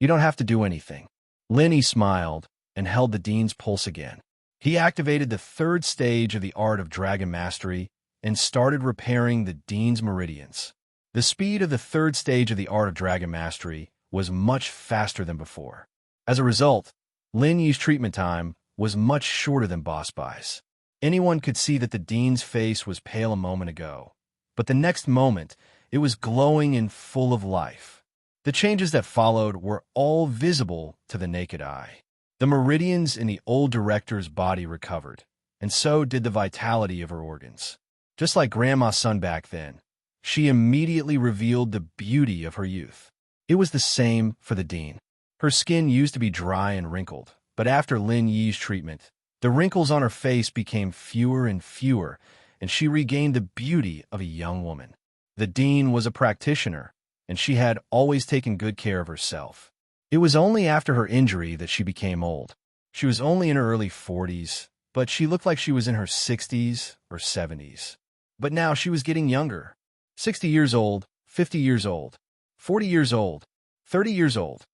You don't have to do anything. Lin, he smiled and held the dean's pulse again. He activated the 3rd stage of the art of dragon mastery and started repairing the dean's meridians. The speed of the 3rd stage of the art of dragon mastery was much faster than before. As a result, Lin Yi's treatment time was much shorter than Boss Bai's. Anyone could see that the dean's face was pale a moment ago, but the next moment, it was glowing and full of life. The changes that followed were all visible to the naked eye. The meridians in the old director's body recovered, and so did the vitality of her organs. Just like Grandma Sun back then, she immediately revealed the beauty of her youth. It was the same for the dean. Her skin used to be dry and wrinkled, but after Lin Yi's treatment, the wrinkles on her face became fewer and fewer, and she regained the beauty of a young woman. The dean was a practitioner, and she had always taken good care of herself. It was only after her injury that she became old. She was only in her early 40s, but she looked like she was in her 60s or 70s. But now she was getting younger. 60 years old, 50 years old, 40 years old, 30 years old.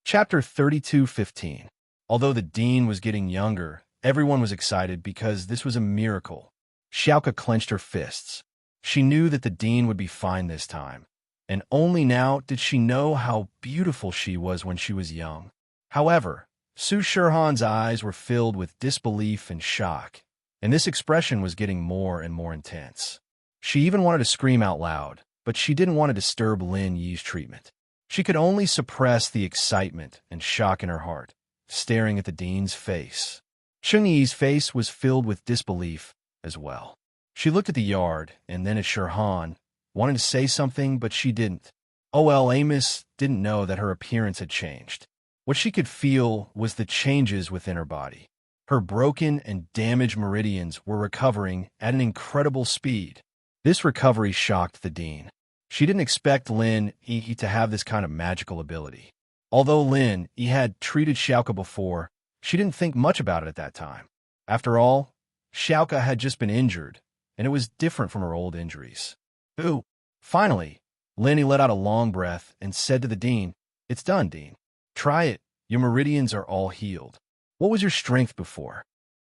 Chapter 32:15. Although the dean was getting younger, everyone was excited because this was a miracle. Xiaoka clenched her fists. She knew that the dean would be fine this time, and only now did she know how beautiful she was when she was young. However, Su Shirhan's eyes were filled with disbelief and shock, and this expression was getting more and more intense. She even wanted to scream out loud, but she didn't want to disturb Lin Yi's treatment. She could only suppress the excitement and shock in her heart, staring at the dean's face. Cheng Yi's face was filled with disbelief as well. She looked at the yard and then at Shirhan, wanted to say something, but she didn't. Amos didn't know that her appearance had changed. What she could feel was the changes within her body. Her broken and damaged meridians were recovering at an incredible speed. This recovery shocked the dean. She didn't expect Lin Yi to have this kind of magical ability. Although Lin Yi had treated Xiaoka before, she didn't think much about it at that time. After all, Xiaoka had just been injured, and it was different from her old injuries. Ooh! Finally, Lin Yi let out a long breath and said to the dean, "It's done, Dean. Try it. Your meridians are all healed. What was your strength before?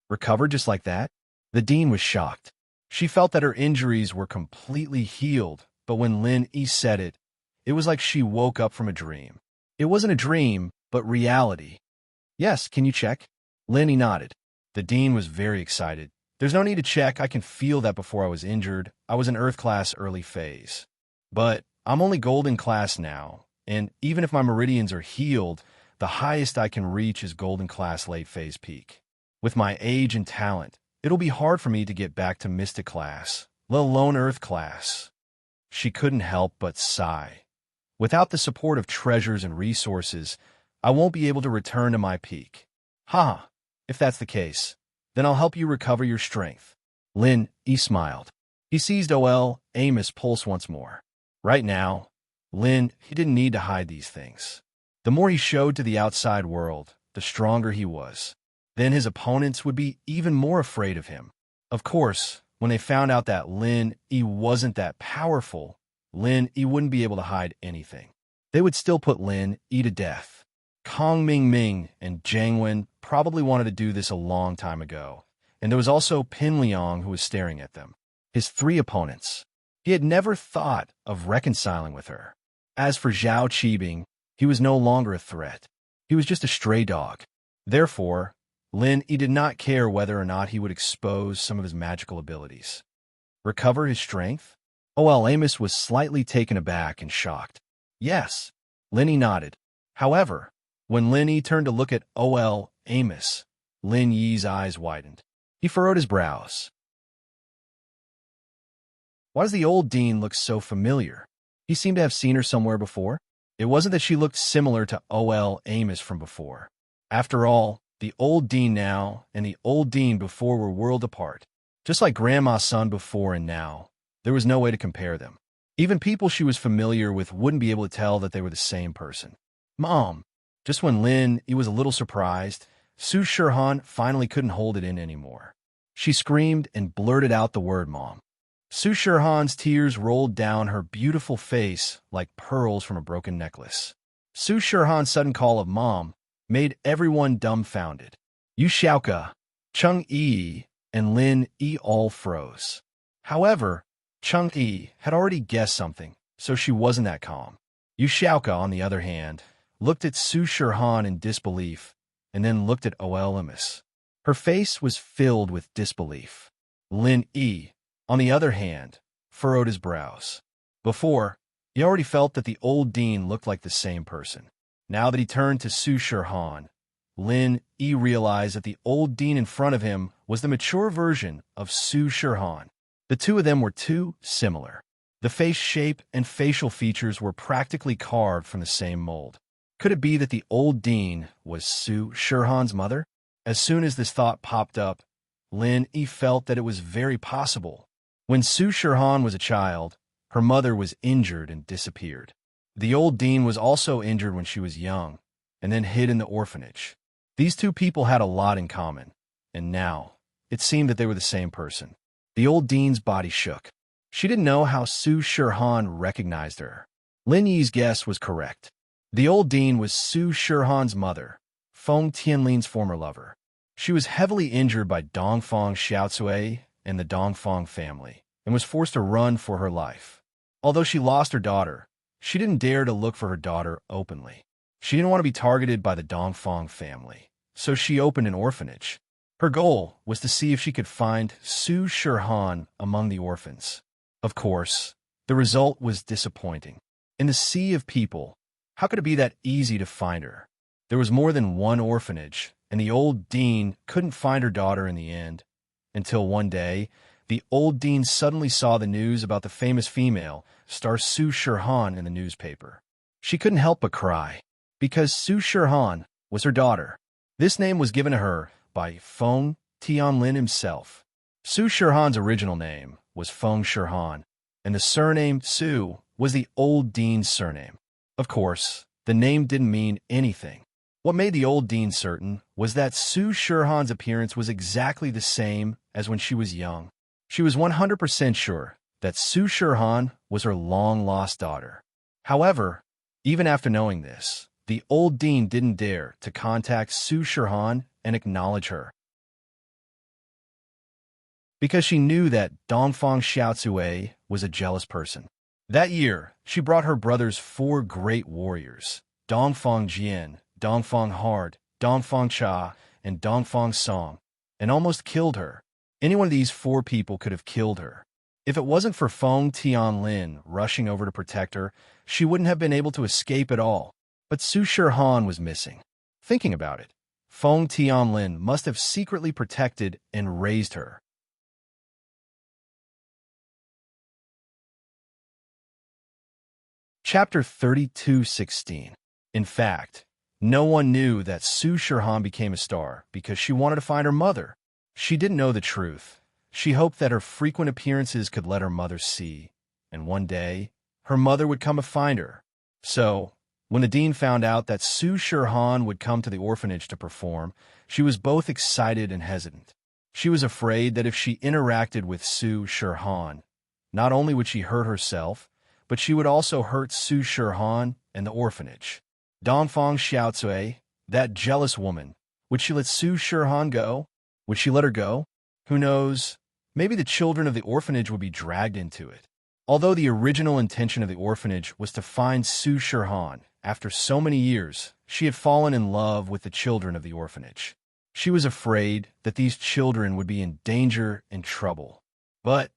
Recovered just like that?" The dean was shocked. She felt that her injuries were completely healed, but when Lin Yi said it, it was like she woke up from a dream. It wasn't a dream, but reality. "Yes, can you check?" Lin Yi nodded. The dean was very excited. "There's no need to check. I can feel that before I was injured. I was in Earth class early phase. But I'm only Golden class now, and even if my meridians are healed, the highest I can reach is Golden class late phase peak. With my age and talent, it'll be hard for me to get back to Mystic class, let alone Earth class." She couldn't help but sigh. "Without the support of treasures and resources, I won't be able to return to my peak." "Ha! If that's the case, then I'll help you recover your strength." Lin Yi smiled. He seized Amos' pulse once more. Right now, he didn't need to hide these things. The more he showed to the outside world, the stronger he was. Then his opponents would be even more afraid of him. Of course, when they found out that Lin Yi wasn't that powerful, Lin Yi wouldn't be able to hide anything. They would still put Lin Yi to death. Kong Ming and Jiang Wen probably wanted to do this a long time ago, and there was also Pin Liang who was staring at them. His three opponents. He had never thought of reconciling with her. As for Zhao Qibing, he was no longer a threat. He was just a stray dog. Therefore, Lin Yi did not care whether or not he would expose some of his magical abilities. Recover his strength? Amos was slightly taken aback and shocked. Yes, Lin Yi nodded. However, when Lin Yi turned to look at Amos, Lin Yi's eyes widened. He furrowed his brows. Why does the old dean look so familiar? He seemed to have seen her somewhere before. It wasn't that she looked similar to Amos from before. After all, the old dean now and the old dean before were worlds apart. Just like Grandma's son before and now, there was no way to compare them. Even people she was familiar with wouldn't be able to tell that they were the same person. "Mom!" Just when Lin Yi was a little surprised, Su Shirhan finally couldn't hold it in anymore. She screamed and blurted out the word "Mom." Su Shirhan's tears rolled down her beautiful face like pearls from a broken necklace. Su Shirhan's sudden call of "Mom" made everyone dumbfounded. Yu Xiaoka, Cheng Yi, and Lin Yi all froze. However, Cheng Yi had already guessed something, so she wasn't that calm. Yu Xiaoka, on the other hand, looked at Su Shirhan in disbelief, and then looked at Amos. Her face was filled with disbelief. Lin Yi, on the other hand, furrowed his brows. Before, he already felt that the old dean looked like the same person. Now that he turned to Su Shirhan, Lin Yi realized that the old dean in front of him was the mature version of Su Shirhan. The two of them were too similar. The face shape and facial features were practically carved from the same mold. Could it be that the old dean was Su Shirhan's mother? As soon as this thought popped up, Lin Yi felt that it was very possible. When Su Shirhan was a child, her mother was injured and disappeared. The old dean was also injured when she was young, and then hid in the orphanage. These two people had a lot in common, and now it seemed that they were the same person. The old dean's body shook. She didn't know how Su Shirhan recognized her. Lin Yi's guess was correct. The old dean was Su Shirhan's mother, Feng Tianlin's former lover. She was heavily injured by Dongfang Xiaocui and the Dongfang family, and was forced to run for her life. Although she lost her daughter, she didn't dare to look for her daughter openly. She didn't want to be targeted by the Dongfang family, so she opened an orphanage. Her goal was to see if she could find Su Shirhan among the orphans. Of course, the result was disappointing. In the sea of people, how could it be that easy to find her? There was more than one orphanage, and the old dean couldn't find her daughter in the end. Until one day, the old dean suddenly saw the news about the famous female, star Su Shirhan, in the newspaper. She couldn't help but cry, because Su Shirhan was her daughter. This name was given to her by Feng Tianlin himself. Su Shirhan's original name was Feng Shirhan, and the surname Su was the old dean's surname. Of course, the name didn't mean anything. What made the old dean certain was that Su Shirhan's appearance was exactly the same as when she was young. She was 100% sure that Su Shirhan was her long-lost daughter. However, even after knowing this, the old dean didn't dare to contact Su Shirhan and acknowledge her, because she knew that Dongfang Xiaocui was a jealous person. That year, she brought her brother's 4 great warriors, Dongfang Jian, Dongfang Hard, Dongfang Cha, and Dongfang Song, and almost killed her. Any one of these 4 people could have killed her. If it wasn't for Feng Tianlin rushing over to protect her, she wouldn't have been able to escape at all. But Su Shirhan was missing. Thinking about it, Feng Tianlin must have secretly protected and raised her. Chapter 32:16. In fact, no one knew that Su Shirhan became a star because she wanted to find her mother. She didn't know the truth. She hoped that her frequent appearances could let her mother see, and one day, her mother would come to find her. So, when the dean found out that Su Shirhan would come to the orphanage to perform, she was both excited and hesitant. She was afraid that if she interacted with Su Shirhan, not only would she hurt herself, but she would also hurt Su Shirhan and the orphanage. Dongfang Xiaocui, that jealous woman, would she let Su Shirhan go? Would she let her go? Who knows? Maybe the children of the orphanage would be dragged into it. Although the original intention of the orphanage was to find Su Shirhan, after so many years, she had fallen in love with the children of the orphanage. She was afraid that these children would be in danger and trouble. But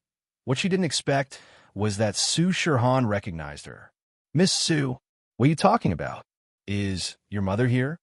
what she didn't expect was that Su Shirhan recognized her. "Miss Su, what are you talking about? Is your mother here?"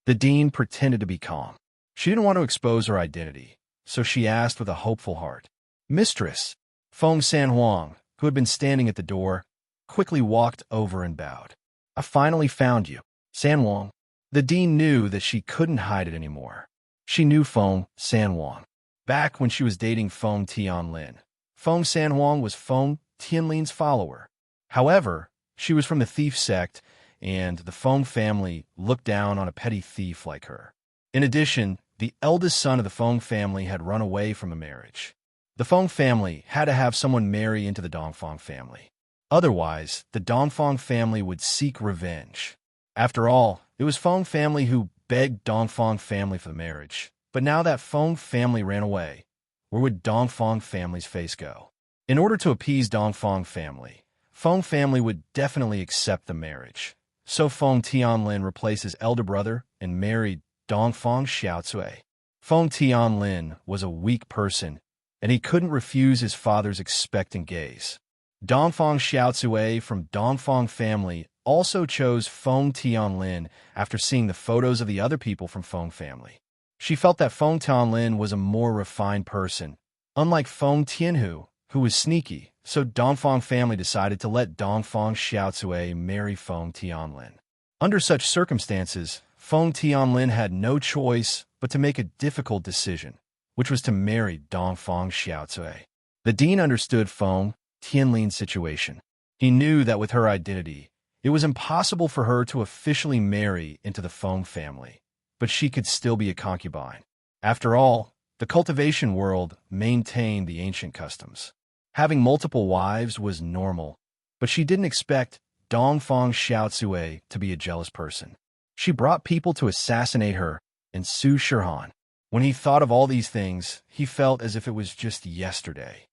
The dean pretended to be calm. She didn't want to expose her identity, so she asked with a hopeful heart. "Mistress." Feng Sanhuang, who had been standing at the door, quickly walked over and bowed. "I finally found you, Sanhuang." The dean knew that she couldn't hide it anymore. She knew Feng Sanhuang. Back when she was dating Feng Tianlin, Feng Sanhuang was Feng Tianlin's follower. However, she was from the thief sect, and the Feng family looked down on a petty thief like her. In addition, the eldest son of the Feng family had run away from a marriage. The Feng family had to have someone marry into the Dongfang family. Otherwise, the Dongfang family would seek revenge. After all, it was Feng family who begged Dongfang family for the marriage. But now that Feng family ran away, where would Dongfang family's face go? In order to appease Dongfang family, Feng family would definitely accept the marriage. So Feng Tianlin replaced his elder brother and married Dongfang Xiaocui. Feng Tianlin was a weak person, and he couldn't refuse his father's expectant gaze. Dongfang Xiaocui from Dongfang family also chose Feng Tianlin after seeing the photos of the other people from Feng family. She felt that Feng Tianlin was a more refined person, unlike Feng Tianhu, who was sneaky, so Dongfang family decided to let Dongfang Xiaocui marry Feng Tianlin. Under such circumstances, Feng Tianlin had no choice but to make a difficult decision, which was to marry Dongfang Xiaocui. The dean understood Feng Tianlin's situation. He knew that with her identity, it was impossible for her to officially marry into the Feng family, but she could still be a concubine. After all, the cultivation world maintained the ancient customs. Having multiple wives was normal, but she didn't expect Dongfang Xiaocui to be a jealous person. She brought people to assassinate her and Su Shihan. When he thought of all these things, he felt as if it was just yesterday.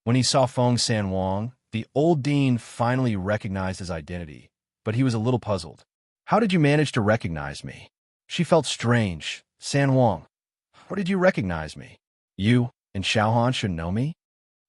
When he saw Feng Sanwang, the old dean finally recognized his identity, but he was a little puzzled. "How did you manage to recognize me?" She felt strange. "Sanwang, how did you recognize me? You and Xiaohan should know me?"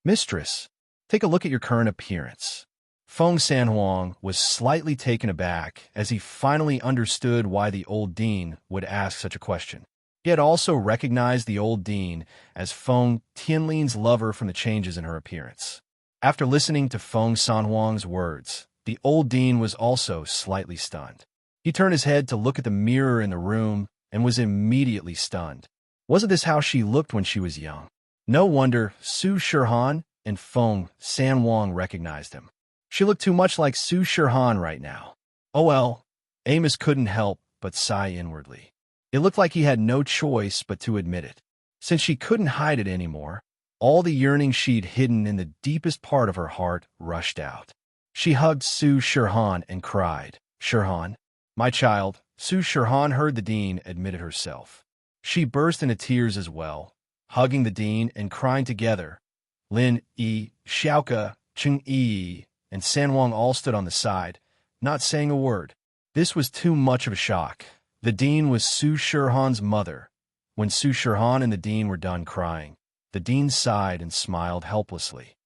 "Mistress, take a look at your current appearance." Feng Sanhuang was slightly taken aback as he finally understood why the old dean would ask such a question. He had also recognized the old dean as Feng Tianlin's lover from the changes in her appearance. After listening to Feng Sanhuang's words, the old dean was also slightly stunned. He turned his head to look at the mirror in the room and was immediately stunned. Wasn't this how she looked when she was young? No wonder Su Shihan and Feng Sanhuang recognized him. She looked too much like Su Shihan right now. Oh well, Amos couldn't help but sigh inwardly. It looked like he had no choice but to admit it. Since she couldn't hide it anymore, all the yearning she'd hidden in the deepest part of her heart rushed out. She hugged Su Shihan and cried, "Shihan, my child." Su Shihan heard the dean admit it herself. She burst into tears as well, hugging the dean and crying together. Lin Yi, Xiaoka, Cheng Yi, and Sanwang all stood on the side, not saying a word. This was too much of a shock. The dean was Su Shihan's mother. When Su Shihan and the dean were done crying, the dean sighed and smiled helplessly.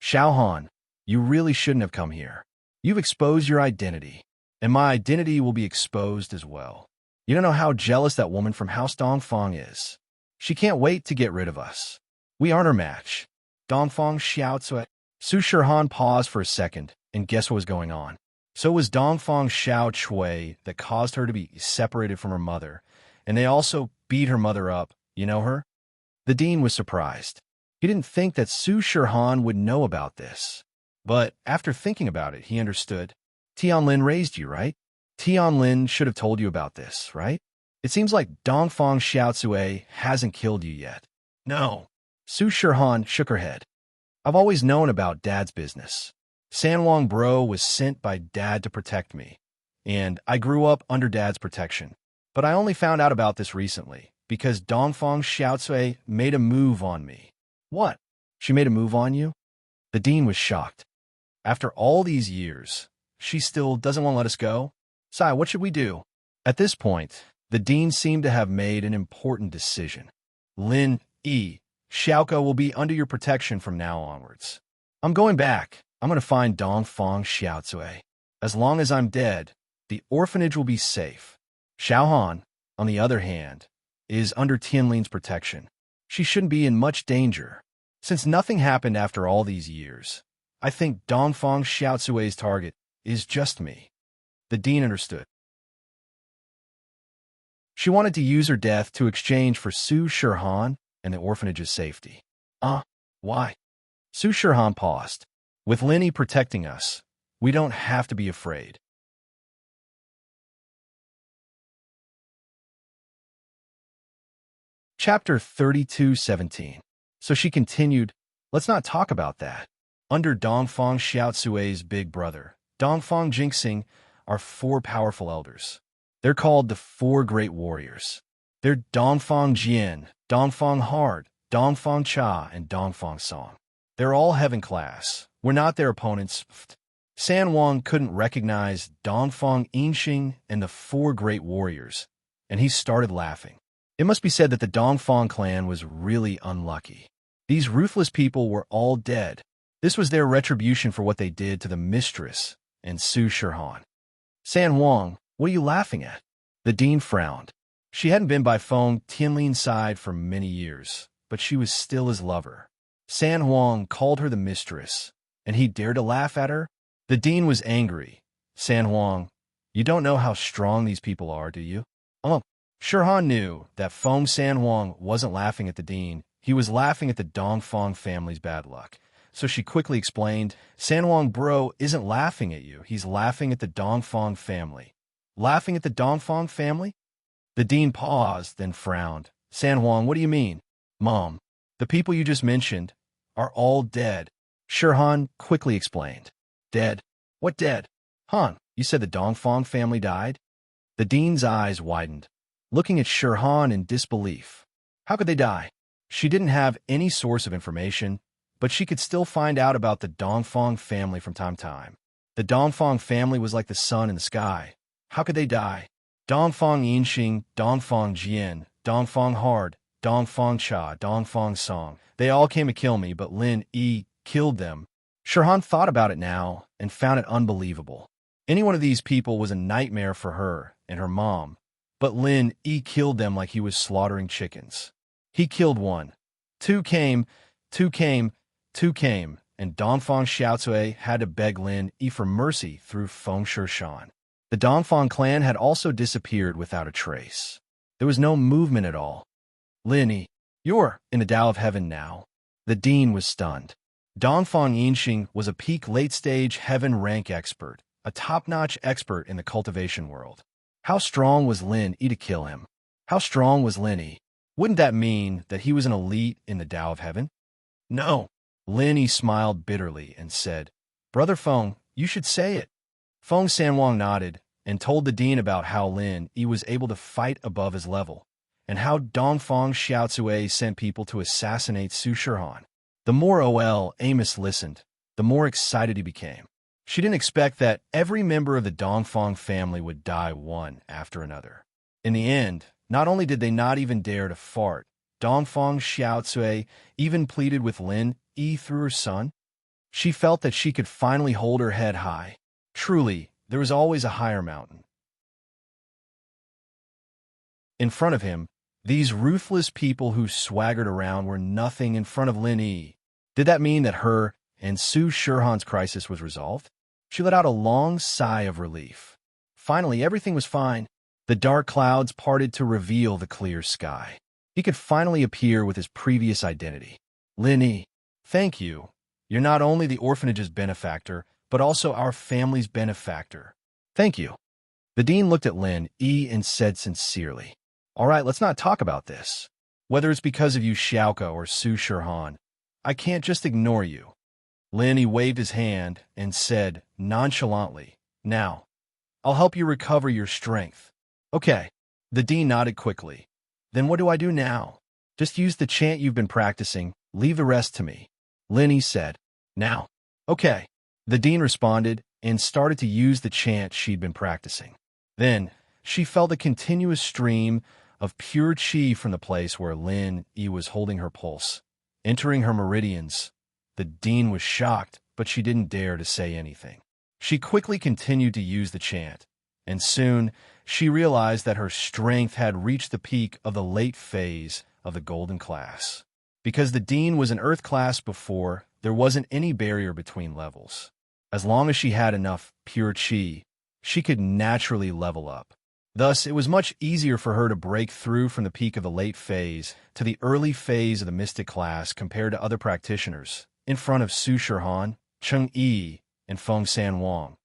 "Xiaohan, you really shouldn't have come here. You've exposed your identity, and my identity will be exposed as well. You don't know how jealous that woman from House Dongfang is. She can't wait to get rid of us. We aren't her match." Dongfang Xiaocui. Su Shihan paused for a second and guessed what was going on. So it was Dongfang Xiaocui that caused her to be separated from her mother, and they also beat her mother up. You know her? The dean was surprised. He didn't think that Su Shihan would know about this. But after thinking about it, he understood. Tianlin raised you, right? Tianlin should have told you about this, right? It seems like Dongfang Xiaocui hasn't killed you yet. No. Su Shihan shook her head. I've always known about Dad's business. Sanwang Bro was sent by Dad to protect me, and I grew up under Dad's protection. But I only found out about this recently, because Dongfang Xiaocui made a move on me. What? She made a move on you? The dean was shocked. After all these years, she still doesn't want to let us go? Sai, what should we do? At this point, the dean seemed to have made an important decision. Lin Yi, Xiaoka will be under your protection from now onwards. I'm going back. I'm going to find Dongfang Xiaocui. As long as I'm dead, the orphanage will be safe. Xiaohan, on the other hand, is under Tianlin's protection. She shouldn't be in much danger. Since nothing happened after all these years, I think Dongfang Xiaocui's target is just me. The dean understood. She wanted to use her death to exchange for Su Shihan and the orphanage's safety. Why? Su Shihan paused. With Linny protecting us, we don't have to be afraid. Chapter 32:17. So she continued, let's not talk about that. Under Dongfang Xiaocui's big brother, Dongfang Jingxing, are 4 powerful elders. They're called the 4 great warriors. They're Dongfang Jian, Dongfang Hard, Dongfang Cha, and Dongfang Song. They're all heaven class. We're not their opponents. Sanwang couldn't recognize Dongfang Yinxing and the 4 great warriors, and he started laughing. It must be said that the Dongfang clan was really unlucky. These ruthless people were all dead. This was their retribution for what they did to the mistress and Su Shihan. Sanwang, what are you laughing at? The dean frowned. She hadn't been by Feng Tianlin's side for many years, but she was still his lover. San Huang called her the mistress, and he dared to laugh at her? The dean was angry. San Huang, you don't know how strong these people are, do you? Shirhan knew that Feng San Huang wasn't laughing at the dean. He was laughing at the Dongfang family's bad luck. So she quickly explained, San Huang bro isn't laughing at you. He's laughing at the Dongfang family. Laughing at the Dongfang family? The dean paused, then frowned. San Huang, what do you mean? Mom, the people you just mentioned are all dead. Shirhan quickly explained. Dead? What dead? Han, you said the Dongfang family died? The dean's eyes widened, looking at Shirhan in disbelief. How could they die? She didn't have any source of information, but she could still find out about the Dongfang family from time to time. The Dongfang family was like the sun in the sky. How could they die? Dongfang Yinxing, Dongfang Jian, Dongfang Hard, Dongfang Cha, Dongfang Song. They all came to kill me, but Lin Yi killed them. Shirhan thought about it now and found it unbelievable. Any one of these people was a nightmare for her and her mom, but Lin Yi killed them like he was slaughtering chickens. He killed one. Two came, and Dongfang Xiaocui had to beg Lin Yi for mercy through Feng Shishan. The Dongfang clan had also disappeared without a trace. There was no movement at all. Lin Yi, you're in the Tao of Heaven now. The dean was stunned. Dongfang Yinxing was a peak late-stage heaven rank expert, a top-notch expert in the cultivation world. How strong was Lin Yi to kill him? How strong was Lin Yi? Wouldn't that mean that he was an elite in the Tao of Heaven? No. Lin Yi smiled bitterly and said, Brother Feng, you should say it. Feng San Huang nodded and told the dean about how Lin Yi was able to fight above his level, and how Dongfang Xiaocui sent people to assassinate Su Shirhan. The more Amos listened, the more excited he became. She didn't expect that every member of the Dongfang family would die one after another. In the end, not only did they not even dare to fart, Dongfang Xiaocui even pleaded with Lin Yi through her son. She felt that she could finally hold her head high. Truly, there was always a higher mountain. In front of him, these ruthless people who swaggered around were nothing in front of Lin Yi. Did that mean that her and Su Shirhan's crisis was resolved? She let out a long sigh of relief. Finally, everything was fine. The dark clouds parted to reveal the clear sky. He could finally appear with his previous identity. Lin Yi, thank you. You're not only the orphanage's benefactor, but also our family's benefactor. Thank you. The dean looked at Lin Yi and said sincerely, All right, let's not talk about this. Whether it's because of you Xiaoko or Su Shirhan, I can't just ignore you. Lin Yi waved his hand and said nonchalantly, Now, I'll help you recover your strength. Okay. The dean nodded quickly. Then what do I do now? Just use the chant you've been practicing. Leave the rest to me. Lin Yi said. Now. Okay. The dean responded and started to use the chant she'd been practicing. Then, she felt a continuous stream of pure qi from the place where Lin Yi was holding her pulse, entering her meridians. The dean was shocked, but she didn't dare to say anything. She quickly continued to use the chant, and soon she realized that her strength had reached the peak of the late phase of the golden class. Because the dean was an earth class before, there wasn't any barrier between levels. As long as she had enough pure qi, she could naturally level up. Thus, it was much easier for her to break through from the peak of the late phase to the early phase of the mystic class compared to other practitioners, in front of Su Shirhan, Cheng Yi, and Feng San Huang.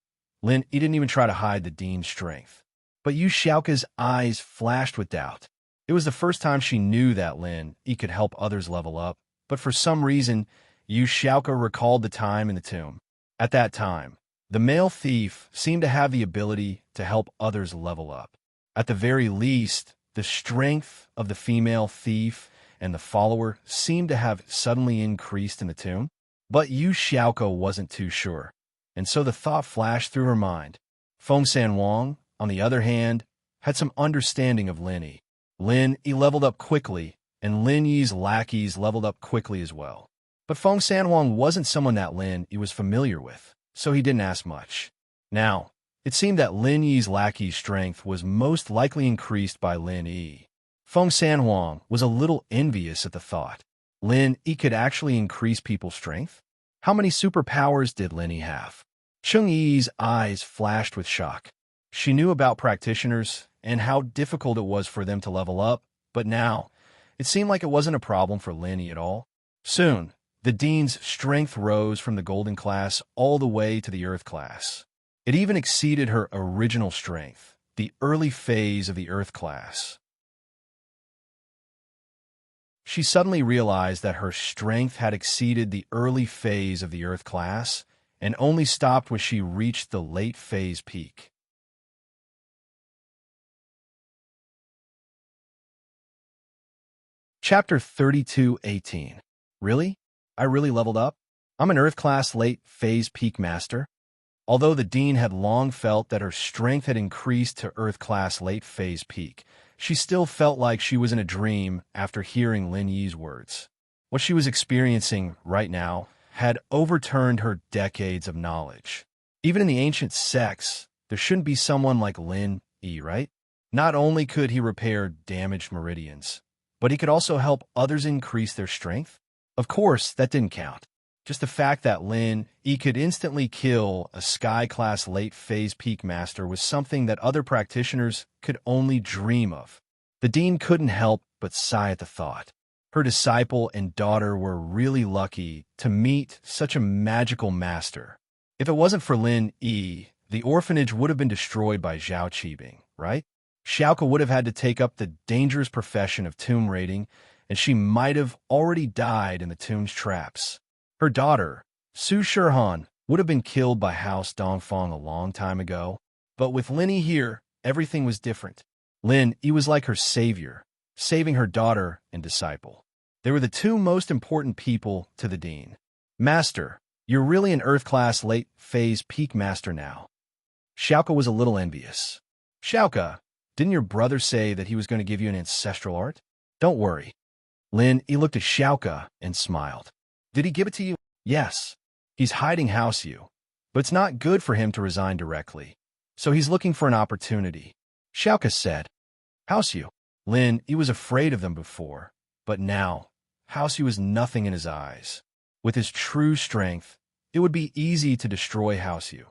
Lin Yi didn't even try to hide the dean's strength. But Yu Xiaoka's eyes flashed with doubt. It was the first time she knew that Lin Yi could help others level up, but for some reason, Yu Xiaoka recalled the time in the tomb. At that time, the male thief seemed to have the ability to help others level up. At the very least, the strength of the female thief and the follower seemed to have suddenly increased in the tomb. But Yu Xiaoka wasn't too sure, and so the thought flashed through her mind. Feng San Huang, on the other hand, had some understanding of Lin Yi. Lin Yi leveled up quickly, and Lin Yi's lackeys leveled up quickly as well. But Feng San Huang wasn't someone that Lin Yi was familiar with, so he didn't ask much. Now, it seemed that Lin Yi's lackey's strength was most likely increased by Lin Yi. Feng San Huang was a little envious at the thought. Lin Yi could actually increase people's strength? How many superpowers did Lin Yi have? Chung Yi's eyes flashed with shock. She knew about practitioners and how difficult it was for them to level up, but now, it seemed like it wasn't a problem for Lin Yi at all. Soon, the Dean's strength rose from the Golden class all the way to the Earth class. It even exceeded her original strength, the early phase of the Earth class. She suddenly realized that her strength had exceeded the early phase of the Earth class and only stopped when she reached the late phase peak. Chapter 32:18. Really? I really leveled up? I'm an Earth class late phase peak master. Although the Dean had long felt that her strength had increased to Earth class late phase peak, she still felt like she was in a dream after hearing Lin Yi's words. What she was experiencing right now had overturned her decades of knowledge. Even in the ancient sects, there shouldn't be someone like Lin Yi, right? Not only could he repair damaged meridians, but he could also help others increase their strength. Of course, that didn't count. Just the fact that Lin Yi could instantly kill a Sky-class late-phase peak master was something that other practitioners could only dream of. The Dean couldn't help but sigh at the thought. Her disciple and daughter were really lucky to meet such a magical master. If it wasn't for Lin Yi, the orphanage would have been destroyed by Zhao Qibing, right? Xiaoke would have had to take up the dangerous profession of tomb raiding, and she might have already died in the tomb's traps. Her daughter, Su Shihan, would have been killed by House Dongfang a long time ago. But with Lin Yi here, everything was different. Lin Yi was like her savior, saving her daughter and disciple. They were the two most important people to the Dean. Master, you're really an Earth-class late-phase peak master now. Xiaoke was a little envious. Xiaoke, didn't your brother say that he was going to give you an ancestral art? Don't worry. Lin Yi looked at Xiaoke and smiled. Did he give it to you? Yes. He's hiding House Yu, but it's not good for him to resign directly, so he's looking for an opportunity. Xiaoke said. House Yu. Lin Yi was afraid of them before, but now, House Yu was nothing in his eyes. With his true strength, it would be easy to destroy House Yu,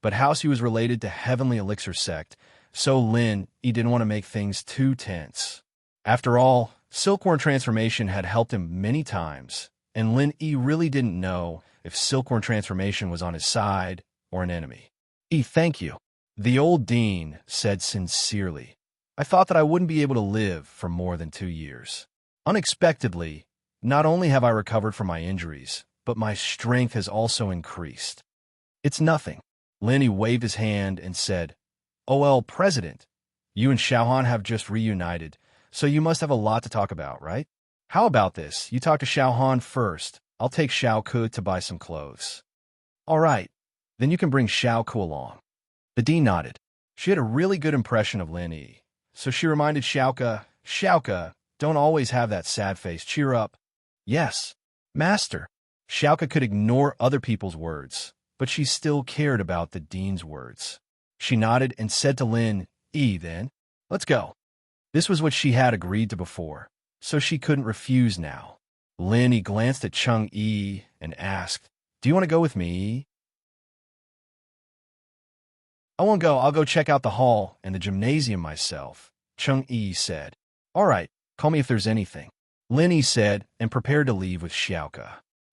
but House Yu is related to Heavenly Elixir Sect, so Lin Yi didn't want to make things too tense. After all, Silkworm Transformation had helped him many times, and Lin Yi really didn't know if Silkworm Transformation was on his side or an enemy. Thank you. The old Dean said sincerely. I thought that I wouldn't be able to live for more than 2 years. Unexpectedly, not only have I recovered from my injuries, but my strength has also increased. It's nothing. Lin Yi waved his hand and said, OL President, you and Xiaohan have just reunited, so you must have a lot to talk about, right? How about this? You talk to Xiaohan first. I'll take Xiaoke to buy some clothes. All right. Then you can bring Xiaoke along. The Dean nodded. She had a really good impression of Lin Yi, so she reminded Xiaoke, Xiaoke, don't always have that sad face. Cheer up. Yes, Master. Xiaoke could ignore other people's words, but she still cared about the Dean's words. She nodded and said to Lin Yi then, let's go. This was what she had agreed to before, so she couldn't refuse now. Lin Yi glanced at Chung Yi and asked, do you want to go with me? I won't go. I'll go check out the hall and the gymnasium myself, Chung Yi said. All right, call me if there's anything. Lin Yi said and prepared to leave with Xiaoke.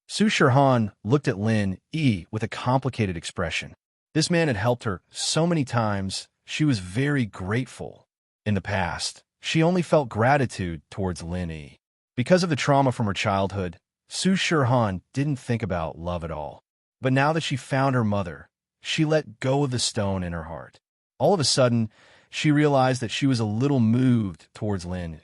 Su Shihan looked at Lin Yi with a complicated expression. This man had helped her so many times, she was very grateful. In the past, she only felt gratitude towards Lin Yi. Because of the trauma from her childhood, Su Shihan didn't think about love at all. But now that she found her mother, she let go of the stone in her heart. All of a sudden, she realized that she was a little moved towards Lin.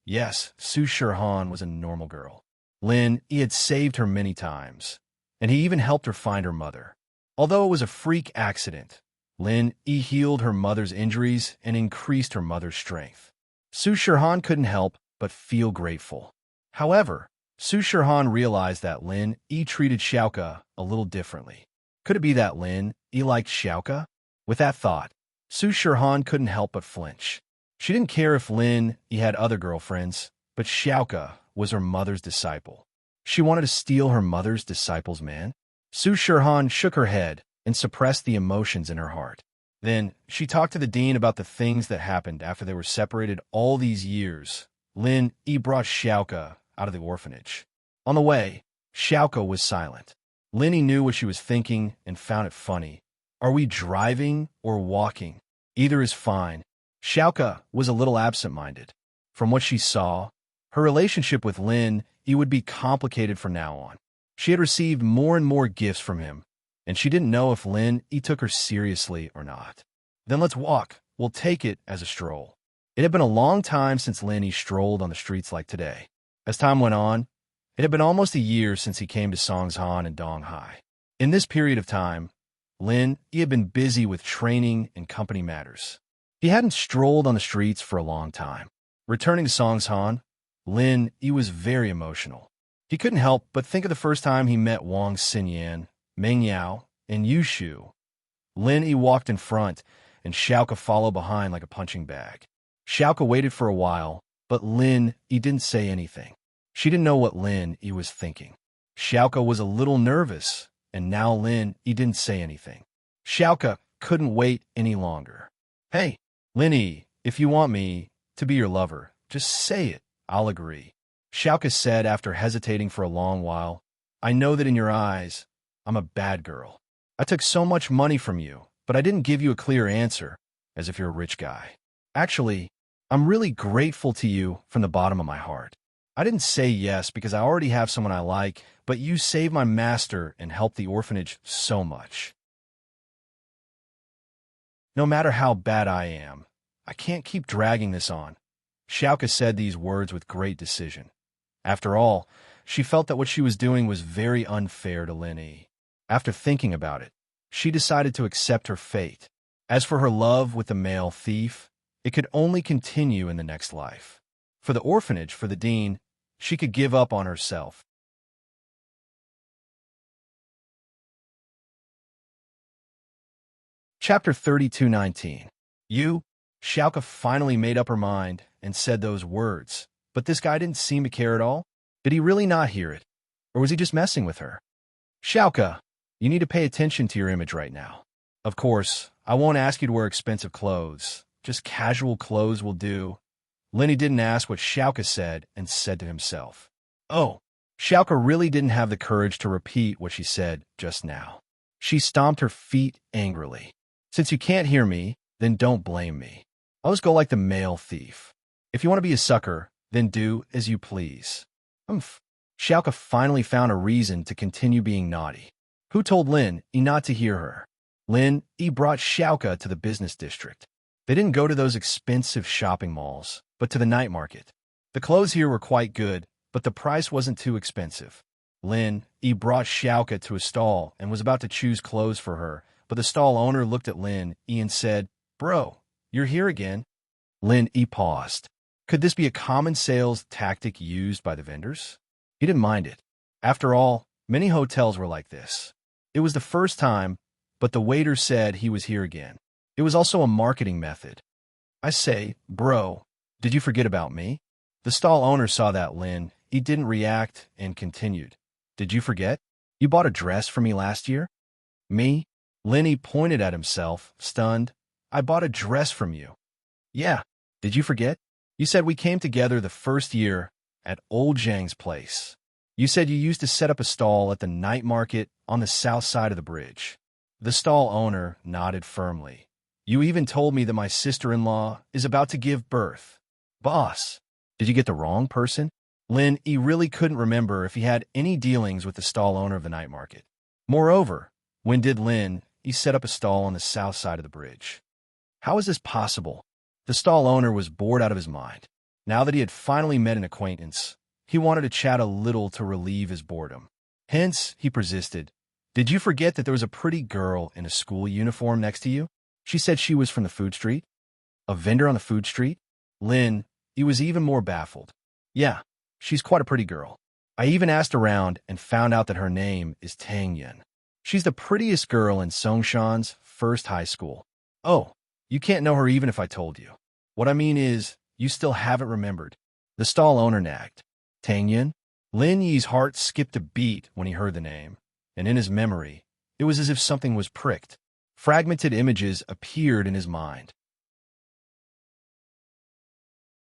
Yes, Su Shihan was a normal girl. Lin Yi had saved her many times, and he even helped her find her mother. Although it was a freak accident, Lin Yi healed her mother's injuries and increased her mother's strength. Su Shihan couldn't help but feel grateful. However, Su Shihan realized that Lin Yi treated Xiaoke a little differently. Could it be that Lin Yi liked Xiaoke? With that thought, Su Shihan couldn't help but flinch. She didn't care if Lin Yi had other girlfriends, but Xiaoke was her mother's disciple. She wanted to steal her mother's disciple's man? Su Shirhan shook her head and suppressed the emotions in her heart. Then she talked to the dean about the things that happened after they were separated all these years. Lin Yi brought Xiaoke out of the orphanage. On the way, Xiaoke was silent. Lin Yi knew what she was thinking and found it funny. Are we driving or walking? Either is fine. Xiaoke was a little absent-minded. From what she saw, her relationship with Lin Yi would be complicated from now on. She had received more and more gifts from him, and she didn't know if Lin Yi took her seriously or not. Then let's walk. We'll take it as a stroll. It had been a long time since Lin Yi strolled on the streets like today. As time went on, it had been almost a year since he came to Songshan and Donghai. In this period of time, Lin Yi had been busy with training and company matters. He hadn't strolled on the streets for a long time. Returning to Songshan, Lin Yi was very emotional. He couldn't help but think of the first time he met Wang Xinyan, Meng Yao, and Yu Shu. Lin Yi walked in front, and Xiaoke followed behind like a punching bag. Xiaoke waited for a while, but Lin Yi didn't say anything. She didn't know what Lin Yi was thinking. Xiaoke was a little nervous, and now Lin Yi didn't say anything. Xiaoke couldn't wait any longer. Hey, Lin Yi, if you want me to be your lover, just say it. I'll agree. Xiaoke said after hesitating for a long while. I know that in your eyes, I'm a bad girl. I took so much money from you, but I didn't give you a clear answer, as if you're a rich guy. Actually, I'm really grateful to you from the bottom of my heart. I didn't say yes because I already have someone I like, but you saved my master and helped the orphanage so much. No matter how bad I am, I can't keep dragging this on. Xiaoke said these words with great decision. After all, she felt that what she was doing was very unfair to Lin Yi. After thinking about it, she decided to accept her fate. As for her love with the male thief, it could only continue in the next life. For the orphanage, for the dean, she could give up on herself. Chapter 32:19. Xiaoke finally made up her mind and said those words, but this guy didn't seem to care at all. Did he really not hear it? Or was he just messing with her? Xiaoke, you need to pay attention to your image right now. Of course, I won't ask you to wear expensive clothes. Just casual clothes will do. Lin Yi didn't ask what Xiaoke said and said to himself. Oh, Xiaoke really didn't have the courage to repeat what she said just now. She stomped her feet angrily. Since you can't hear me, then don't blame me. I'll just go like the male thief. If you want to be a sucker, then do as you please. Xiaoke finally found a reason to continue being naughty. Who told Lin Yi not to hear her? Lin Yi brought Xiaoke to the business district. They didn't go to those expensive shopping malls, but to the night market. The clothes here were quite good, but the price wasn't too expensive. Lin Yi brought Xiaoke to a stall and was about to choose clothes for her, but the stall owner looked at Lin Yi and said, Bro, you're here again. Lin Yi paused. Could this be a common sales tactic used by the vendors? He didn't mind it. After all, many hotels were like this. It was the first time, but the waiter said he was here again. It was also a marketing method. I say, bro, did you forget about me? The stall owner saw that Lin Yi didn't react and continued. Did you forget? You bought a dress for me last year? Me? Lin Yi pointed at himself, stunned. I bought a dress from you. Yeah. Did you forget? You said we came together the first year at Old Zhang's place. You said you used to set up a stall at the night market on the south side of the bridge. The stall owner nodded firmly. You even told me that my sister-in-law is about to give birth. Boss, did you get the wrong person? Lin Yi really couldn't remember if he had any dealings with the stall owner of the night market. Moreover, when did Lin Yi set up a stall on the south side of the bridge? How is this possible? The stall owner was bored out of his mind. Now that he had finally met an acquaintance, he wanted to chat a little to relieve his boredom. Hence, he persisted. Did you forget that there was a pretty girl in a school uniform next to you? She said she was from the food street? A vendor on the food street? Lin Yi was even more baffled. Yeah, she's quite a pretty girl. I even asked around and found out that her name is Tang Yan. She's the prettiest girl in Songshan's first high school. Oh, you can't know her even if I told you. What I mean is, you still haven't remembered. The stall owner nagged. Tang Yin? Lin Yi's heart skipped a beat when he heard the name, and in his memory, it was as if something was pricked. Fragmented images appeared in his mind.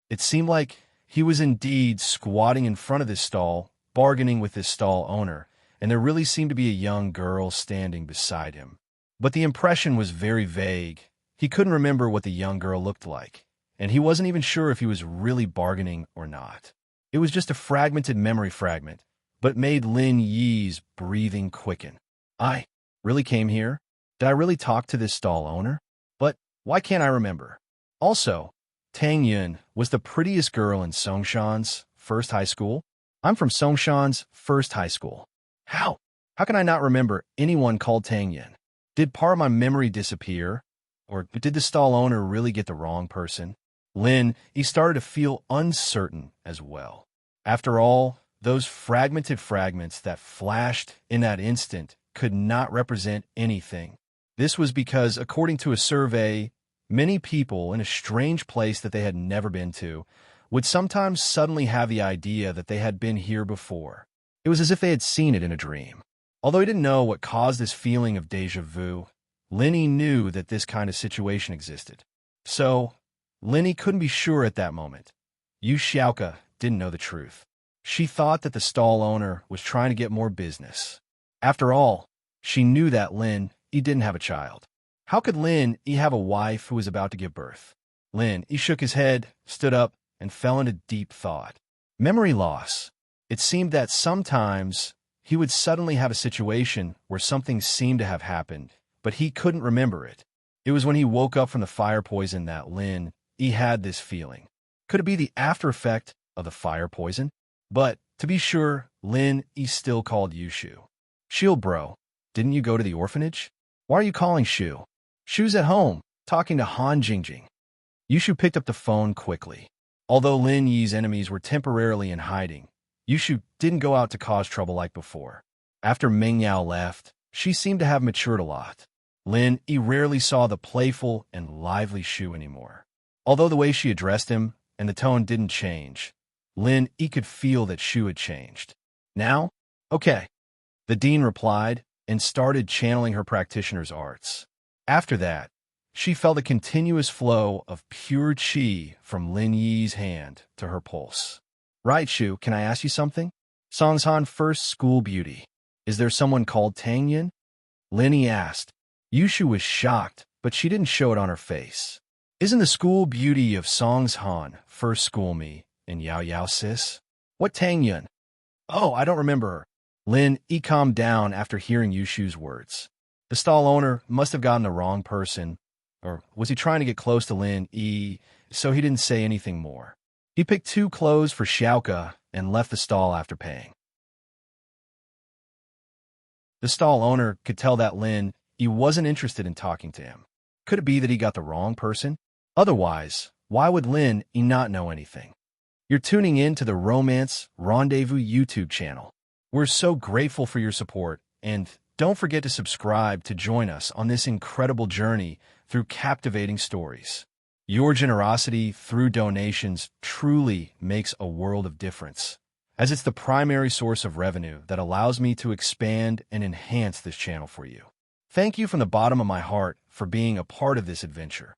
It seemed like he was indeed squatting in front of this stall, bargaining with this stall owner, and there really seemed to be a young girl standing beside him. But the impression was very vague. He couldn't remember what the young girl looked like, and he wasn't even sure if he was really bargaining or not. It was just a fragmented memory fragment, but made Lin Yi's breathing quicken. I really came here? Did I really talk to this stall owner? But why can't I remember? Also, Tang Yun was the prettiest girl in Songshan's first high school. I'm from Songshan's first high school. How? How can I not remember anyone called Tang Yun? Did part of my memory disappear? Or did the stall owner really get the wrong person? Lin, he started to feel uncertain as well. After all, those fragmented fragments that flashed in that instant could not represent anything. This was because, according to a survey, many people in a strange place that they had never been to would sometimes suddenly have the idea that they had been here before. It was as if they had seen it in a dream. Although he didn't know what caused this feeling of déjà vu, Linny knew that this kind of situation existed. So, Linny couldn't be sure at that moment. Yu Xiaoka didn't know the truth. She thought that the stall owner was trying to get more business. After all, she knew that Lin, he didn't have a child. How could Lin, he have a wife who was about to give birth? Lin, he shook his head, stood up, and fell into deep thought. Memory loss. It seemed that sometimes he would suddenly have a situation where something seemed to have happened, but he couldn't remember it. It was when he woke up from the fire poison that Lin, he had this feeling. Could it be the after effect of the fire poison? But, to be sure, Lin, he still called Yushu. Shield bro, didn't you go to the orphanage? Why are you calling Shu? Shu's at home, talking to Han Jingjing. Yushu picked up the phone quickly. Although Lin Yi's enemies were temporarily in hiding, Yushu didn't go out to cause trouble like before. After Meng Yao left, she seemed to have matured a lot. Lin, he rarely saw the playful and lively Shu anymore. Although the way she addressed him and the tone didn't change, Lin, he could feel that Shu had changed. Now? Okay. The dean replied and started channeling her practitioner's arts. After that, she felt a continuous flow of pure qi from Lin Yi's hand to her pulse. Right, Shu, can I ask you something? Songshan first school beauty. Is there someone called Tang Yin? Lin Yi asked. Yushu was shocked, but she didn't show it on her face. Isn't the school beauty of Songshan first school me in Yao Yao sis? What Tang Yin? Oh, I don't remember her. Lin, he calmed down after hearing Yushu's words. The stall owner must have gotten the wrong person, or was he trying to get close to Lin Yi, so he didn't say anything more. He picked 2 clothes for Xiaoka and left the stall after paying. The stall owner could tell that Lin, he wasn't interested in talking to him. Could it be that he got the wrong person? Otherwise, why would Lin he not know anything? You're tuning in to the Romance Rendezvous YouTube channel. We're so grateful for your support, and don't forget to subscribe to join us on this incredible journey through captivating stories. Your generosity through donations truly makes a world of difference, as it's the primary source of revenue that allows me to expand and enhance this channel for you. Thank you from the bottom of my heart for being a part of this adventure.